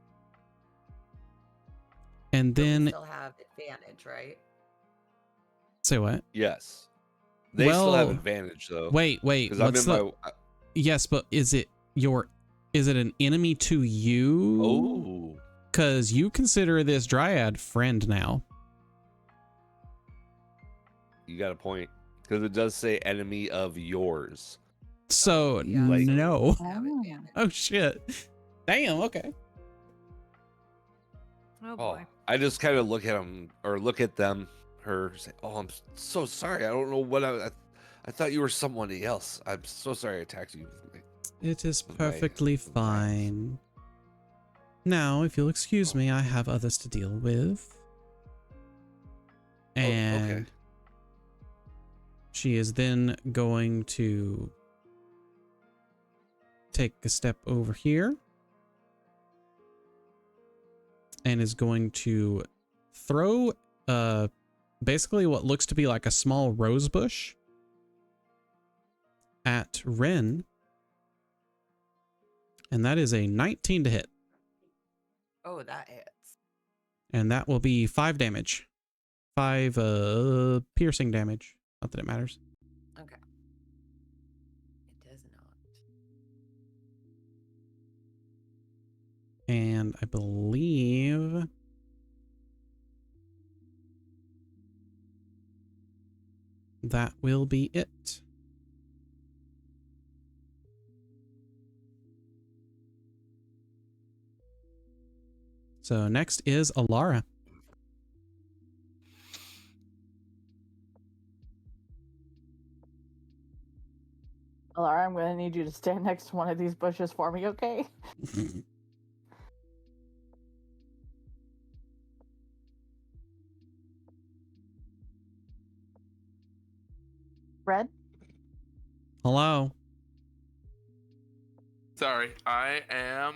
And but we then still have advantage, right? say what? Yes. They still have Well, advantage though. Wait. Because I'm in my. Yes, but is it an enemy to you? Oh. Because you consider this dryad friend now. You got a point. Because it does say enemy of yours. So Yeah, Like- so we no. have Oh. advantage. Oh shit. Damn, okay. Oh Oh, boy. I just kind of look at them, her, say, "Oh, I'm so sorry. I don't know what I thought you were somebody else. I'm so sorry I attacked you." It is With my- perfectly with my axe. fine. Now, if you'll excuse me, I have others to deal with. Okay. And she is then going to take a step over here and is going to throw basically what looks to be like a small rose bush at Ren. And that is a 19 to hit. Oh, that hits. And that will be 5 damage. 5 piercing damage. Not that it matters. Okay. It does not. And I believe that will be it. So next is Alara. Alara, I'm going to need you to stand next to one of these bushes for me, okay? Red? Hello. Sorry, I am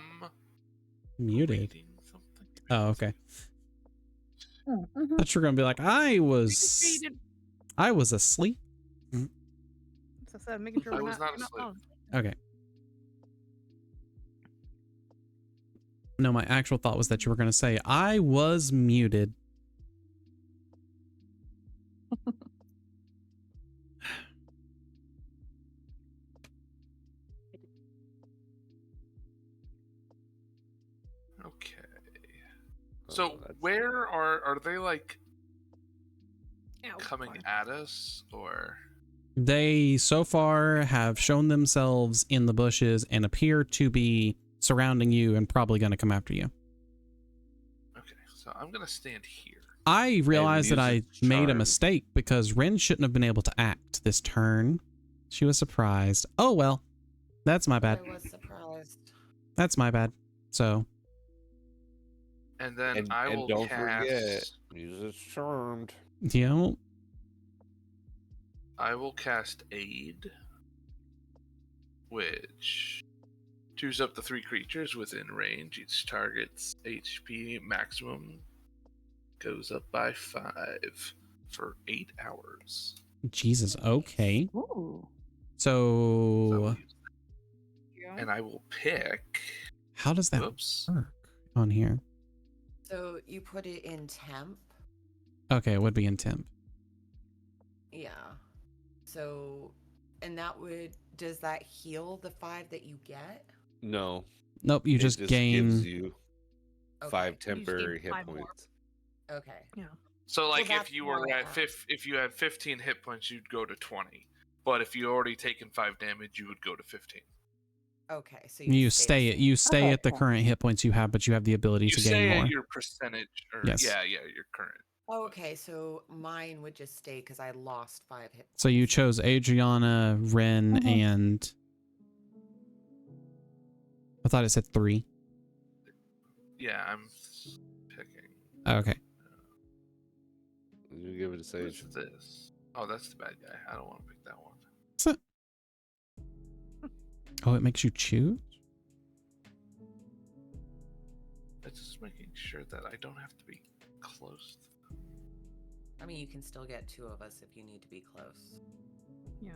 Muted. reading something. Oh, okay. Mm-hmm. Thought you were gonna be like, I was asleep. So I said, making sure I we're was not asleep. alone. Okay. No, my actual thought was that you were gonna say I was muted. Okay. So that's- where are they like Ow, coming fine. at us or? They so far have shown themselves in the bushes and appear to be surrounding you and probably gonna come after you. Okay, so I'm gonna stand here. I realized that I music's made a charmed. mistake because Ren shouldn't have been able to act this turn. She was surprised. Oh well. That's my bad. I was surprised. That's my bad. So And then And, I and will don't cast. forget, music's charmed. yeah. I will cast Aid, which chews up the 3 creatures within range. Each target's HP maximum goes up by 5 for 8 hours. Jesus, okay. Ooh. So And I will pick. how does that Whoops. work on here? So you put it in temp. Okay, it would be in temp. Yeah. So, and that would, does that heal the 5 that you get? No. Nope, you it just gain. gives you Okay. 5 You just gain temporary hit 5 more. points. Okay. Yeah. So, like, that's if you were where I at am. if you had 15 hit points, you'd go to 20. But if you already taken 5 damage, you would go to 15. Okay. So You the stay same. stay at the Okay. current hit points you have, but you have the ability You to stay gain more. at your percentage, or Yes. yeah, your current. Okay, so mine would just stay because I lost 5 hit points. So you chose Adriana, Ren, Mhm. and I thought it said 3. Yeah, I'm picking. Okay. You give it a Who's sage. this? Oh, that's the bad guy. I don't want to pick that one. What's that? Oh, it makes you choose? It's just making sure that I don't have to be close. I mean, you can still get 2 of us if you need to be close. Yeah.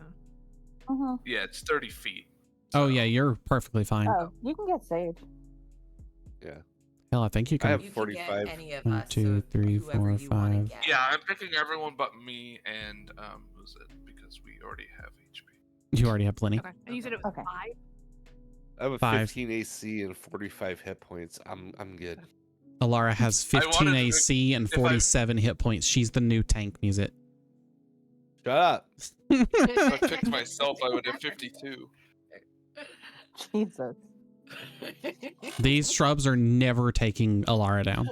Mm-hmm. Yeah, it's 30 feet. Oh so- yeah, you're perfectly fine. Oh, you can get Sage. Yeah. Hell, I think you I can. have You can 45. get any of 1, us. 2, so 3, whoever 4, you wanna 5. get. Yeah, I'm picking everyone but me and who's it? Because we already have HP. You already have plenty. Okay. And you said it was Okay. 5? I have a 5. 15 AC and 45 hit points. I'm good. Alara has I 15 wanted to- AC and if I- 47 hit points. She's the new tank music. Shut up. If I picked myself, I would have 52. Jesus. These shrubs are never taking Alara down.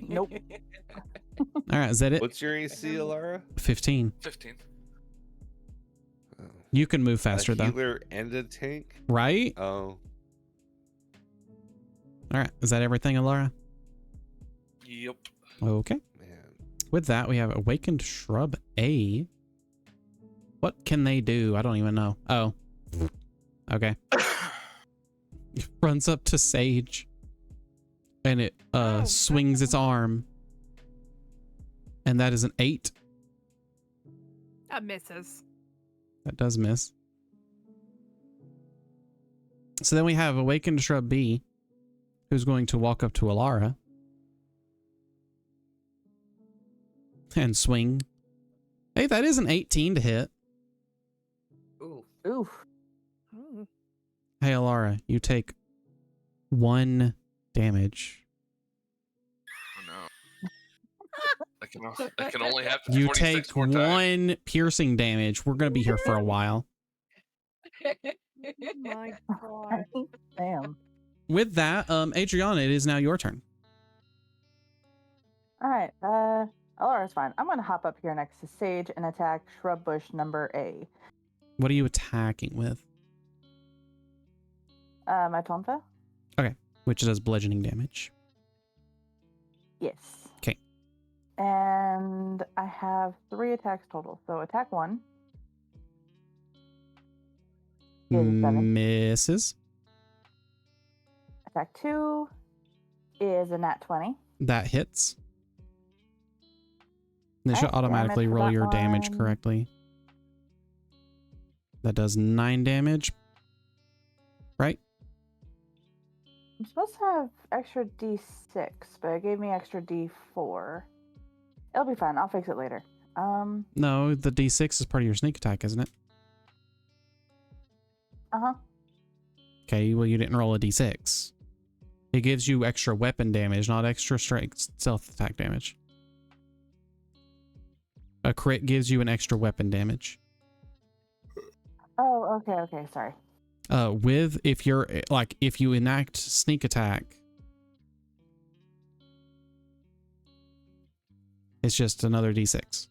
Nope. All right, is that it? What's your AC, Alara? 15. 15. Oh. You can move faster a though, healer and a tank? right? Oh. All right, is that everything, Alara? Yep. Okay. Man. with that, we have Awakened Shrub A. What can they do? I don't even know. Oh. Okay. Runs up to Sage. And it swings its arm. And that is an 8. That misses. That does miss. So then we have Awakened Shrub B, who's going to walk up to Alara and swing. Hey, that is an 18 to hit. Ooh. Oof. Ooh. Hey, Alara, you take 1 damage. Oh no. I can only have You 26 take more times. 1 piercing damage. We're going to be here for a while. Oh my god. Damn. With that, Adriana, it is now your turn. All right. Alara's fine. I'm gonna hop up here next to Sage and attack Shrub Bush number A. What are you attacking with? My Tonfa? Okay, which does bludgeoning damage. Yes. Okay. And I have 3 attacks total. So attack 1 is 7. Misses. Attack 2 is a nat 20. That hits. And it should Alright, automatically damage for roll that your damage one. correctly. That does 9 damage. Right? I'm supposed to have extra D6, but it gave me extra D4. It'll be fine. I'll fix it later. No, the D6 is part of your sneak attack, isn't it? Uh-huh. Okay, well, you didn't roll a D6. It gives you extra weapon damage, not extra strength stealth attack damage. A crit gives you an extra weapon damage. Oh, okay, sorry. If you enact sneak attack, it's just another D6.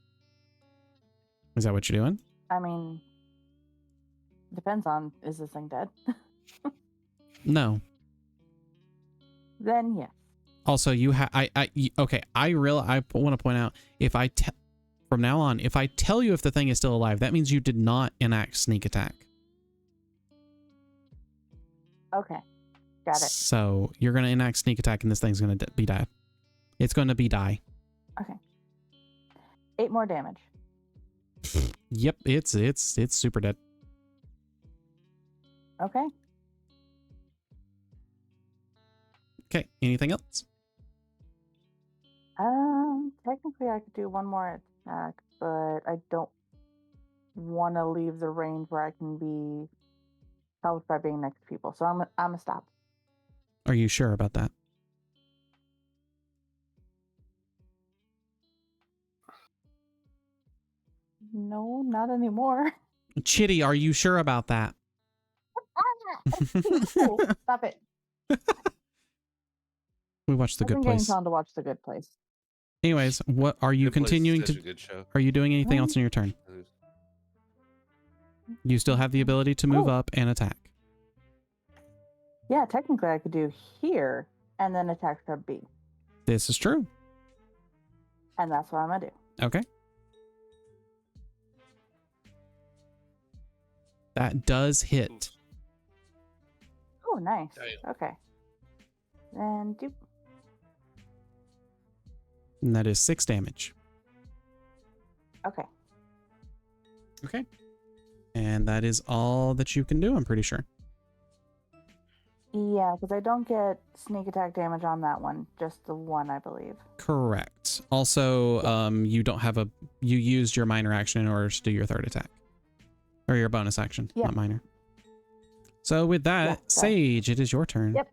Is that what you're doing? I mean, depends on, is this thing dead? No. Then yes. Also, you have I want to point out, from now on, if I tell you if the thing is still alive, that means you did not enact sneak attack. Okay. Got it. So you're going to enact sneak attack and this thing's going to be die. It's going to be die. Okay. 8 more damage. Yep, it's super dead. Okay. Okay, anything else? Technically I could do one more attack, but I don't want to leave the range where I can be helped by being next to people. So I'm gonna stop. Are you sure about that? No, not anymore. Chitty, are you sure about that? Oh, stop it. We watched The I've Good been getting Place. Sean to watch The Good Place. Anyways, what are you Good Place is continuing such to? a good show. Are you doing anything else in your turn? You still have the ability to move up and attack. Yeah, technically I could do here and then attack Shrub B. This is true. And that's what I'm gonna do. Okay. That does hit. Oh, nice. Damn. Okay. Then do. And that is 6 damage. Okay. Okay. And that is all that you can do, I'm pretty sure. Yeah, because I don't get sneak attack damage on that one. Just the one, I believe. Correct. Also, you don't have you used your minor action in order to do your third attack. Or your bonus action, Yep. not minor. So with that, Yeah, Sage, it is your turn. Yep.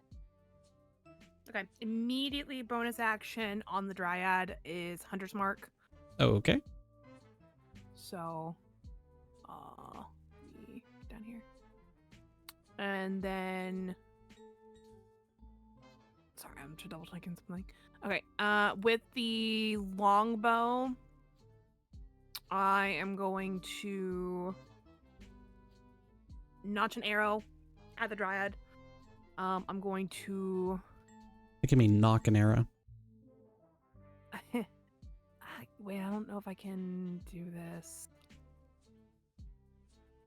Okay. Immediately bonus action on the Dryad is Hunter's Mark. Okay. So, down here. And then, sorry, I'm just double checking something. Okay. With the longbow, I am going to notch an arrow at the Dryad. I'm going to. It can mean knock an arrow. Wait, I don't know if I can do this.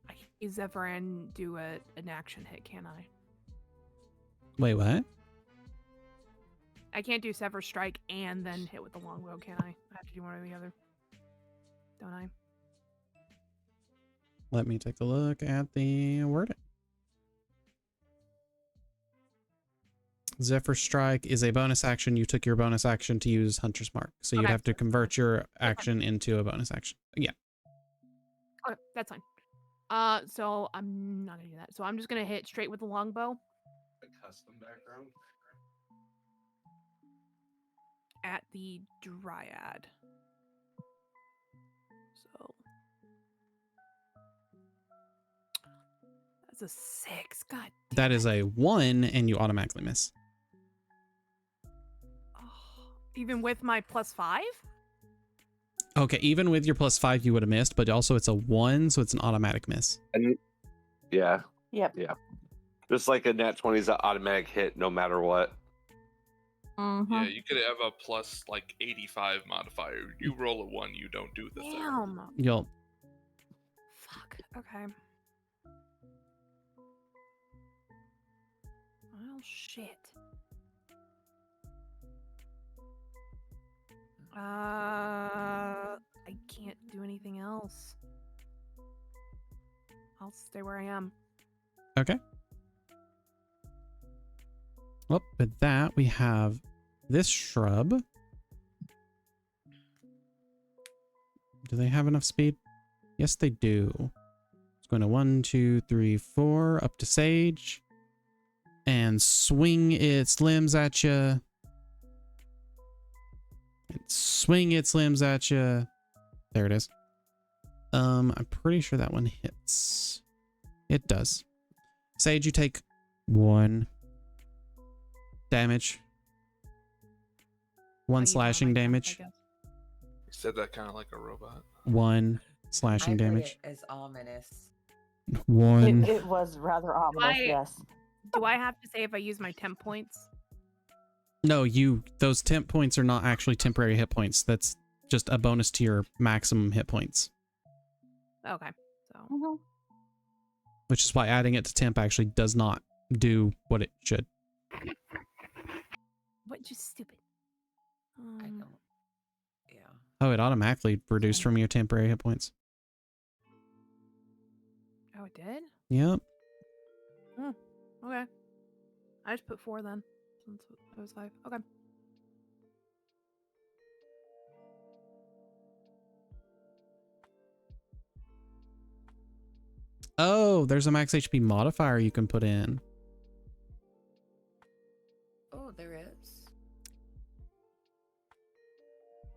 I can use Zephyr and do an action hit, can I? Wait, what? I can't do Sever Strike and then hit with the longbow, can I? I have to do one or the other. Don't I? Let me take a look at the wording. Zephyr Strike is a bonus action. You took your bonus action to use Hunter's Mark. So you'd Okay. have to convert your action into a bonus action. Yeah. Okay, that's fine. So I'm not gonna do that. So I'm just gonna hit straight with the longbow. A custom background. At the Dryad. So that's a 6. God. That is a 1 and you automatically miss. Oh, even with my +5? Okay, even with your +5 you would have missed, but also it's a 1, so it's an automatic miss. And yeah. Yep. Yeah. Just like a nat 20 is an automatic hit no matter what. Yeah, you could have a plus like 85 modifier. You roll a 1, you don't do the thing. Damn. You'll Fuck. Okay. Well, shit. I can't do anything else. I'll stay where I am. Okay. Well, with that, we have this shrub. Do they have enough speed? Yes, they do. It's going to 1, 2, 3, 4 up to Sage and swing its limbs at you. And swing its limbs at you. There it is. I'm pretty sure that one hits. It does. Sage, you take 1 damage. 1 slashing damage. You said that kind of like a robot. 1 slashing I read damage. it as ominous. 1. It was rather ominous, yes. Do I have to say if I use my temp points? No, those temp points are not actually temporary hit points. That's just a bonus to your maximum hit points. Okay. So Which is why adding it to temp actually does not do what it should. what? Just stupid. I don't. Yeah. Oh, it automatically reduced from your temporary hit points. Oh, it did? Yep. Okay. I just put 4 then, since it was 5. Okay. Oh, there's a max HP modifier you can put in. Oh, there is.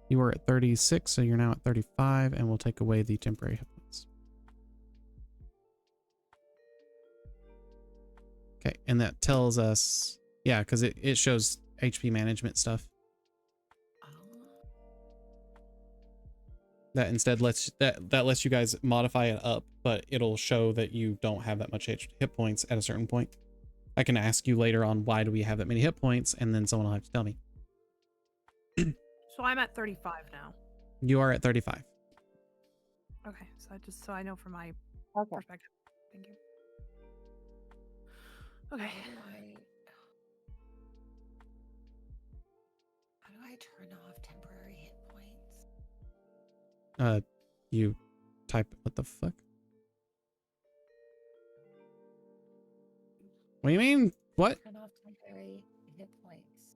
You were at 36, so you're now at 35, and we'll take away the temporary hit points. Okay, and that tells us, yeah, because it shows HP management stuff. That instead lets that lets you guys modify it up, but it'll show that you don't have that much hit points at a certain point. I can ask you later on why do we have that many hit points, and then someone will have to tell me. So I'm at 35 now. You are at 35. Okay, so I know from my perspective. Thank you. Okay. How do I turn off temporary hit points? You type what the fuck? What do you mean? What? Turn off temporary hit points.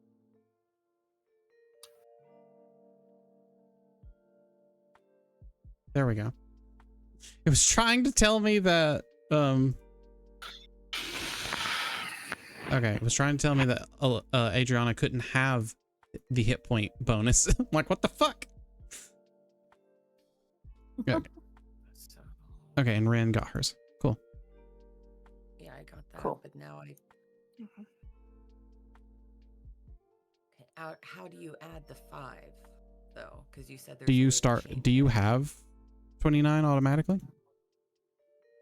There we go. It was trying to tell me that okay, it was trying to tell me that Adriana couldn't have the hit point bonus. I'm like, what the fuck? Okay. Okay, and Ren got hers. Cool. Yeah, I got that. Cool. But now I. Okay, how do you add the 5 though? Because you said there's. Do a way you to start? change Do you it. have 29 automatically?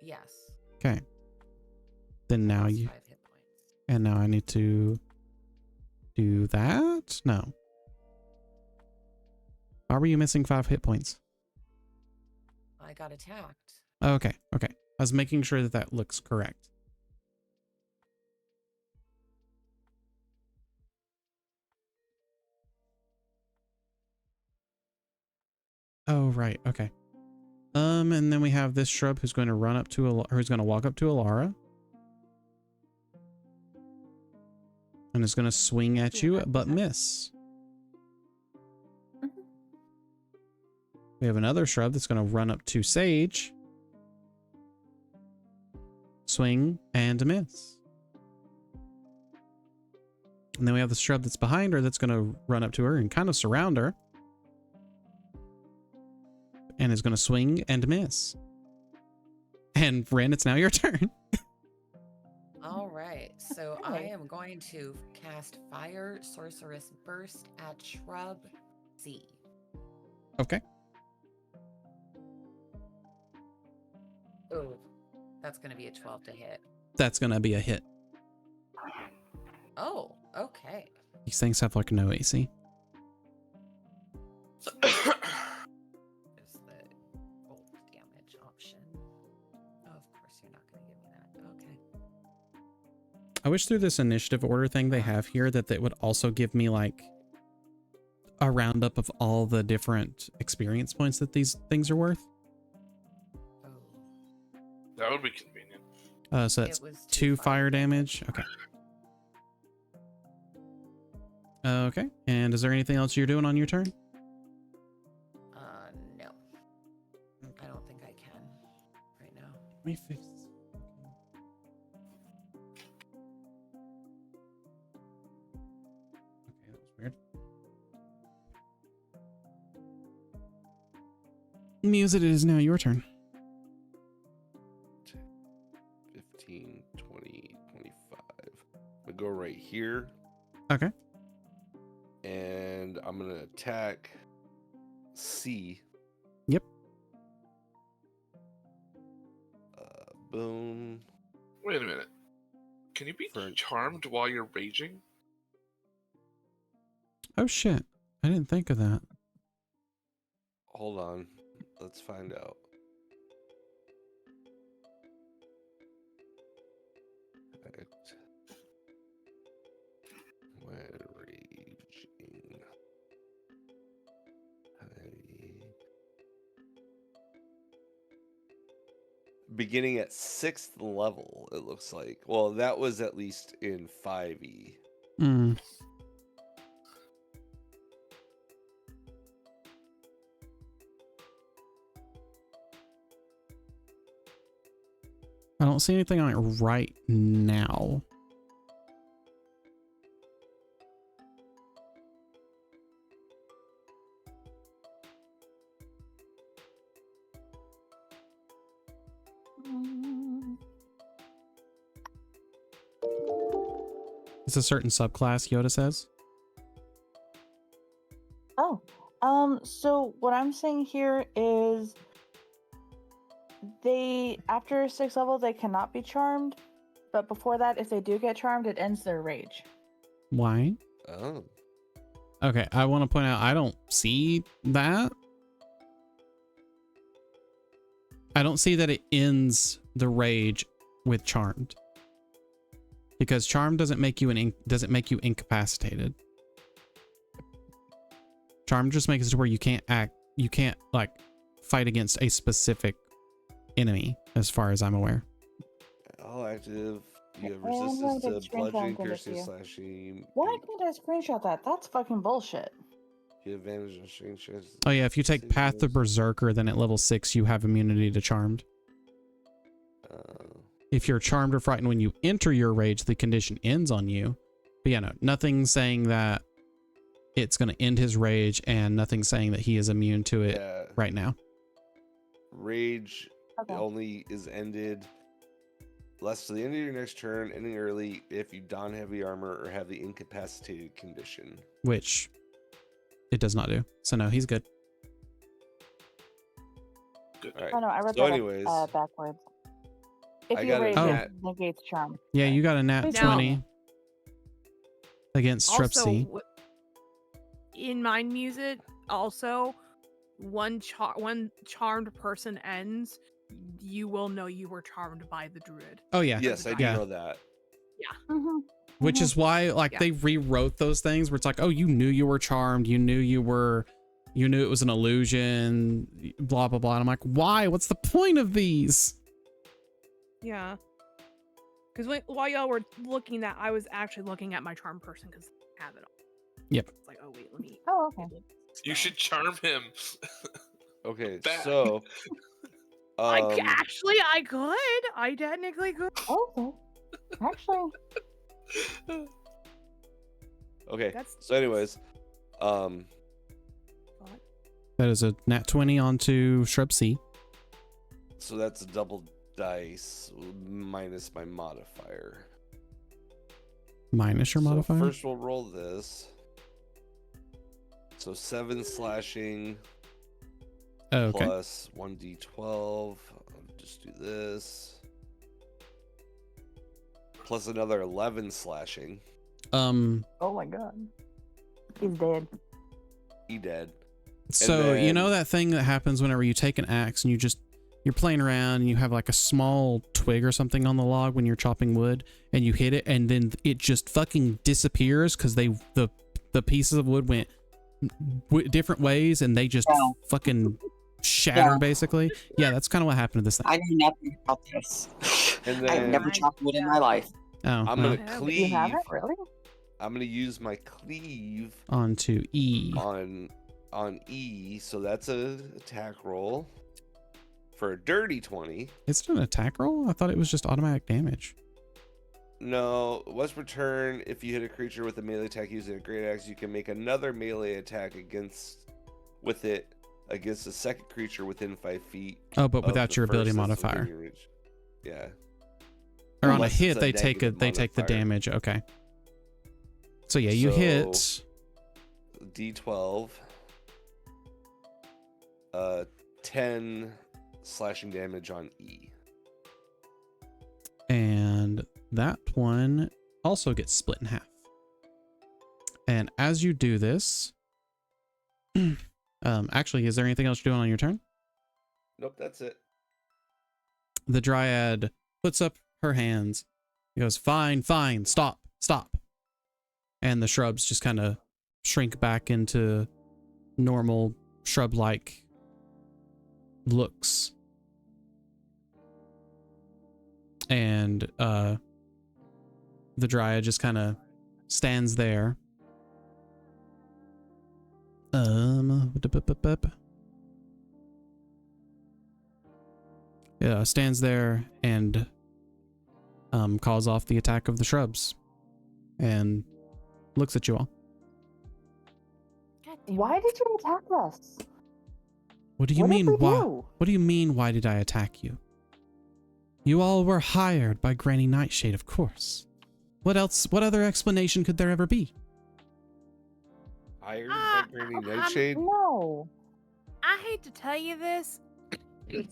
Yes. Okay. Then now Plus you. 5 hit points. And now I need to do that? No. Why were you missing 5 hit points? I got attacked. Okay, okay. I was making sure that that looks correct. Oh, right. Okay. And then we have this shrub who's going to run up to who's going to walk up to Alara. And is going to swing at you, but miss. We have another shrub that's going to run up to Sage. Swing and miss. And then we have the shrub that's behind her that's going to run up to her and kind of surround her. And is going to swing and miss. And Ren, it's now your turn. All right. So I am going to cast Fire Sorceress Burst at Shrub C. Okay. Oh, that's going to be a 12 to hit. That's going to be a hit. Oh, okay. These things have like no AC. Is the gold damage option? Oh, of course you're not going to give me that. Okay. I wish through this initiative order thing they have here that they would also give me like a roundup of all the different experience points that these things are worth. Oh. That would be convenient. So that's 2 fire damage. Okay. Okay. And is there anything else you're doing on your turn? No. I don't think I can right now. Let me fix this. Okay, that was weird. Muse, it is now your turn. 15, 20, 25. I'm gonna go right here. Okay. And I'm gonna attack C. Yep. Boom. Wait a minute. Can you be charmed while you're raging? Oh shit. I didn't think of that. Hold on. Let's find out. When raging. Beginning at 6th level, it looks like. Well, that was at least in 5e. Hmm. I don't see anything on it right now. It's a certain subclass, Yoda says. Oh, so what I'm saying here is after 6th level, they cannot be charmed, but before that, if they do get charmed, it ends their rage. Why? Oh. Okay, I want to point out I don't see that. I don't see that it ends the rage with charmed. Because charm doesn't make you incapacitated. Charm just makes it to where you can't like fight against a specific enemy, as far as I'm aware. All active. You have resistance to bludgeoning, piercing, slashing. Why can't I screenshot that? That's fucking bullshit. You have advantage on string checks. Oh yeah, if you take Path of Berserker, then at level 6 you have immunity to charmed. If you're charmed or frightened when you enter your rage, the condition ends on you. But yeah, no, nothing saying that it's going to end his rage, and nothing saying that he is immune to it right now. Rage only is ended lasts to the end of your next turn, ending early if you don heavy armor or have the incapacitated condition. Which it does not do. So no, he's good. Good. All right. Oh no, I read so that anyways, backwards. If I you got a rage, nat. it negates charm. Yeah, you got a nat Please 20 against Strep C. In Mind Music, also, one charmed person ends, you will know you were charmed by the druid. Oh yeah. Yes, I do know that. Yeah. Which is why, like, they rewrote those things where it's like, oh, you knew you were charmed, you knew it was an illusion, blah blah blah. And I'm like, why? What's the point of these? Yeah. Because while y'all were looking at, I was actually looking at my charm person because I have it all. Yep. It's like, oh wait, let me. Oh, okay. You should charm him. Okay, Back. so I could. I technically could. Okay. Actually. Okay. That's- So anyways, That is a nat 20 onto shrub C. so that's a double dice minus my modifier. Minus your So modifier? first we'll roll this. So 7 slashing Oh, okay. plus 1d12. I'll just do this. Plus another 11 slashing. Oh my god. He's dead. He dead. So you then- know that thing that happens whenever you take an axe and you're playing around and you have like a small twig or something on the log when you're chopping wood and you hit it and then it just fucking disappears because the pieces of wood went different ways and they just fucking shattered basically. Yeah, that's kind of what happened to this thing. I knew nothing about this. And I've then never chopped wood in my life. Oh, I'm well, gonna You cleave. haven't really? I'm gonna use my cleave onto E. on E, so that's a attack roll for a dirty 20. Is it an attack roll? I thought it was just automatic damage. No, once per turn, if you hit a creature with a melee attack using a great axe, you can make another melee attack against a second creature within 5 feet. Oh, but of without the your ability first that's within modifier. your reach. Yeah. Or on a Unless hit, it's a they take the negative modifier. damage. Okay. So yeah, you So- hit. D12. 10 slashing damage on E. And that one also gets split in half. And as you do this, actually, is there anything else you're doing on your turn? Nope, that's it. The dryad puts up her hands. He goes, fine, stop. And the shrubs just kind of shrink back into normal shrub-like looks. And the dryad just kind of stands there. Yeah, stands there and calls off the attack of the shrubs and looks at you all. Why did you attack us? What do you What did mean we why? do? What do you mean why did I attack you? You all were hired by Granny Nightshade, of course. What else? What other explanation could there ever be? Hired by Granny Nightshade? No. I hate to tell you this.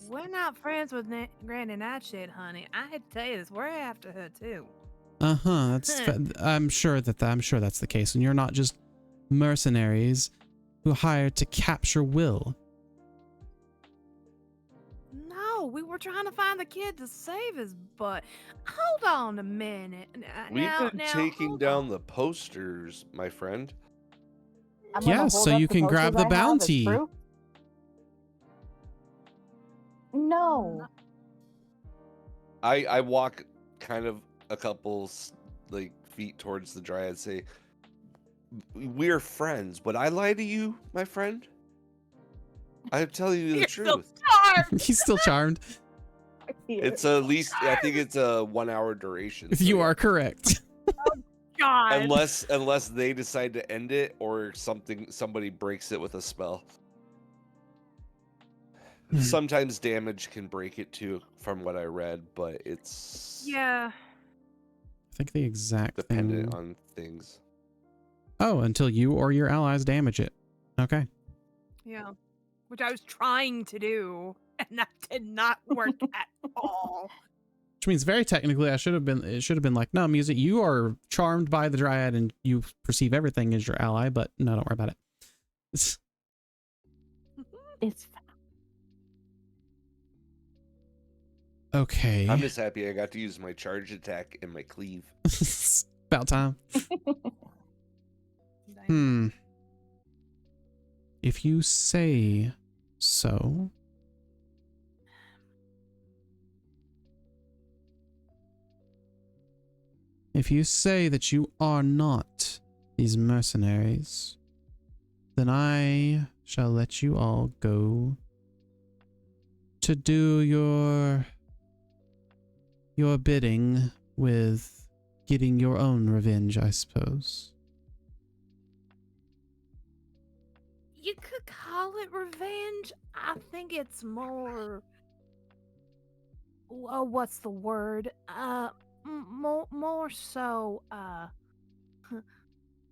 We're not friends with Granny Nightshade, honey. I hate to tell you this. We're after her too. That's. I'm sure that's the case, and you're not just mercenaries who hired to capture Will. No, we were trying to find the kid to save his butt. Hold on a minute. We've been taking hold down on. the posters, my friend. I'm gonna Yeah, hold so up you the can grab posters the I have as bounty. proof. No. I walk kind of a couple feet towards the dryad, say, "We're friends. Would I lie to you, my friend? I'm telling you the You're truth. still charmed. He's still charmed. It's at least, I think it's a 1 hour duration. so You yeah. are correct. God. Unless they decide to end it or somebody breaks it with a spell. Sometimes damage can break it too, from what I read, but it's Yeah. I think the exact dependent thing. on things. Oh, until you or your allies damage it. Okay. Yeah. Which I was trying to do, and that did not work at all. Which means very technically it should have been like, no, music, you are charmed by the dryad and you perceive everything as your ally, but no, don't worry about it. It's Okay. I'm just happy I got to use my charge attack and my cleave. About time. If you say so. If you say that you are not these mercenaries, then I shall let you all go to do your bidding with getting your own revenge, I suppose. You could call it revenge. I think it's more. What's the word? More so.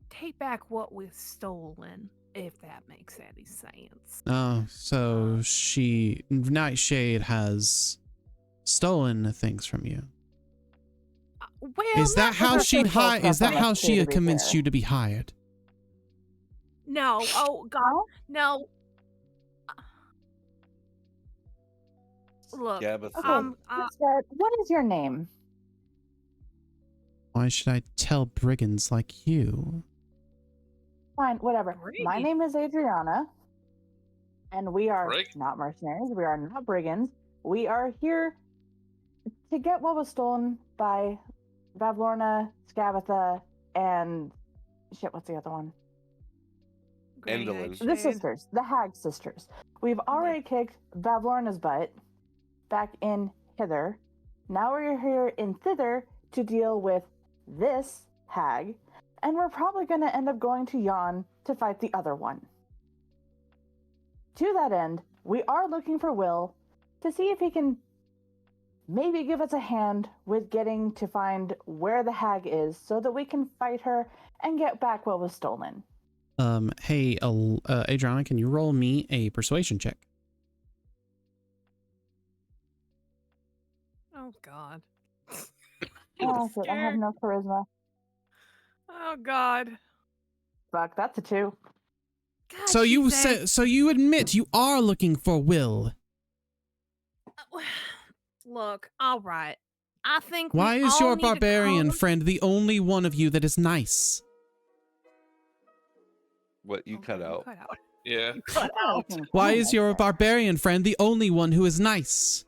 Take back what we've stolen, if that makes any sense. Oh, so Nightshade has stolen things from you. Well, Is that how she'd hire? Is that how she had convinced you to be hired? No. Oh God, no. Look, okay. What is your name? Why should I tell brigands like you? Fine, whatever. My name is Adriana, and we are not mercenaries. We are not brigands. We are here to get what was stolen by Bavlorna, Skabatha, and shit. What's the other one? Endolin. The sisters, the Hag sisters. We've already kicked Bavlorna's butt back in Thither. Now we're here in Thither to deal with this hag, and we're probably going to end up going to Yon to fight the other one. To that end, we are looking for Will to see if he can maybe give us a hand with getting to find where the hag is so that we can fight her and get back what was stolen. Hey, Adriana, can you roll me a persuasion check? Oh God. Oh, shit, I have no charisma. Oh God. Fuck, that's a 2. God, So you admit you are looking for Will. Look, all right. I think. Why is your barbarian friend the only one of you that is nice? What you cut out? Yeah. Cut out. Why is your barbarian friend the only one who is nice?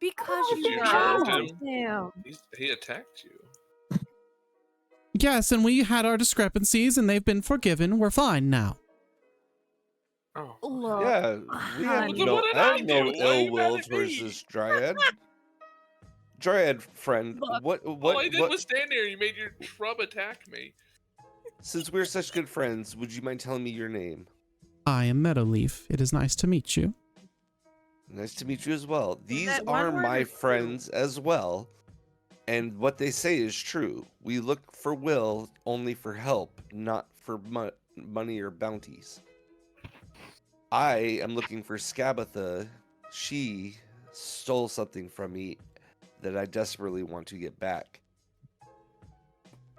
Because you you charged him. him. He attacked you. Yes, and we had our discrepancies and they've been forgiven. We're fine now. Oh. Look, Yeah, we have What did I do? Why ill you will mad at me? towards this dryad. Dryad friend, Look, All I did was stand there. You made your shrub attack me. Since we're such good friends, would you mind telling me your name? I am Meadowleaf. It is nice to meet you. Nice to meet you as well. These that one are word my or two? friends as well. And what they say is true. We look for Will only for help, not for money or bounties. I am looking for Skabatha. She stole something from me that I desperately want to get back.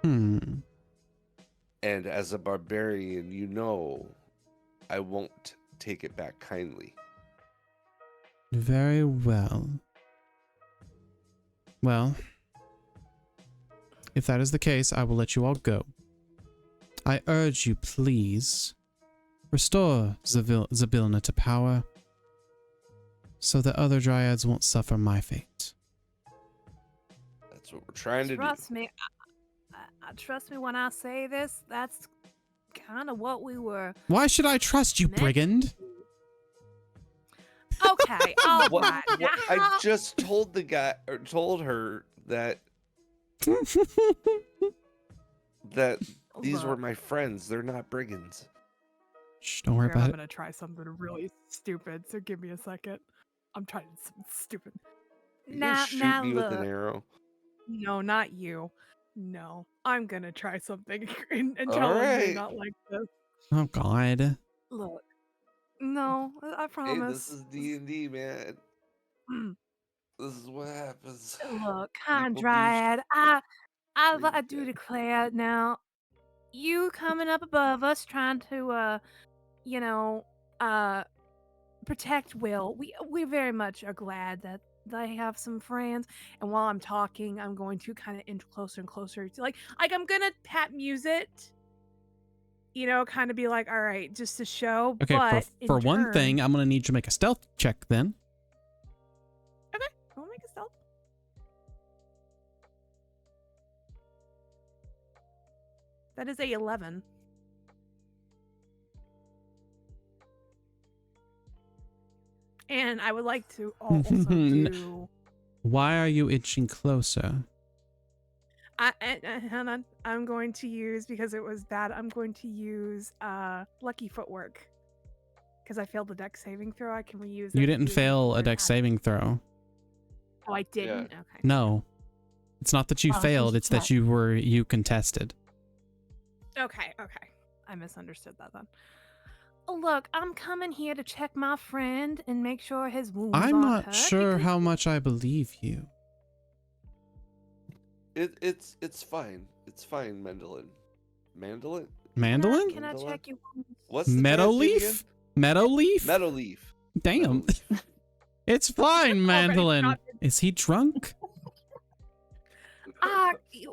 And as a barbarian, you know I won't take it back kindly. Very well. Well, if that is the case, I will let you all go. I urge you, please, restore Zabilna to power so that other dryads won't suffer my fate. That's what we're trying to do. Trust me. Trust me when I say this. That's kind of what we were. Why should I trust you, brigand? Okay, all right. I just told the guy, or told her that that these were my friends. They're not brigands. Shh, don't worry about I'm it. gonna try something really stupid, so give me a second. I'm trying something stupid. You gonna shoot me with an look. arrow? No, not you. No, I'm gonna try something All intelligently, right. not like this. Oh God. Look, no, I Hey, promise. this is D&D, man. This is what happens. Look, People do Dryad, pretty I do declare now, you coming up above us trying to, protect Will. We very much are glad that they have some friends. And while I'm talking, I'm going to kind of inch closer and closer to like I'm gonna pat muse it. You know, kind of be like, all right, just to show. Okay, but for in one turn, thing, I'm gonna need you to make a stealth check then. Okay, I'll make a stealth. That is a 11. And I would like to also do. Why are you inching closer? Hang on. I'm going to use, because it was bad, I'm going to use lucky footwork. Because I failed the dex saving throw, I can reuse it. You didn't fail a dex saving throw. Oh, I didn't? Yeah. Okay. No. It's not that you failed, it's that you contested. Okay. I misunderstood that then. Look, I'm coming here to check my friend and make sure his wounds I'm aren't not hurt sure how much I believe you. It's fine. It's fine, Mandolin. Mandolin? Mandolin? Can I check you? What's the Meadowleaf? Meadowleaf? Meadowleaf. Damn. It's fine, Mandolin. Is he drunk?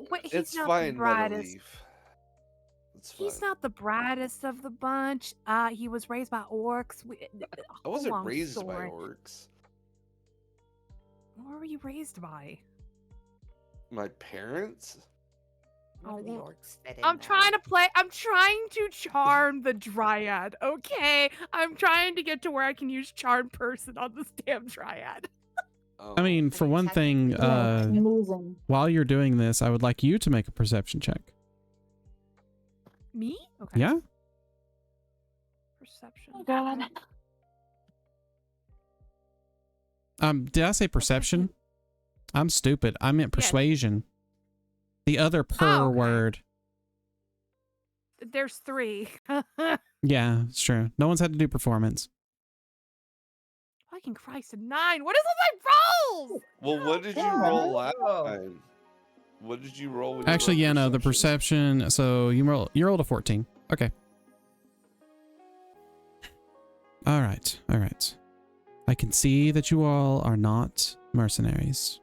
Wait, he's It's not fine, the brightest. Meadowleaf. It's fine. He's not the brightest of the bunch. He was raised by orcs. I wasn't raised by orcs. What were you raised by? My parents? None of the orcs fit in I'm there. I'm trying to charm the dryad, okay? I'm trying to get to where I can use charm person on this damn dryad. I mean, for one thing, while you're doing this, I would like you to make a perception check. Me? Okay. Yeah? Perception. Oh God. Did I say perception? I'm stupid. I meant persuasion. The other word. There's 3. Yeah, it's true. No one's had to do performance. Fucking Christ, a 9. What is with my rolls? Well, what did you roll last time? What did you roll? When Actually, you yeah, rolled no, the perception. So you rolled a 14. Okay. All right. I can see that you all are not mercenaries.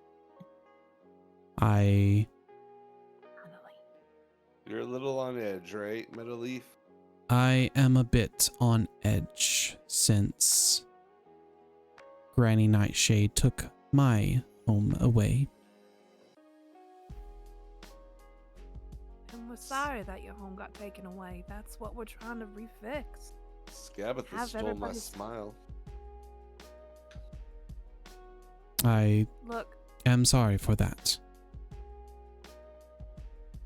You're a little on edge, right, Meadowleaf? I am a bit on edge since Granny Nightshade took my home away. And we're sorry that your home got taken away. That's what we're trying to refix. Scabatha stole my smile. I Look. am sorry for that.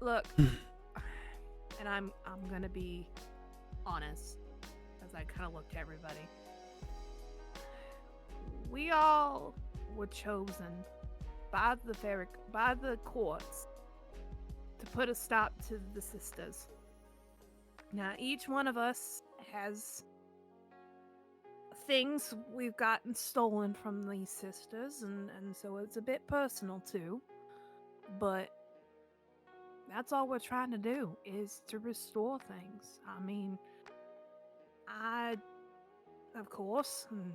Look, and I'm gonna be honest, as I kind of look to everybody. We all were chosen by the courts to put a stop to the sisters. Now, each one of us has things we've gotten stolen from these sisters, and so it's a bit personal too. But that's all we're trying to do, is to restore things. I mean, of course, and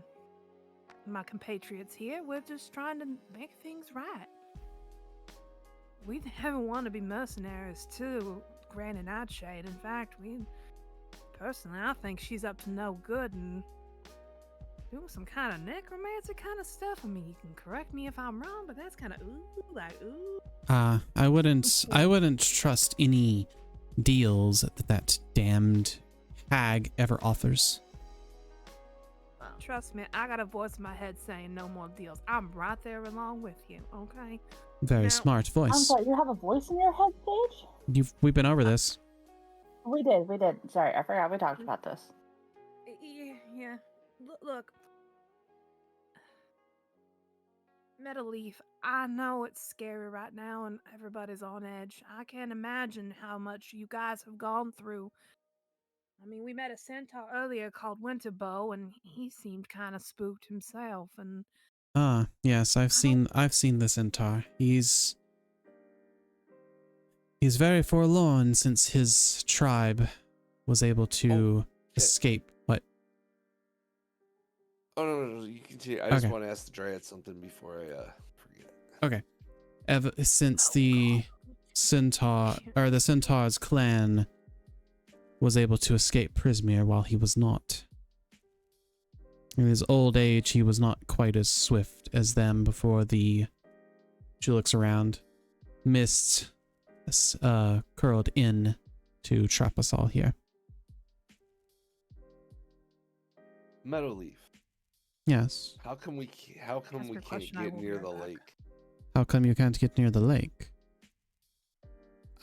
my compatriots here, we're just trying to make things right. We never want to be mercenaries to Granny Nightshade. In fact, personally, I think she's up to no good and doing some kind of necromancy kind of stuff. I mean, you can correct me if I'm wrong, but that's kind of ooh. I wouldn't trust any deals that damned hag ever offers. Trust me, I got a voice in my head saying no more deals. I'm right there along with you, okay? Very smart voice. I'm sorry, you have a voice in your head, Paige? We've been over this. We did. Sorry, I forgot we talked about this. Yeah. Look. Meadowleaf, I know it's scary right now and everybody's on edge. I can't imagine how much you guys have gone through. I mean, we met a centaur earlier called Winterbow, and he seemed kind of spooked himself. And yes, I've seen the centaur. He's very forlorn since his tribe was able to escape. What? Oh no, you continue. I just Okay. want to ask the Dryad something before I forget. Okay. Ever since the Centaur or the Centaur's clan was able to escape Prismere while he was not. In his old age, he was not quite as swift as them before the. She looks around. Mists curled in to trap us all here. Meadowleaf. Yes. How come we can't question, I get will near be the right back. lake? How come you can't get near the lake?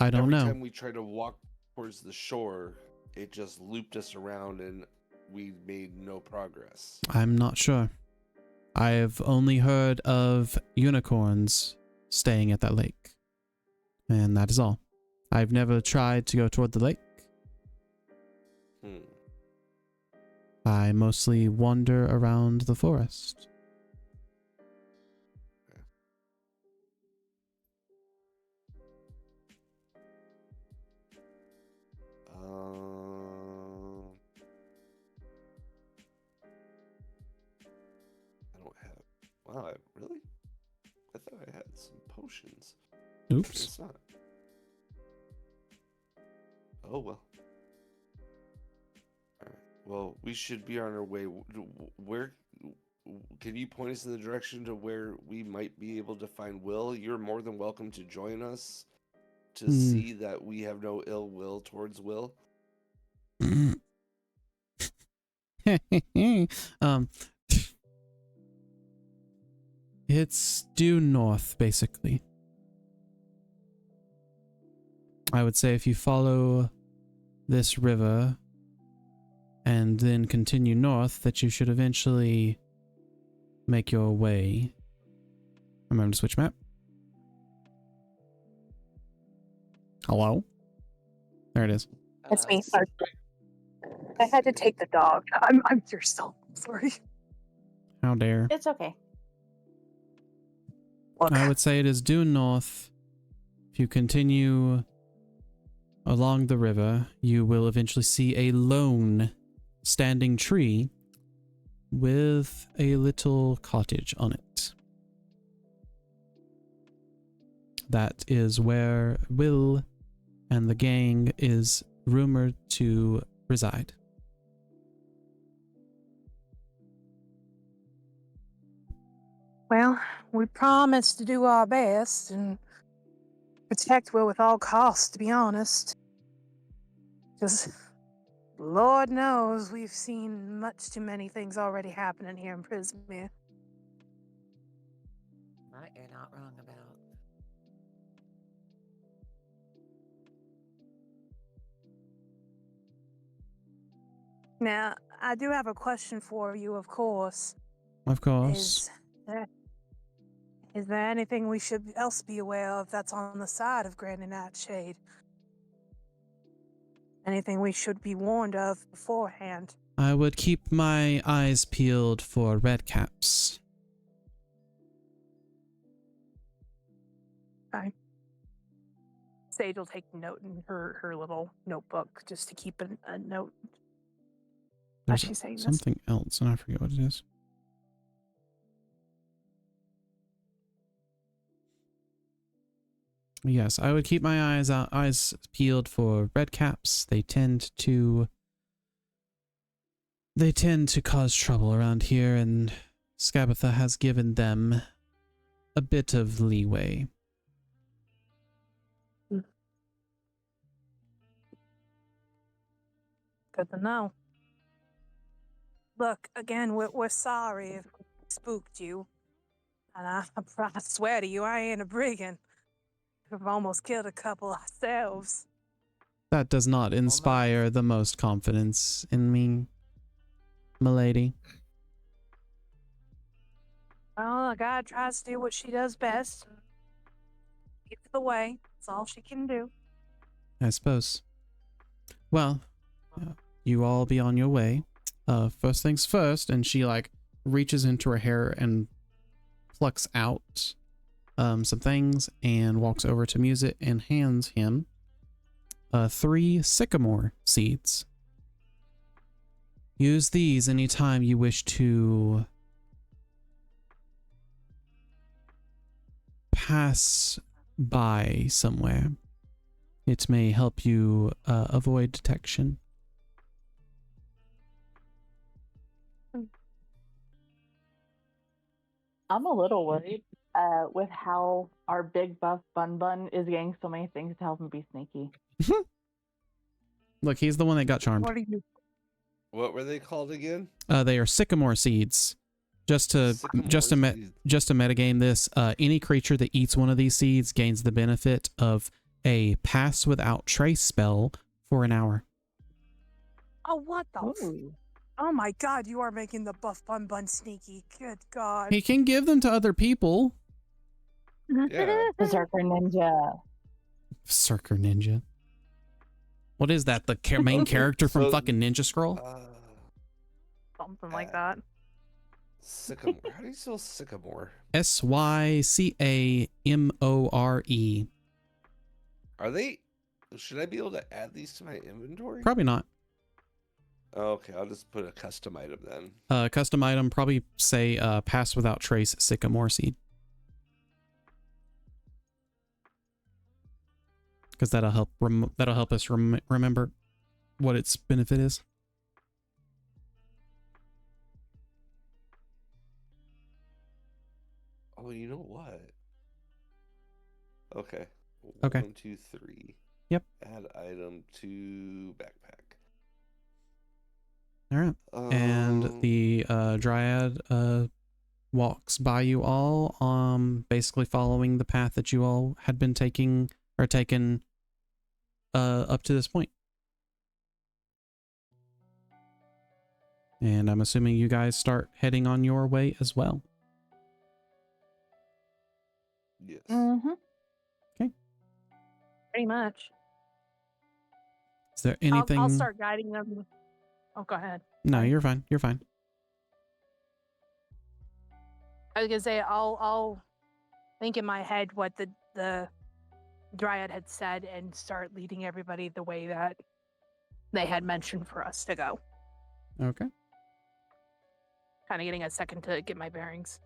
I don't know. Every time we try to walk towards the shore, it just looped us around and we made no progress. I'm not sure. I've only heard of unicorns staying at that lake. And that is all. I've never tried to go toward the lake. I mostly wander around the forest. I don't have. Wow, really? I thought I had some potions. Oops. It's not. Oh well. Alright. Well, we should be on our way. Where can you point us in the direction to where we might be able to find Will? You're more than welcome to join us to see that we have no ill will towards Will. It's due north, basically. I would say if you follow this river and then continue north, that you should eventually make your way. Remember to switch map. Hello? There it is. It's me. I had to take the dog. I'm so sorry. How dare. It's okay. Look. I would say it is due north. If you continue along the river, you will eventually see a lone standing tree with a little cottage on it. That is where Will and the gang is rumored to reside. Well, we promised to do our best and protect Will with all costs, to be honest. Because Lord knows we've seen much too many things already happening here in Prismere. That you're not wrong about. Now, I do have a question for you, of course. Of course. Is there anything we should else be aware of that's on the side of Granny Nightshade? Anything we should be warned of beforehand? I would keep my eyes peeled for red caps. Okay. Sage will take note in her little notebook just to keep a note. There's she's saying this. something else, and I forget what it is. Yes, I would keep my eyes peeled for red caps. They tend to cause trouble around here, and Skabatha has given them a bit of leeway. Good to know. Look, again, we're sorry if we spooked you. And I swear to you, I ain't a brigand. We've almost killed a couple ourselves. That does not inspire the most confidence in me, milady. Well, a guy tries to do what she does best. Get the way. That's all she can do. I suppose. Well, you all be on your way. First things first, and she like reaches into her hair and plucks out some things and walks over to Music and hands him 3 sycamore seeds. Use these anytime you wish to pass by somewhere. It may help you avoid detection. I'm a little worried with how our big buff Bun Bun is getting so many things to help him be sneaky. Look, he's the one that got charmed. What are you? What were they called again? They are sycamore seeds. Just to metagame this, any creature that eats one of these seeds gains the benefit of a pass without trace spell for an hour. Oh, what the? Oh my God! You are making the buff Bun Bun sneaky. Good God. He can give them to other people. Yeah. Berserker Ninja. Berserker Ninja. What is that? The main character from fucking Ninja Scroll? Something like that. Sycamore. How do you spell sycamore? Sycamore. Are they? Should I be able to add these to my inventory? Probably not. Okay, I'll just put a custom item then. Custom item, probably say pass without trace sycamore seed. Because that'll help us remember what its benefit is. Oh, you know what? Okay. Okay. 1, 2, 3. Yep. Add item to backpack. All right. And the dryad walks by you all, basically following the path that you all had been taken up to this point. And I'm assuming you guys start heading on your way as well. Yes. Mm-hmm. Okay. Pretty much. Is there anything? I'll start guiding them. Oh, go ahead. No, Sorry. you're fine. You're fine. I was gonna say I'll think in my head what the dryad had said and start leading everybody the way that they had mentioned for us to go. Okay. Kind of getting a second to get my bearings.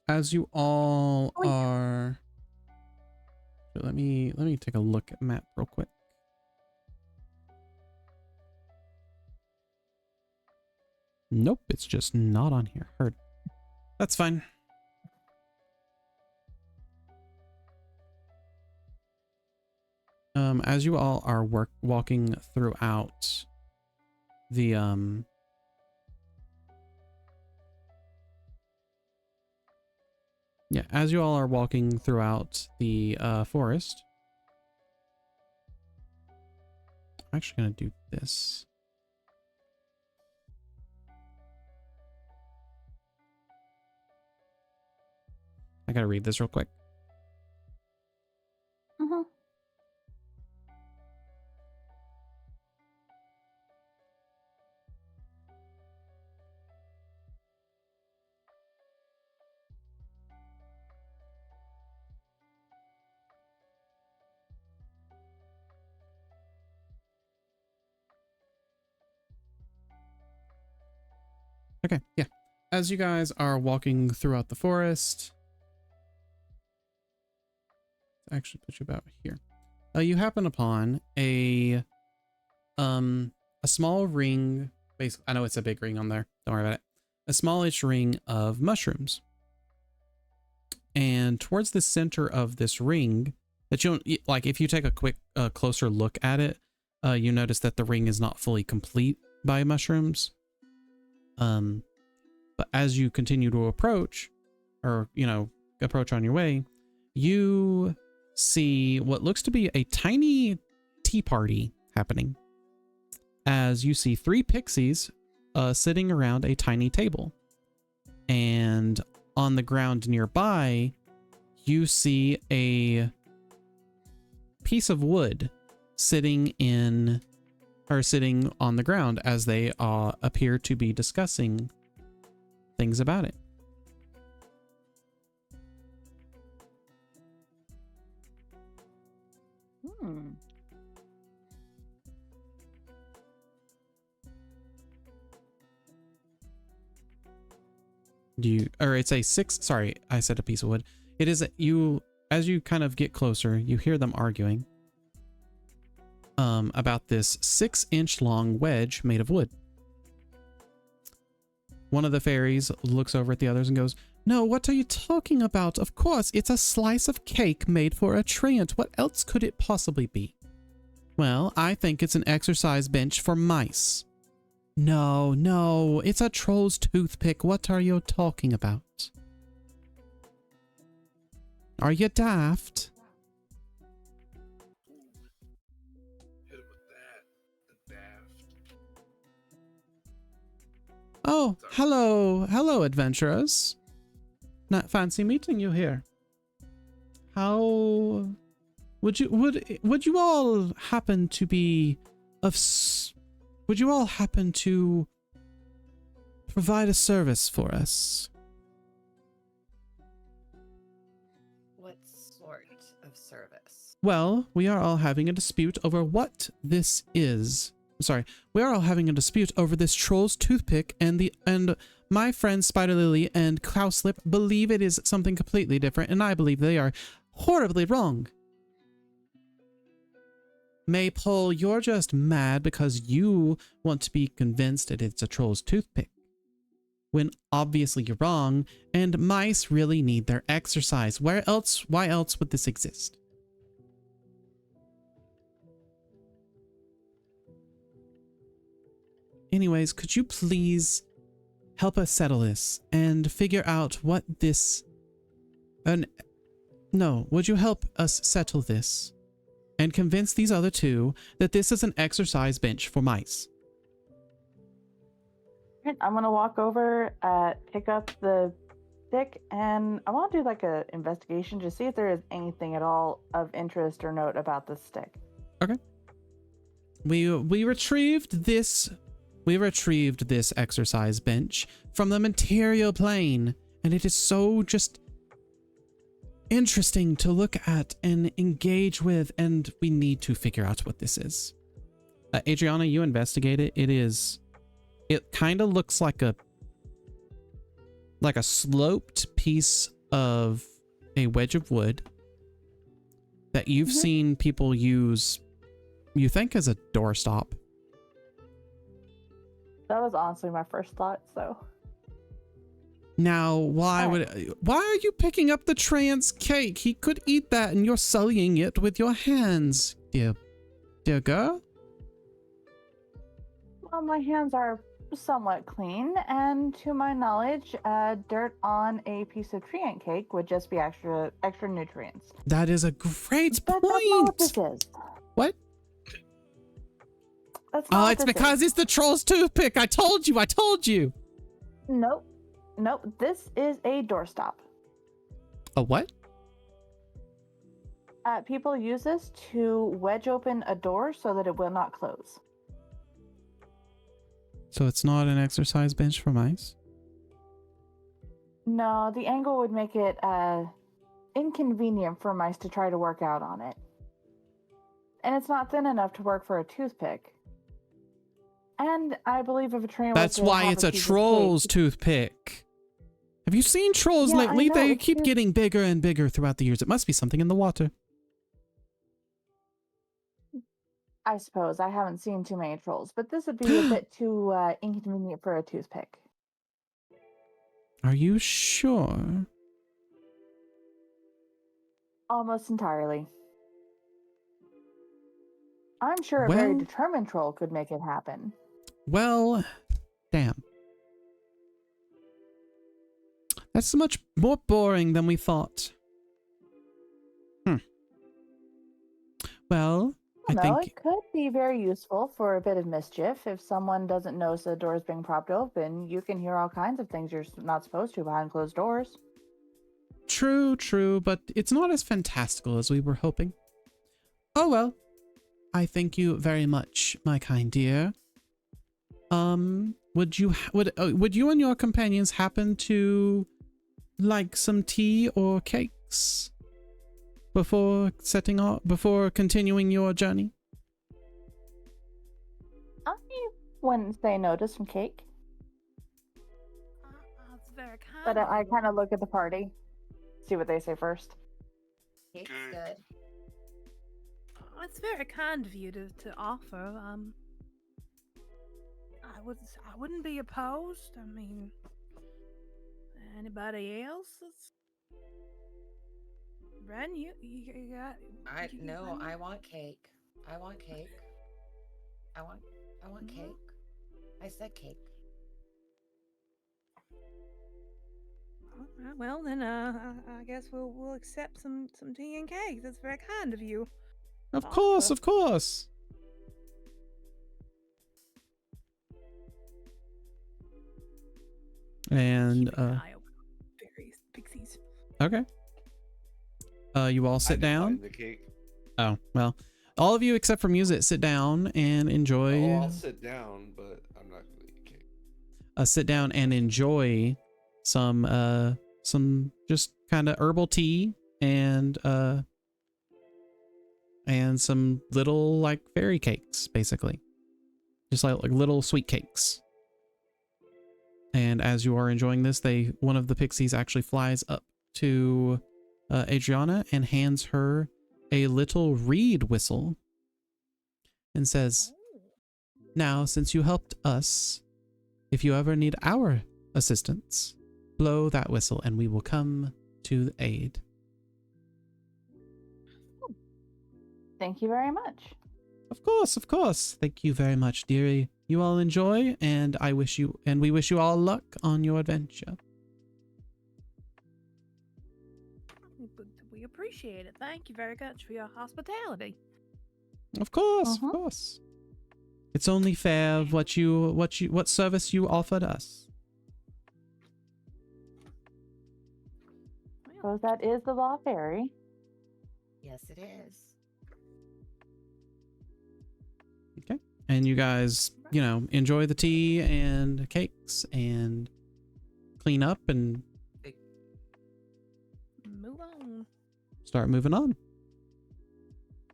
As you all are, let me take a look at map real quick. Nope, it's just not on here. Heard. That's fine. As you all are walking throughout the as you all are walking throughout the forest, I'm actually gonna do this. I gotta read this real quick. Mm-hmm. Okay, yeah. As you guys are walking throughout the forest, actually put you about here. You happen upon a small ring. Basically, I know it's a big ring on there. Don't worry about it. A smallish ring of mushrooms. And towards the center of this ring, that you don't like, if you take a quick closer look at it, you notice that the ring is not fully complete by mushrooms. But as you continue to approach, or approach on your way, you see what looks to be a tiny tea party happening. As you see 3 pixies sitting around a tiny table, and on the ground nearby, you see a piece of wood sitting on the ground as they appear to be discussing things about it. It's a 6, sorry, I said a piece of wood. It is as you kind of get closer, you hear them arguing about this 6-inch long wedge made of wood. One of the fairies looks over at the others and goes, "No, what are you talking about? Of course, it's a slice of cake made for a treant. What else could it possibly be?" "Well, I think it's an exercise bench for mice." No, no, it's a troll's toothpick. What are you talking about? Are you daft? Hit him with that. The daft. Oh, hello, adventurers. Not fancy meeting you here. How would you all happen to be would you all happen to provide a service for us? What sort of service? Well, we are all having a dispute over what this is. Sorry, we are all having a dispute over this troll's toothpick, and my friends Spider Lily and Cowslip believe it is something completely different, and I believe they are horribly wrong. Maypole, you're just mad because you want to be convinced that it's a troll's toothpick, when obviously you're wrong, and mice really need their exercise. Why else would this exist? Anyways, could you please help us settle this and figure out what this... No, would you help us settle this and convince these other two that this is an exercise bench for mice? I'm gonna walk over, pick up the stick, and I want to do like a investigation to see if there is anything at all of interest or note about this stick. Okay. We retrieved this exercise bench from the material plane, and it is so just interesting to look at and engage with, and we need to figure out what this is. Adriana, you investigate it. It kind of looks like a sloped piece of a wedge of wood that you've seen people use, you think, as a doorstop. That was honestly my first thought, so. Now, why are you picking up the trans cake? He could eat that, and you're sullying it with your hands, dear girl. Well, my hands are somewhat clean, and to my knowledge, dirt on a piece of treant cake would just be extra nutrients. That is a great point. That's not what this is. What? That's not what it's this because is. it's the troll's toothpick. I told you. Nope. This is a doorstop. A what? People use this to wedge open a door so that it will not close. So it's not an exercise bench for mice? No, the angle would make it inconvenient for mice to try to work out on it. And it's not thin enough to work for a toothpick. And I believe if a train was That's to why have it's a piece of troll's cake- toothpick. Have you seen trolls Yeah, I lately? know, They it's keep just- getting bigger and bigger throughout the years. It must be something in the water. I suppose. I haven't seen too many trolls, but this would be a bit too inconvenient for a toothpick. Are you sure? Almost entirely. I'm sure a very Well- determined troll could make it happen. Well, damn. That's much more boring than we thought. Well, I No, think... it could be very useful for a bit of mischief. If someone doesn't notice the door is being propped open, you can hear all kinds of things you're not supposed to behind closed doors. True, but it's not as fantastical as we were hoping. Oh well. I thank you very much, my kind dear. Would you and your companions happen to like some tea or cakes before continuing your journey? I wouldn't say no to some cake. It's very kind. But I kind of look at the party, see what they say first. Cake's good. Oh, it's very kind of you to offer. I wouldn't be opposed. I mean, anybody else? Ren, you got. No, I want cake. I want cake. I want cake. I said cake. Well then, I guess we'll accept some tea and cake. That's very kind of you. Of course, of course. And Various pixies. okay. You all sit down. The cake. Oh, well. All of you except for Music sit down and enjoy. Oh, I'll sit down, but I'm not going to eat cake. Sit down and enjoy some just kind of herbal tea and some little like fairy cakes, basically. Just like little sweet cakes. And as you are enjoying this, one of the pixies actually flies up to Adriana and hands her a little reed whistle and says, "Now, since you helped us, if you ever need our assistance, blow that whistle and we will come to the aid." Thank you very much. Of course, of course. Thank you very much, dearie. You all enjoy, and we wish you all luck on your adventure. We appreciate it. Thank you very much for your hospitality. Of course, of course. It's only fair what service you offered us. So that is the law fairy. Yes, it is. Okay. And you guys, enjoy the tea and cakes and clean up and move on. Start moving on.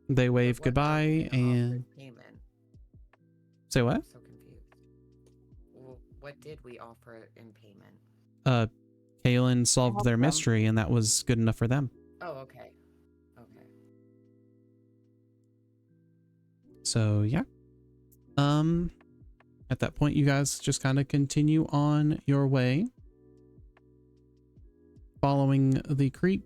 They wave goodbye and say what? I'm so confused. Well, what did we offer in payment? Kaylin solved their mystery, and that was good enough for them. Oh, okay. Okay. So yeah. At that point, you guys just kind of continue on your way, following the creek.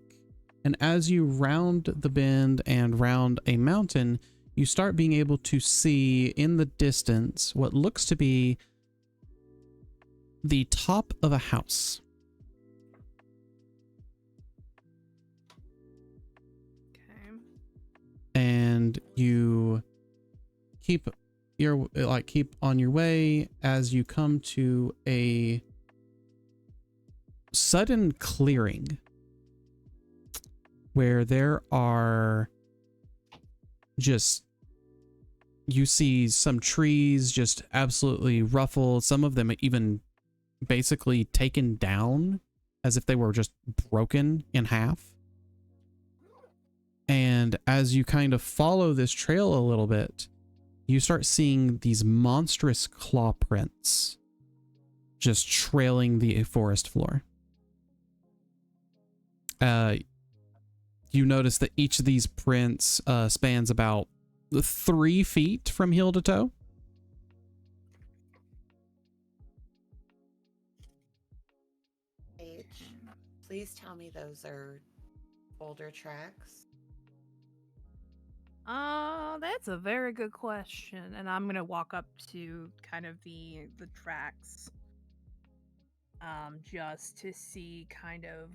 And as you round the bend and round a mountain, you start being able to see in the distance what looks to be the top of a house. Okay. And you keep on your way as you come to a sudden clearing where there are you see some trees just absolutely ruffled, some of them even basically taken down as if they were just broken in half. And as you kind of follow this trail a little bit, you start seeing these monstrous claw prints just trailing the forest floor. You notice that each of these prints spans about 3 feet from heel to toe. Paige, please tell me those are older tracks. That's a very good question, and I'm gonna walk up to kind of the tracks, just to see kind of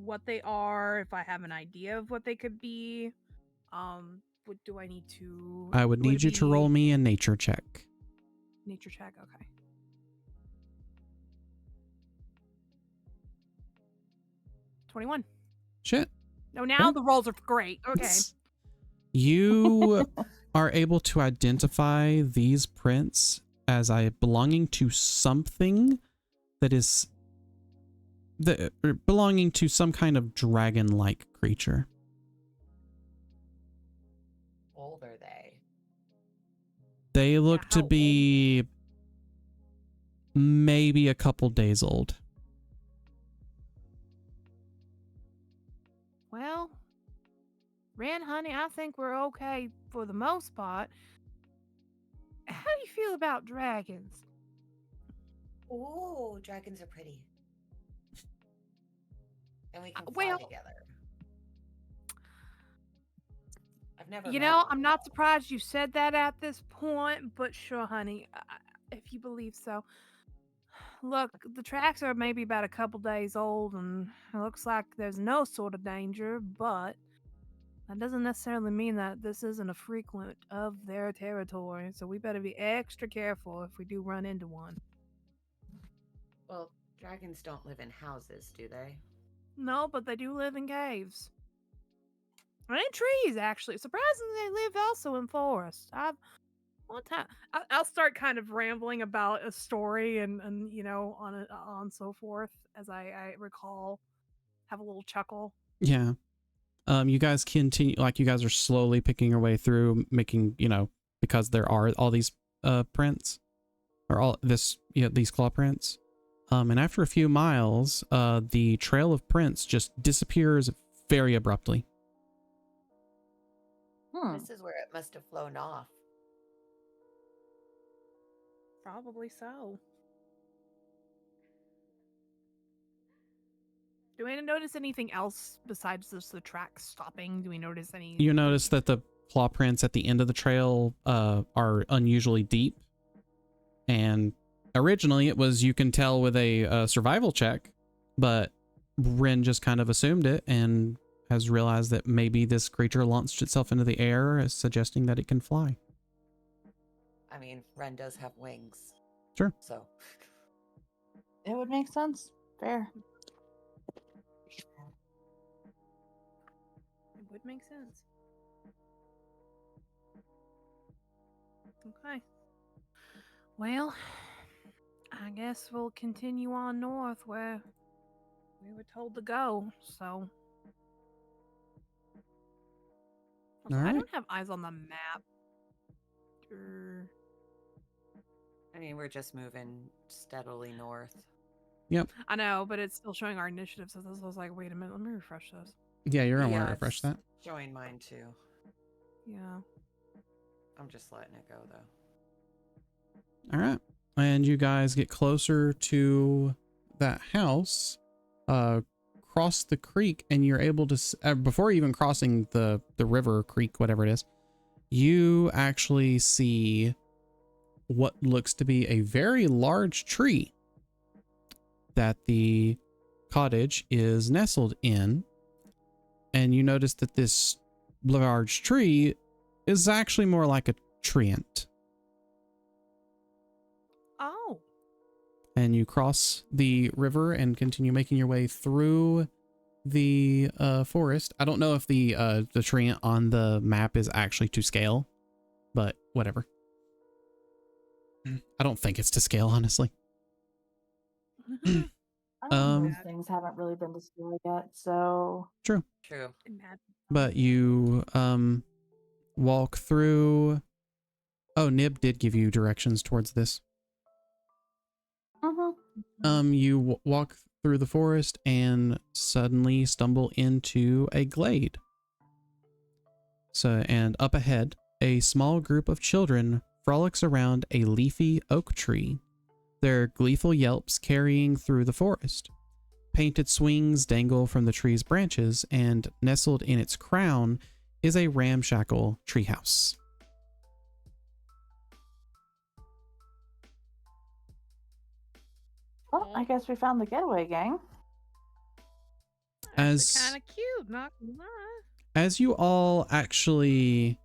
what they are, if I have an idea of what they could be. What do I need to? I would need you to roll me a nature check. Nature check, okay. 21. Shit. No, now the rolls are great. Okay. You are able to identify these prints as belonging to something that is belonging to some kind of dragon-like creature. Old are they? They look to be maybe a couple days old. Well, Ren, honey, I think we're okay for the most part. How do you feel about dragons? Ooh, dragons are pretty. And we can fly Well, together. I've never you met know, one, I'm not though. surprised you said that at this point, but sure, honey, if you believe so. Look, the tracks are maybe about a couple days old, and it looks like there's no sort of danger, but that doesn't necessarily mean that this isn't a frequent of their territory, so we better be extra careful if we do run into one. Well, dragons don't live in houses, do they? No, but they do live in caves. And in trees, actually. Surprisingly, they live also in forests. One time, I'll start kind of rambling about a story and you know, on so forth as I recall, have a little chuckle. Yeah. You guys continue, like you guys are slowly picking your way through, making, you know, because there are all these prints, or all this, you know, these claw prints. And after a few miles, the trail of prints just disappears very abruptly. This is where it must have flown off. Probably so. Do we notice anything else besides just the track stopping? Do we notice any? You notice that the claw prints at the end of the trail are unusually deep. And originally it was, you can tell with a survival check, but Ren just kind of assumed it and has realized that maybe this creature launched itself into the air, suggesting that it can fly. I mean, Ren does have wings. Sure. So. It would make sense. Fair. It would make sense. Okay. Well, I guess we'll continue on north where we were told to go, so. Also, I don't have eyes on the map. I mean, we're just moving steadily north. Yep. I know, but it's still showing our initiative, so this was like, wait a minute, let me refresh this. Yeah, you're gonna want to refresh that. Showing mine too. Yeah. I'm just letting it go though. All right. And you guys get closer to that house, cross the creek, and you're able to, before even crossing the river, creek, whatever it is, you actually see what looks to be a very large tree that the cottage is nestled in. And you notice that this large tree is actually more like a treant. Oh. And you cross the river and continue making your way through the forest. I don't know if the treant on the map is actually to scale, but whatever. I don't think it's to scale, honestly. Those things haven't really been destroyed yet, so. True. True. But you walk through. Oh, Nib did give you directions towards this. You walk through the forest and suddenly stumble into a glade. So, and up ahead, a small group of children frolics around a leafy oak tree, their gleeful yelps carrying through the forest. Painted swings dangle from the tree's branches, and nestled in its crown is a ramshackle treehouse. Well, I guess we found the getaway gang. As kind of cute, not gonna lie. As you all actually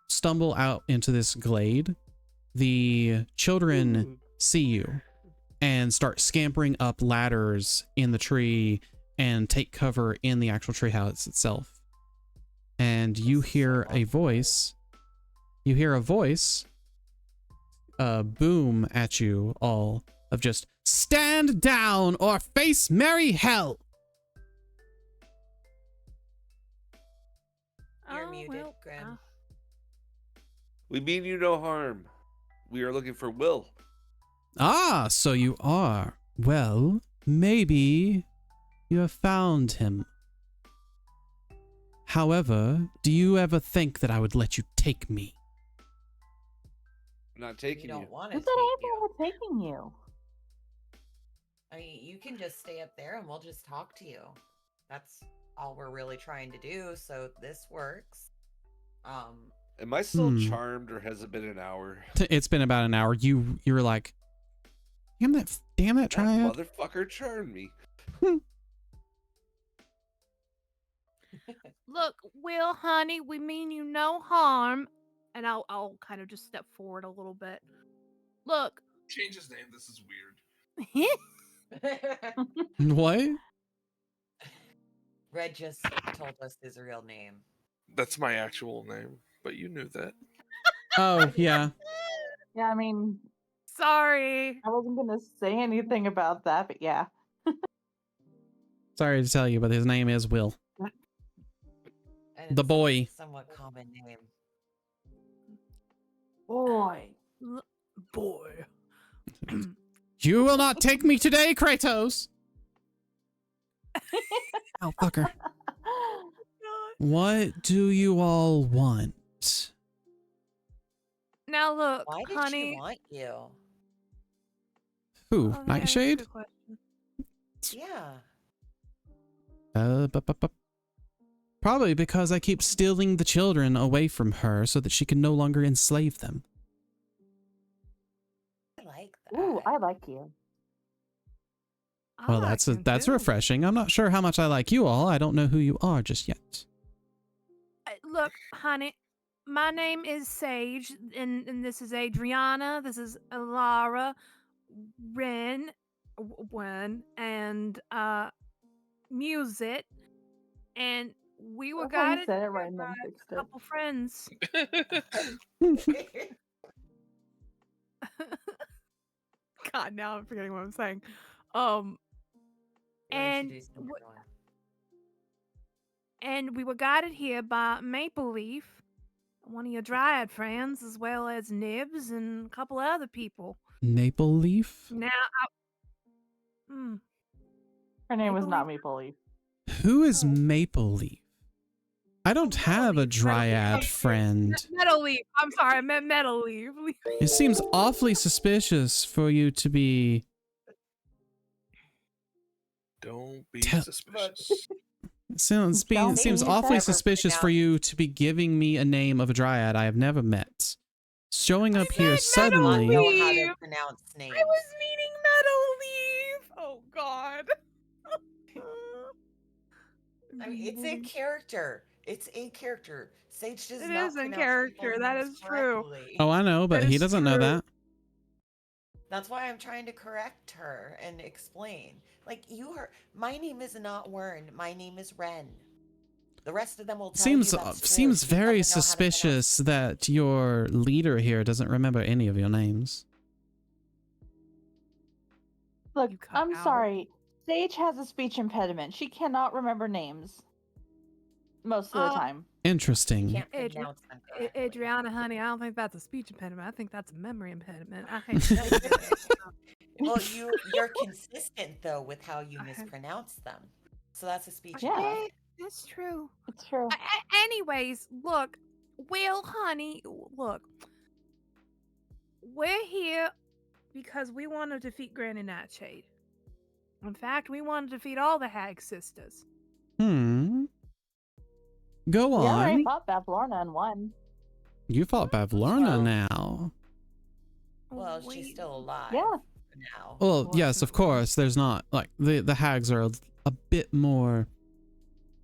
stumble out into this glade, the children see you and start scampering up ladders in the tree and take cover in the actual treehouse itself. And you hear a voice. You hear a voice boom at you all of just, "Stand down or face merry hell." You're muted, Grim. We mean you no harm. We are looking for Will. Ah, so you are. Well, maybe you have found him. However, do you ever think that I would let you take me? I'm not We taking you. don't want Who to said take anything you. about taking you? I mean, you can just stay up there and we'll just talk to you. That's all we're really trying to do. So this works. Am I still charmed, or has it been an hour? It's been about an hour. You were like, damn that triad. Motherfucker charmed me. Look, Will, honey, we mean you no harm. And I'll kind of just step forward a little bit. Look. Change his name. This is weird. What? Red just told us his real name. That's my actual name, but you knew that. Oh, yeah. Yeah, I mean, sorry. I wasn't gonna say anything about that, but yeah. Sorry to tell you, but his name is Will. And The boy. Somewhat common name. Boy. Boy. You will not take me today, Kratos. Oh, fucker. What do you all want? Now look, Why did honey. she want you? Who? Oh, yeah, Nightshade? that's a good question. Yeah. Probably because I keep stealing the children away from her so that she can no longer enslave them. I like that. Ooh, I like you. Well, that's refreshing. I'm not sure how much I like you all. I don't know who you are just yet. Look, honey, my name is Sage, and this is Adriana. This is Alara, Ren, and Music, and we were guided said it right and by then fixed a it. couple friends. God, now I'm forgetting what I'm saying. And we were guided here by Maple Leaf, one of your Dryad friends, as well as Nibs and a couple other people. Maple Leaf? Now, Her name was not Maple Leaf. Who is Maple Leaf? I don't have a Dryad friend. Metal Leaf. I'm sorry, I meant Metal Leaf. It seems awfully suspicious for you to be... Don't be suspicious. It seems awfully suspicious for you to be giving me a name of a Dryad I have never met. Showing up here suddenly... I don't know how to pronounce names. I was meaning Metal Leaf. Oh, God. I mean, it's a character. It's a character. Sage does It not is in pronounce character. people's That names is true. correctly. Oh, I know, but That he is doesn't know true. that. That's why I'm trying to correct her and explain. Like, my name is not Wern. My name is Ren. The rest of them will tell you that's true. Seems You very doesn't know how to suspicious that your leader here doesn't remember any of your names. Look, I'm out. sorry. Sage has a speech impediment. She cannot remember names. Most of the time. Interesting. Can't pronounce them correctly. Adriana, honey, I don't think that's a speech impediment. I think that's a memory impediment. I hate to say it. Well, you're consistent though with how you mispronounce them, so that's a speech impediment. That's true. It's true. Anyways, look, Will, honey, look, we're here because we want to defeat Granny Nightshade. In fact, we want to defeat all the Hag sisters. Go on. Yeah, I already fought Bavlorna and won. You fought Bavlorna now. Well, she's still alive. Yeah. Now. Well, yes, of course. There's not, like, the hags are a bit more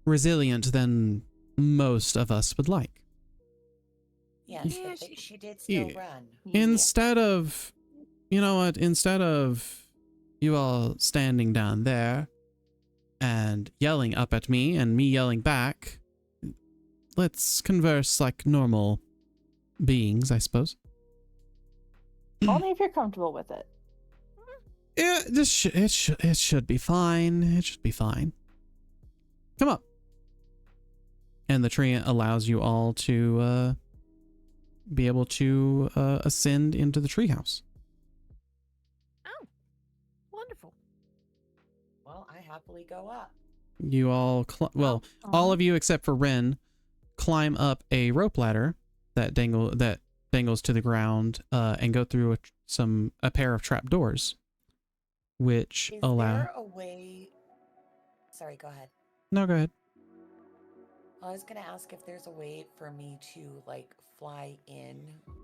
resilient than most of us would like. Yes, but she did still run. Instead of, you know what, instead of you all standing down there and yelling up at me and me yelling back, let's converse like normal beings, I suppose. Only if you're comfortable with it. Yeah, it should be fine. It should be fine. Come up. And the tree allows you all to be able to ascend into the treehouse. Wonderful. Well, I happily go up. You all, all of you except for Ren, climb up a rope ladder that dangles to the ground, and go through a pair of trap doors, which allow. Is there a way? Sorry, go ahead. No, go ahead. I was gonna ask if there's a way for me to like fly in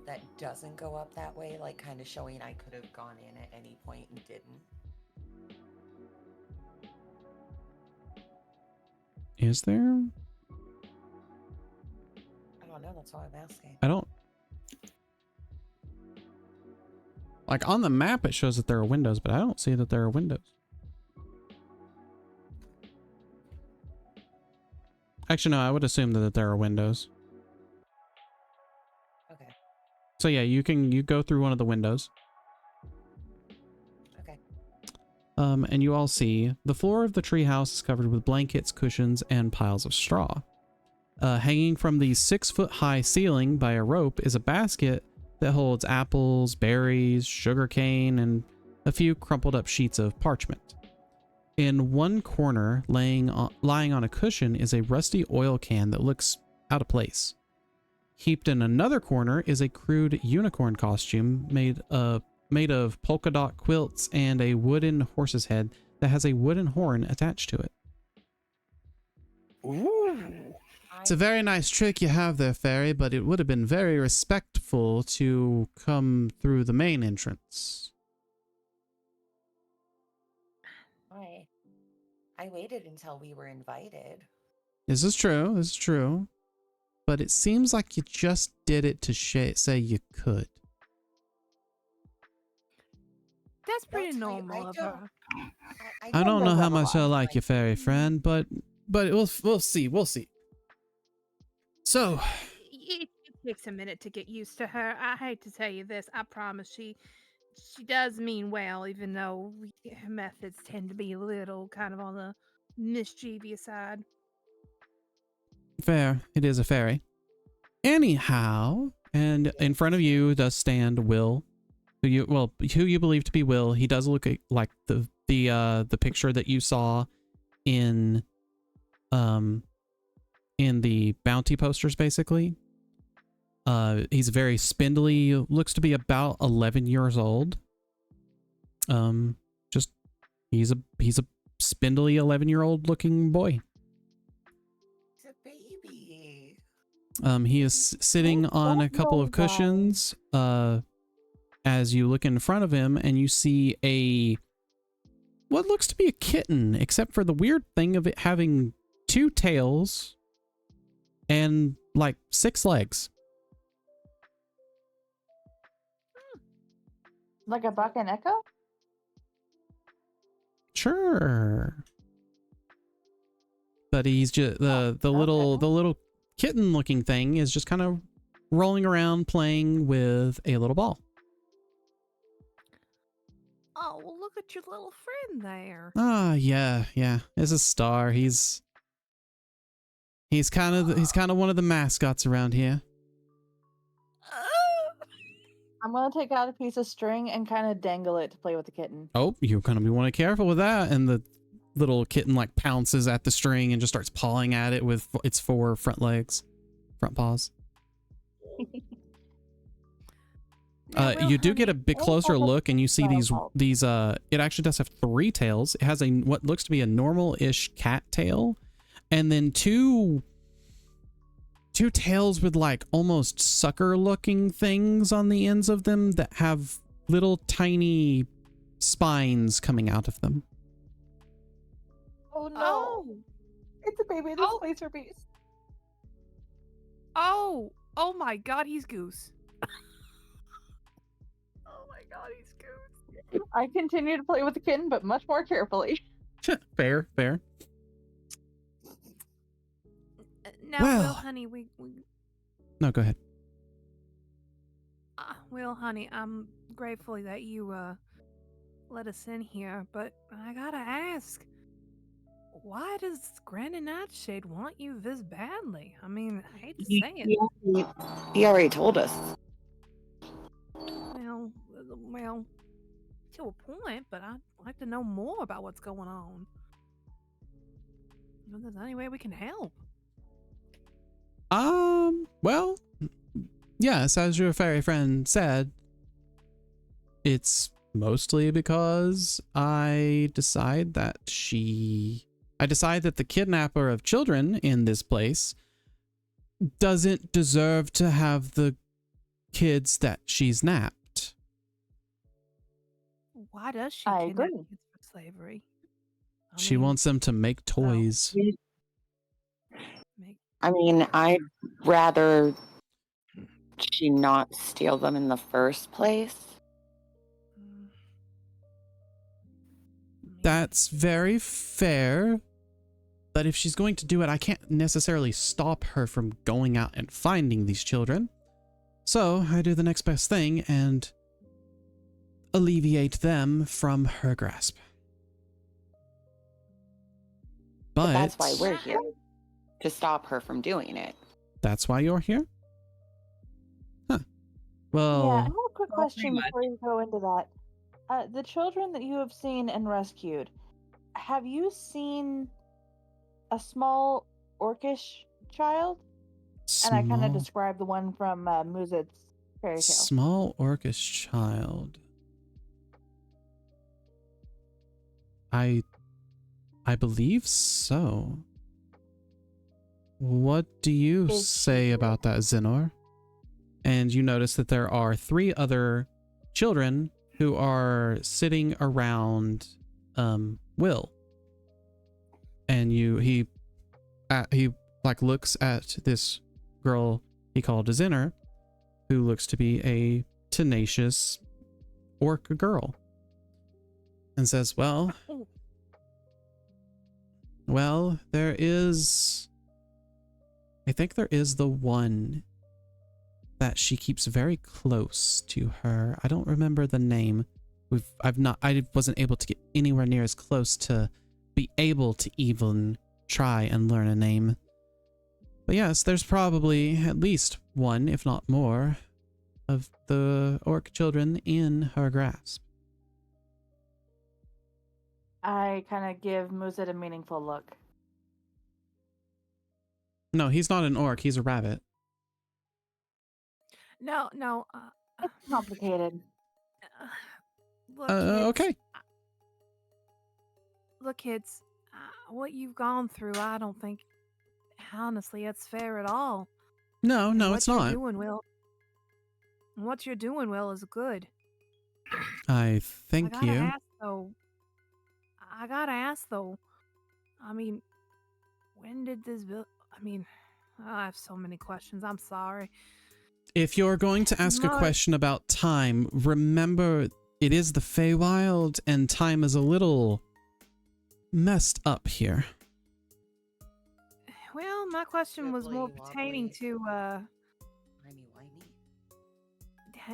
that doesn't go up that way, like kind of showing I could have gone in at any point and didn't. Is there? I don't know. That's why I'm asking. I don't. Like on the map, it shows that there are windows, but I don't see that there are windows. Actually, no, I would assume that there are windows. Okay. So yeah, you go through one of the windows. Okay. And you all see the floor of the treehouse is covered with blankets, cushions, and piles of straw. Hanging from the 6-foot-high ceiling by a rope is a basket that holds apples, berries, sugarcane, and a few crumpled up sheets of parchment. In one corner, lying on a cushion, is a rusty oil can that looks out of place. Heaped in another corner is a crude unicorn costume made of polka dot quilts and a wooden horse's head that has a wooden horn attached to it. Ooh. It's a very nice trick you have there, Fairy, but it would have been very respectful to come through the main entrance. Why? I waited until we were invited. This is true. This is true. But it seems like you just did it to say you could. That's pretty normal of her. I don't know how much I like you, Fairy friend, but we'll see. We'll see. So, It takes a minute to get used to her. I hate to tell you this. I promise she does mean well, even though her methods tend to be a little kind of on the mischievous side. fair. It is a fairy. Anyhow, and in front of you does stand Will, who you believe to be Will. He does look like the picture that you saw in the bounty posters, basically. He's very spindly, looks to be about 11 years old. Just he's a spindly 11-year-old looking boy. He's a baby. He is sitting on a couple of cushions. As you look in front of him and you see what looks to be a kitten, except for the weird thing of it having 2 tails and like 6 legs. Like a buck and echo? Sure. But he's just the little kitten looking thing is just kind of rolling around playing with a little ball. Oh, well, look at your little friend there. Ah, yeah. It's a star. He's kind of one of the mascots around here. I'm gonna take out a piece of string and kind of dangle it to play with the kitten. Oh, you're gonna be want to be careful with that. And the little kitten like pounces at the string and just starts pawing at it with its 4 front paws. You do get a bit closer look and you see these it actually does have 3 tails. It has what looks to be a normal-ish cat tail, and then two tails with like almost sucker looking things on the ends of them that have little tiny spines coming out of them. Oh no. It's a baby displacer beast. Oh my god, he's Goose. Oh my god, he's Goose. I continue to play with the kitten, but much more carefully. Fair. Now, Will, honey, we... No, go ahead. Will, honey, I'm grateful that you let us in here, but I gotta ask, why does Granny Nightshade want you this badly? I mean, I hate to say it. He already told us. Well, to a point, but I'd like to know more about what's going on. If there's any way we can help. Well, yes, as your fairy friend said, it's mostly because I decide that the kidnapper of children in this place doesn't deserve to have the kids that she's napped. Why does she I kidnap agree. kids for slavery? She wants them to make toys. I mean, I'd rather she not steal them in the first place. That's very fair. But if she's going to do it, I can't necessarily stop her from going out and finding these children. So I do the next best thing and alleviate them from her grasp. But that's why we're here. To stop her from doing it. That's why you're here? Huh. Well... Yeah, I have a quick question before you go into that. The children that you have seen and rescued, have you seen a small orcish child? And I kind of described the one from Muzit's fairy tale. Small orcish child. I believe so. What do you say about that, Zenor? And you notice that there are 3 other children who are sitting around Will. And he like looks at this girl he called a Zenor, who looks to be a tenacious orc girl, and says, well, I think there is the one that she keeps very close to her. I don't remember the name. I wasn't able to get anywhere near as close to be able to even try and learn a name. But yes, there's probably at least one, if not more, of the orc children in her grasp. I kind of give Muzit a meaningful look. No, he's not an orc. He's a rabbit. No. It's complicated. Look, kids, okay. Look, kids, what you've gone through, I don't think, honestly, it's fair at all. No, it's not. What you're doing, Will, is good. I thank you. I gotta ask, though. I mean, when did this I have so many questions. I'm sorry. If you're going to ask a question about time, remember it is the Feywild and time is a little messed up here. Well, my question was more pertaining to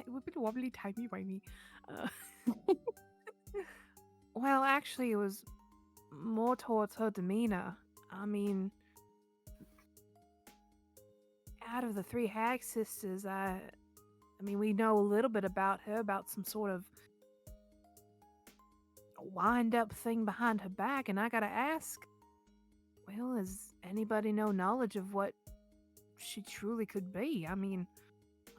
wibbly wobbly timey wimey. Well, actually, it was more towards her demeanor. I mean, out of the 3 hag sisters, I mean, we know a little bit about her, about some sort of wind-up thing behind her back, and I gotta ask, well, does anybody know knowledge of what she truly could be? I mean,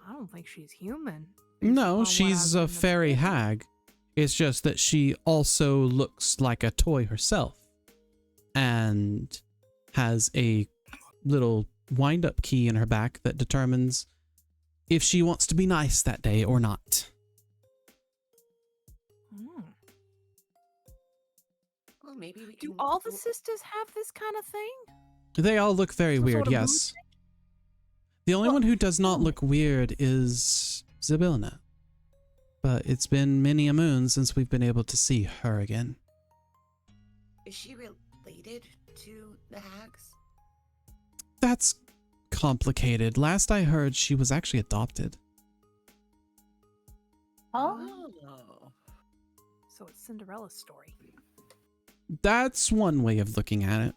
I don't think she's human. No, she's a fairy hag. It's just that she also looks like a toy herself and has a little wind-up key in her back that determines if she wants to be nice that day or not. Well, maybe we can... Do all the sisters have this kind of thing? They all look very weird, yes. The only one who does not look weird is Zybilna. But it's been many a moon since we've been able to see her again. Is she related to the hags? That's complicated. Last I heard, she was actually adopted. Oh. So it's Cinderella's story. That's one way of looking at it.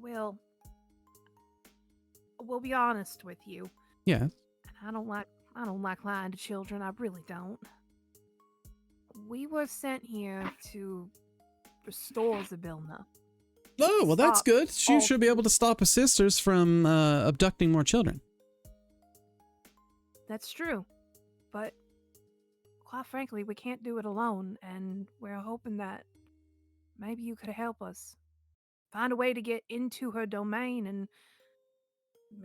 Well, we'll be honest with you. Yeah. And I don't like I don't like lying to children. I really don't. We were sent here to restore Zybilna. Oh, well, that's Stop good. She all should be able to stop his sisters from abducting more children. That's true. But quite frankly, we can't do it alone, and we're hoping that maybe you could help us. Find a way to get into her domain and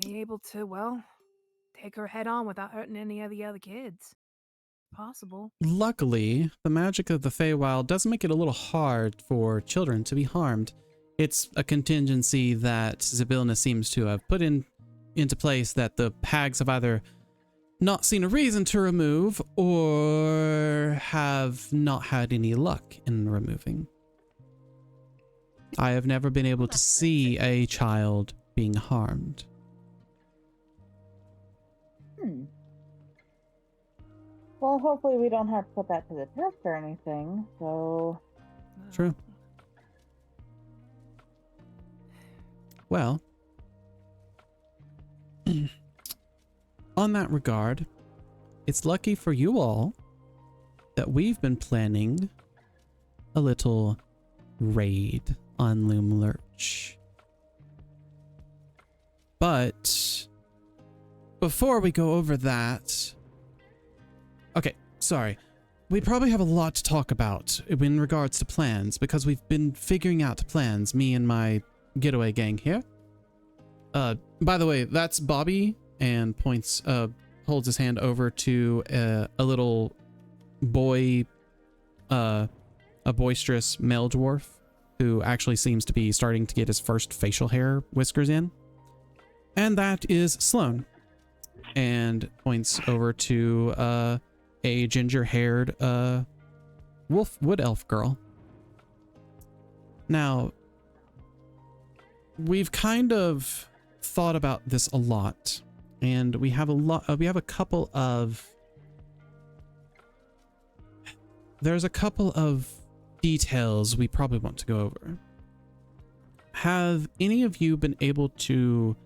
be able to, well, take her head on without hurting any of the other kids. Possible. Luckily, the magic of the Feywild does make it a little hard for children to be harmed. It's a contingency that Zybilna seems to have put into place that the hags have either not seen a reason to remove or have not had any luck in removing. I have never been able to see a child being harmed. Well, hopefully we don't have to put that to the test or anything, so... True. Well, on that regard, it's lucky for you all that we've been planning a little raid on Loom Lurch. But before we go over that... Okay, sorry. We probably have a lot to talk about in regards to plans, because we've been figuring out plans, me and my getaway gang here. By the way, that's Bobby, and holds his hand over to a little boy, a boisterous male dwarf who actually seems to be starting to get his first facial hair whiskers in. And that is Sloane. And points over to a ginger-haired wood elf girl. Now, we've kind of thought about this a lot, and we have a couple of there's a couple of details we probably want to go over. Have any of you been able to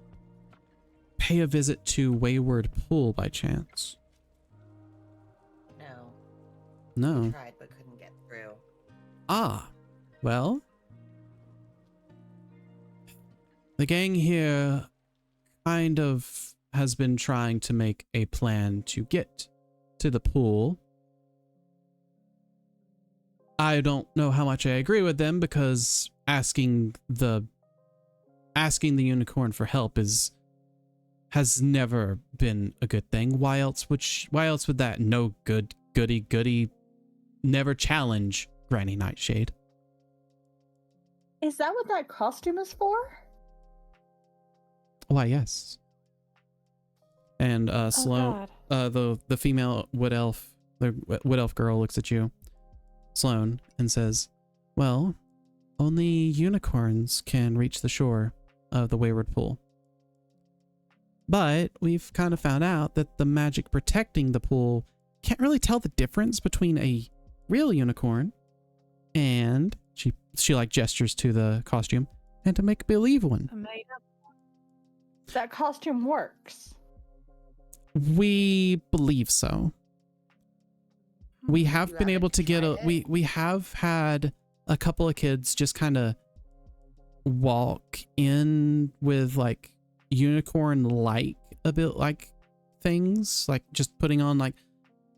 pay a visit to Wayward Pool by chance? No. No. We tried but couldn't get through. Ah, well, the gang here kind of has been trying to make a plan to get to the pool. I don't know how much I agree with them, because asking the unicorn for help has never been a good thing. Why else would that no good goody never challenge Granny Nightshade? Is that what that costume is for? Why, yes. And Sloane, the female wood elf, the wood elf girl looks at you, Sloane, and says, well, only unicorns can reach the shore of the Wayward Pool. But we've kind of found out that the magic protecting the pool can't really tell the difference between a real unicorn and she like gestures to the costume, and to make believe one. That costume works. We believe so. We have been able to get we have had a couple of kids just kind of walk in with like unicorn-like a bit like things, like just putting on like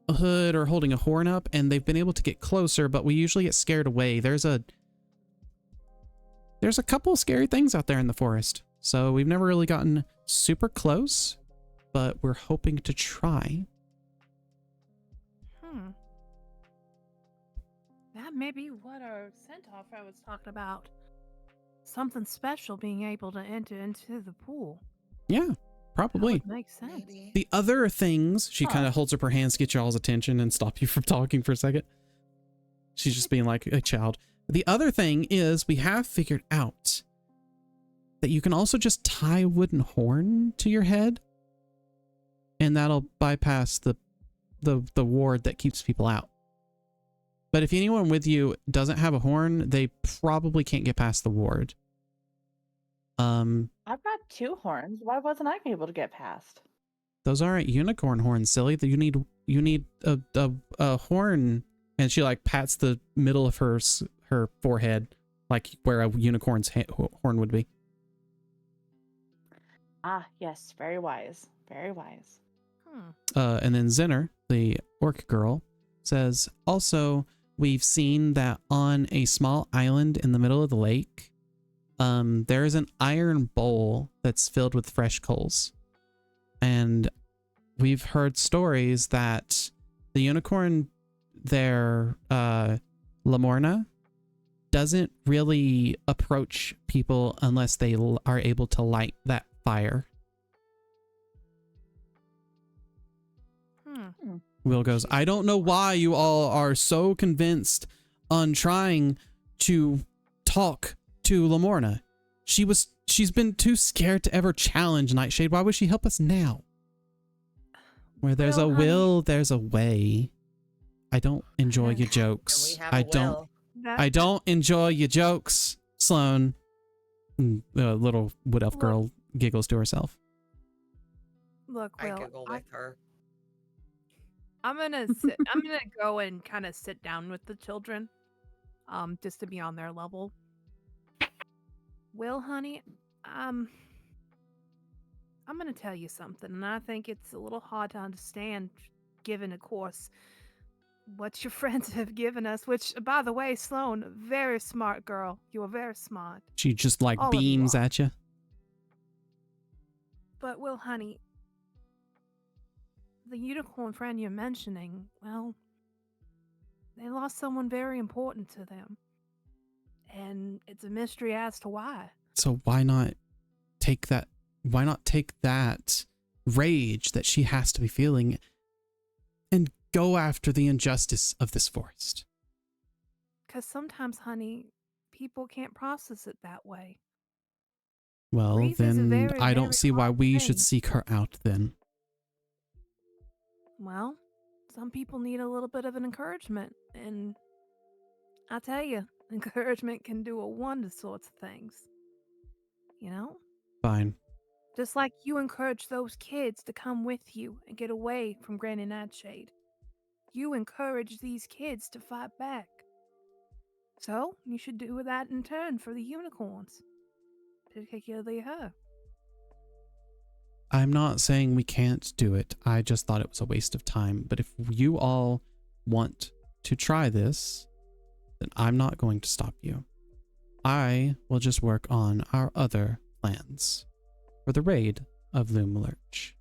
a hood or holding a horn up, and they've been able to get closer, but we usually get scared away. There's a couple of scary things out there in the forest, so we've never really gotten super close, but we're hoping to try. That may be what our centaur friend was talking about. Something special being able to enter into the pool. Yeah, probably. That would make sense. Maybe. The other things, she kind of holds up her hands to get y'all's attention and stop you from talking for a second. She's just being like a child. The other thing is we have figured out that you can also just tie a wooden horn to your head, and that'll bypass the ward that keeps people out. But if anyone with you doesn't have a horn, they probably can't get past the ward. I've got 2 horns. Why wasn't I able to get past? Those aren't unicorn horns, silly. You need a horn. And she like pats the middle of her forehead, like where a unicorn's horn would be. Ah, yes, very wise, very wise. And then Zinner, the orc girl, says, also, we've seen that on a small island in the middle of the lake, there's an iron bowl that's filled with fresh coals. And we've heard stories that the unicorn there, Lamorna, doesn't really approach people unless they are able to light that fire. Will goes, I don't know why you all are so convinced on trying to talk to Lamorna. She's been too scared to ever challenge Nightshade. Why would she help us now? Where there's a will, there's a way. I don't enjoy your jokes. I don't enjoy your jokes, Sloane. The little wood elf girl giggles to herself. Look, I Will, giggle with her. I'm gonna go and kind of sit down with the children, just to be on their level. Will, honey, I'm gonna tell you something, and I think it's a little hard to understand, given, of course, what your friends have given us. Which, by the way, Sloane, very smart girl. You are very smart. She just like All beams at you. But Will, honey, the unicorn friend you're mentioning, well, they lost someone very important to them. And it's a mystery as to why. So why not take that rage that she has to be feeling and go after the injustice of this forest? Because sometimes, honey, people can't process it that way. Well, Grief is a then very, I don't very see why hard we thing. should seek her out then. Well, some people need a little bit of an encouragement, and I tell you, encouragement can do a wonder sorts of things. You know? Fine. Just like you encourage those kids to come with you and get away from Granny Nightshade. You encourage these kids to fight back. So, you should do that in turn for the unicorns. Particularly her. I'm not saying we can't do it. I just thought it was a waste of time. But if you all want to try this, then I'm not going to stop you. I will just work on our other plans for the raid of Lurch.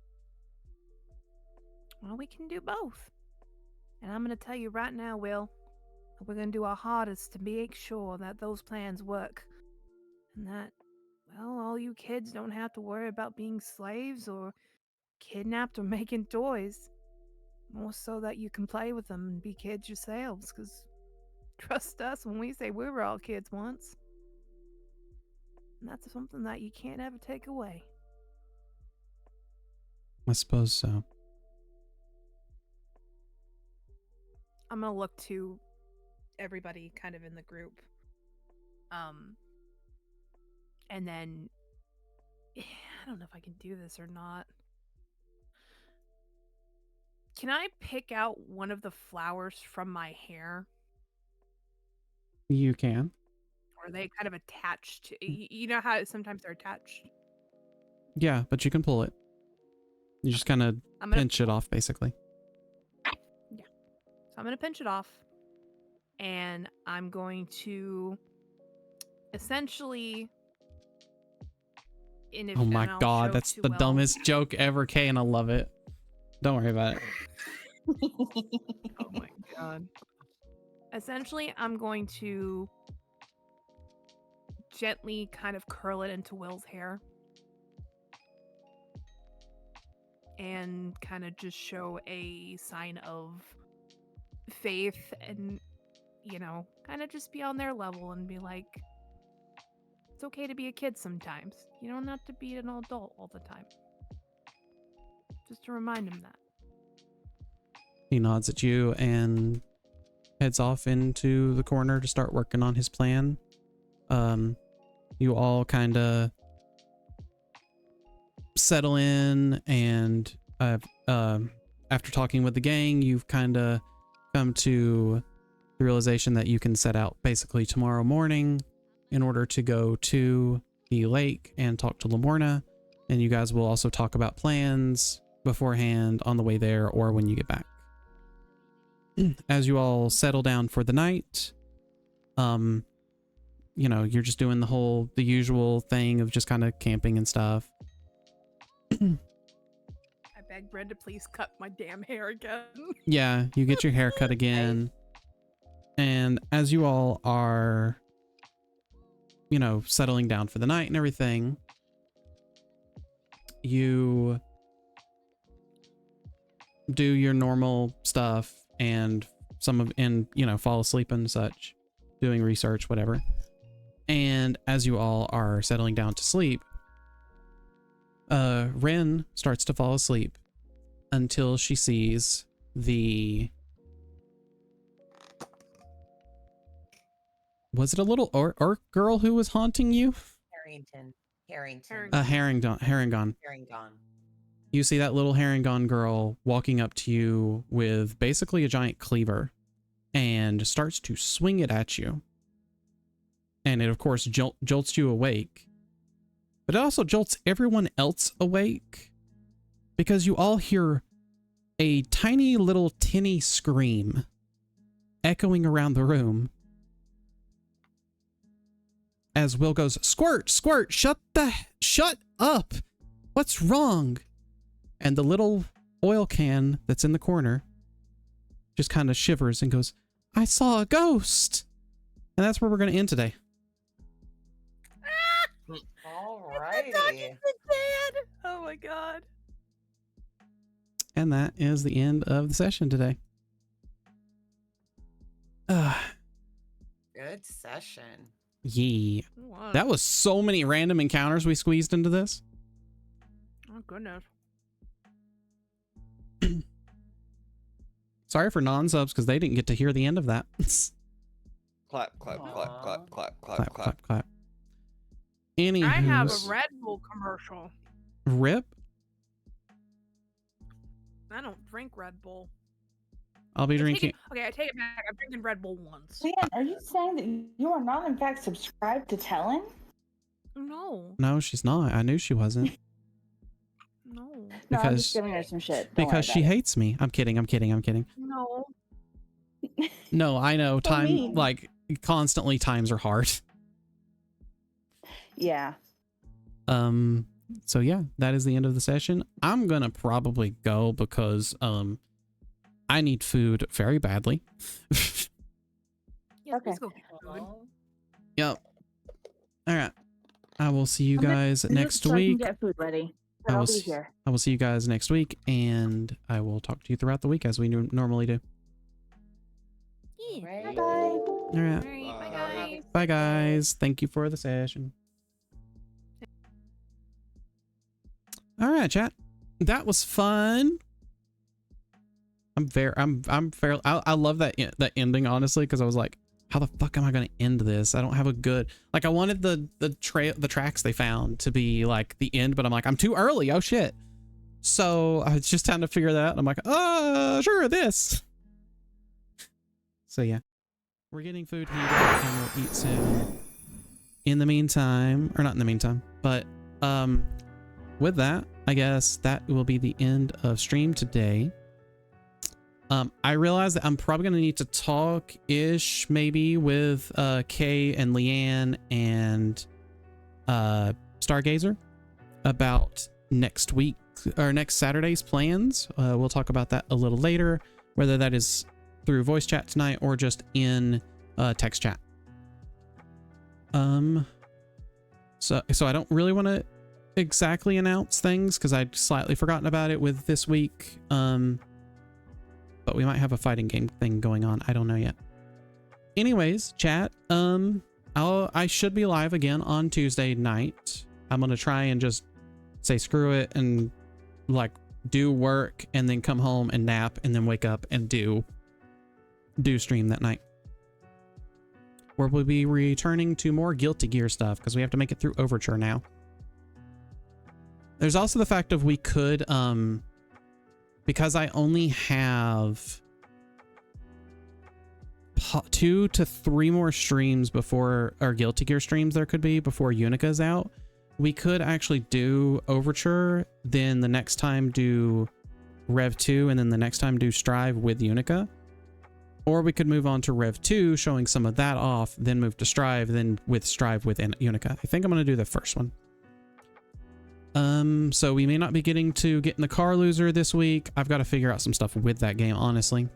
Well, we can do both. And I'm going to tell you right now, Will, that we're going to do our hardest to make sure that those plans work. And that, well, all you kids don't have to worry about being slaves or kidnapped or making toys. More so that you can play with them and be kids yourselves, because trust us when we say we were all kids once. And that's something that you can't ever take away. I suppose so. I'm going to look to everybody kind of in the group. And then, I don't know if I can do this or not. Can I pick out one of the flowers from my hair? You can. Or are they kind of attached to, you know how sometimes they're attached? Yeah, but you can pull it. You just kind of pinch it off, basically. Yeah. So I'm going to pinch it off. And I'm going to essentially... Oh my god, that's the dumbest joke ever, Kay, and I love it. Don't worry about it. Oh my god. Essentially, I'm going to gently kind of curl it into Will's hair. And kind of just show a sign of faith and, you know, kind of just be on their level and be like, it's okay to be a kid sometimes. You don't have to be an adult all the time. Just to remind him that. He nods at you and heads off into the corner to start working on his plan. You all kind of settle in and after talking with the gang, you've kind of come to the realization that you can set out basically tomorrow morning in order to go to the lake and talk to Lamorna. And you guys will also talk about plans beforehand on the way there or when you get back. As you all settle down for the night, you know, you're just doing the usual thing of just kind of camping and stuff. I beg Brent to please cut my damn hair again. Yeah, you get your hair cut again. And as you all are, you know, settling down for the night and everything, you do your normal stuff and you know, fall asleep and such, doing research, whatever. And as you all are settling down to sleep, Ren starts to fall asleep until she sees was it a little orc girl who was haunting you? Harrington. Herringon. You see that little Herringon girl walking up to you with basically a giant cleaver and starts to swing it at you. And it, of course, jolts you awake. But it also jolts everyone else awake because you all hear a tiny little tinny scream echoing around the room as Will goes, "Squirt, squirt, shut up. What's wrong?" And the little oil can that's in the corner just kind of shivers and goes, "I saw a ghost." And that's where we're going to end today. Alrighty. Oh my god. And that is the end of the session today. Good session. Yeah. That was so many random encounters we squeezed into this. Oh goodness. Sorry for non-subs because they didn't get to hear the end of that. Clap, clap, clap, clap, clap, Clap, clap, clap. Anywho, I have a Red Bull commercial. Rip. I don't drink Red Bull. I'll be drinking. Okay, I take it back. I'm drinking Red Bull once. Leanne, are you saying that you are not in fact subscribed to Talon? No. No, she's not. I knew she wasn't. No. No, I'm just giving her some shit. Don't Because worry she about it. hates me. I'm kidding. I'm kidding. I'm kidding. No. No, I know. Time, mean. like, constantly times are hard. Yeah. So yeah, that is the end of the session. I'm gonna probably go because I need food very badly. Yes, Okay. let's go get food. Yep. All right. I will see you I'm gonna guys do next this so I can week. get food ready. I I'll will be s- here. I will see you guys next week, and I will talk to you throughout the week as we normally do. Bye bye. All right. Alright, bye guys. Bye, guys. Thank you for the session. All right, chat. That was fun. I'm fairly. I love that ending, honestly, because I was like, how the fuck am I going to end this? I don't have a good, like, I wanted the tracks they found to be like the end, but I'm like, I'm too early. Oh shit. So it's just time to figure that out. And I'm like, sure, this. So yeah, we're getting food heated and we'll eat soon. In the meantime, or not in the meantime, but with that, I guess that will be the end of stream today. I realize that I'm probably going to need to talk-ish maybe with Kay and Leanne and Stargazer about next week or next Saturday's plans. We'll talk about that a little later, whether that is through voice chat tonight or just in text chat. So I don't really want to exactly announce things because I'd slightly forgotten about it with this week. But we might have a fighting game thing going on. I don't know yet. Anyways, chat, I should be live again on Tuesday night. I'm going to try and just say screw it and like do work and then come home and nap and then wake up and do stream that night. Where we'll be returning to more Guilty Gear stuff because we have to make it through Overture now. There's also the fact of we could because I only have 2 to 3 more streams before, or Guilty Gear streams there could be before Unica's out. We could actually do Overture, then the next time do Rev 2, and then the next time do Strive with Unica. Or we could move on to Rev 2, showing some of that off, then move to Strive, then with Strive with Unica. I think I'm going to do the first one. So we may not be getting to Get in the Car Loser this week. I've got to figure out some stuff with that game, honestly,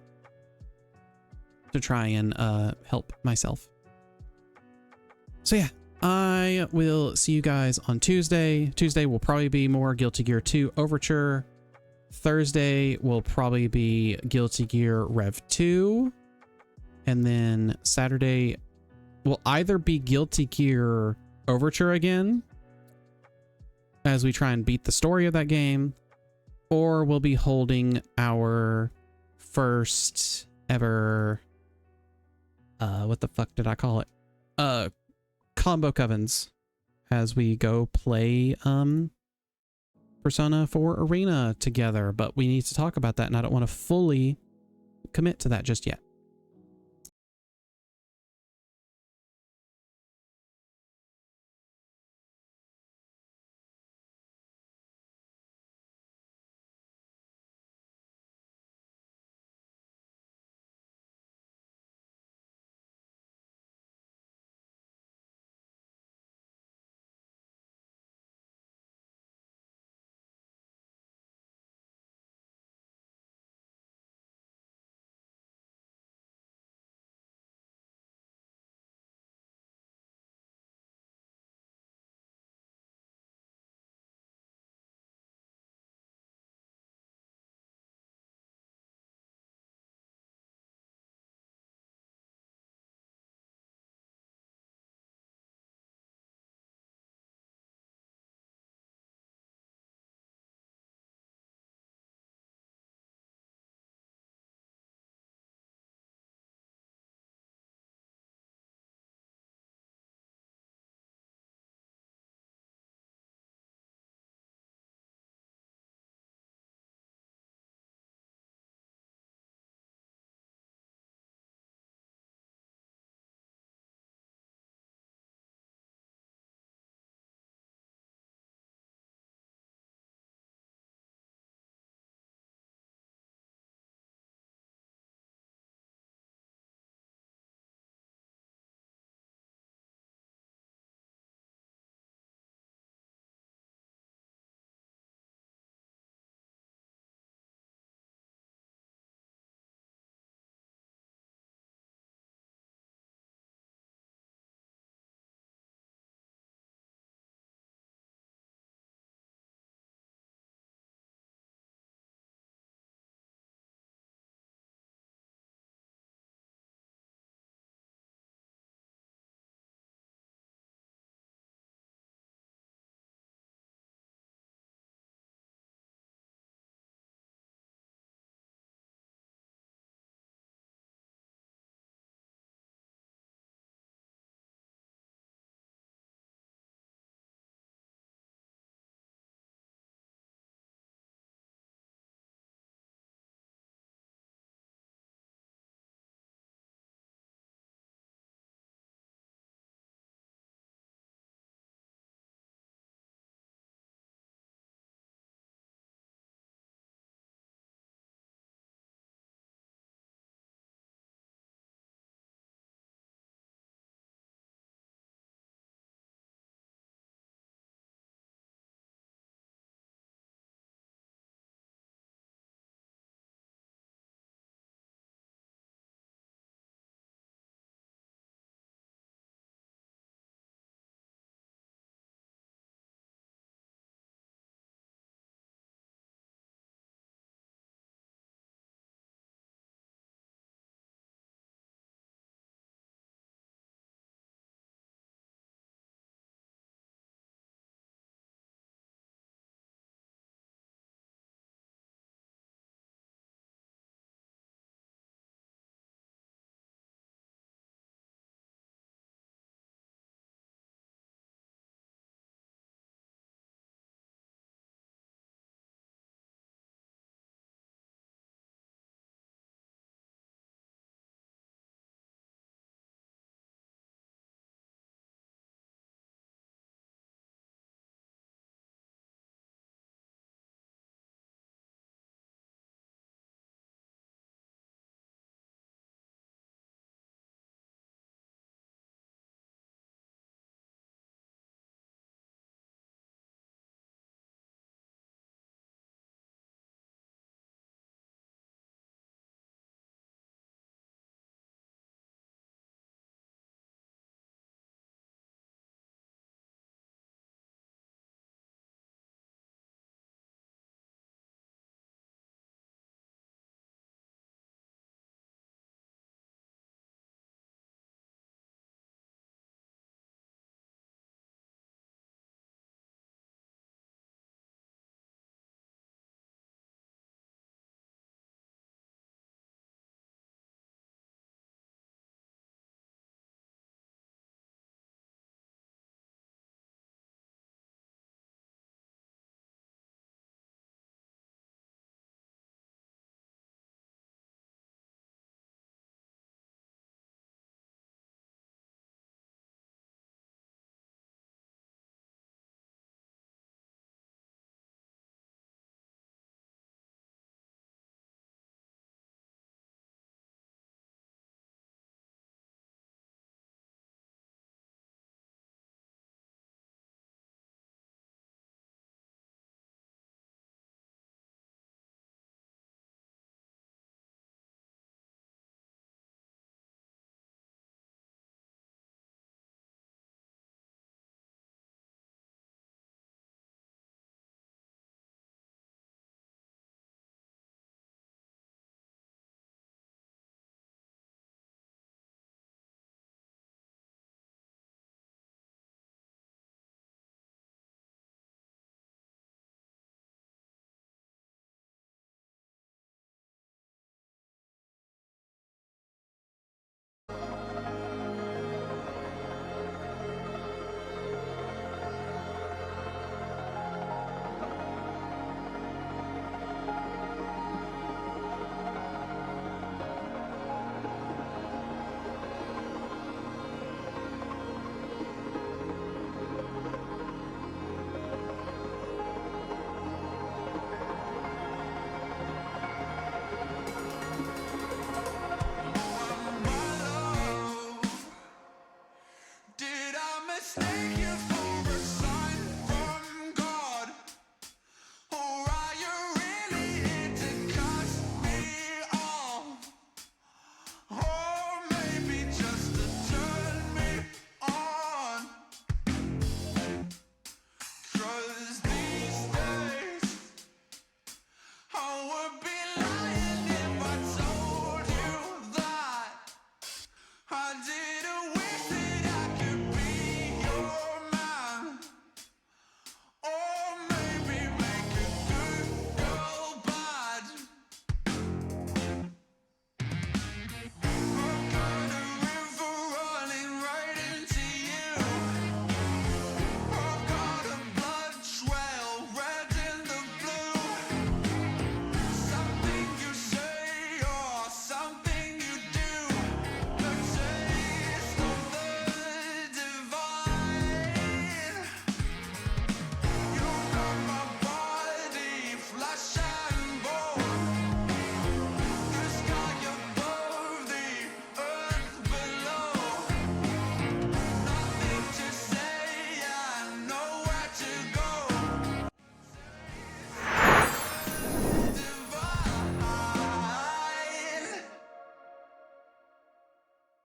to try and help myself. So yeah, I will see you guys on Tuesday. Tuesday will probably be more Guilty Gear 2 Overture. Thursday will probably be Guilty Gear Rev 2. And then Saturday will either be Guilty Gear Overture again, as we try and beat the story of that game, or we'll be holding our first ever, what the fuck did I call it? Combo Covens, as we go play, Persona 4 Arena together, but we need to talk about that, and I don't want to fully commit to that just yet. take you for a sign from God? Or are you really here to cut me off? Or maybe just to turn me on? 'Cause these days I would be lying if I told you that I did.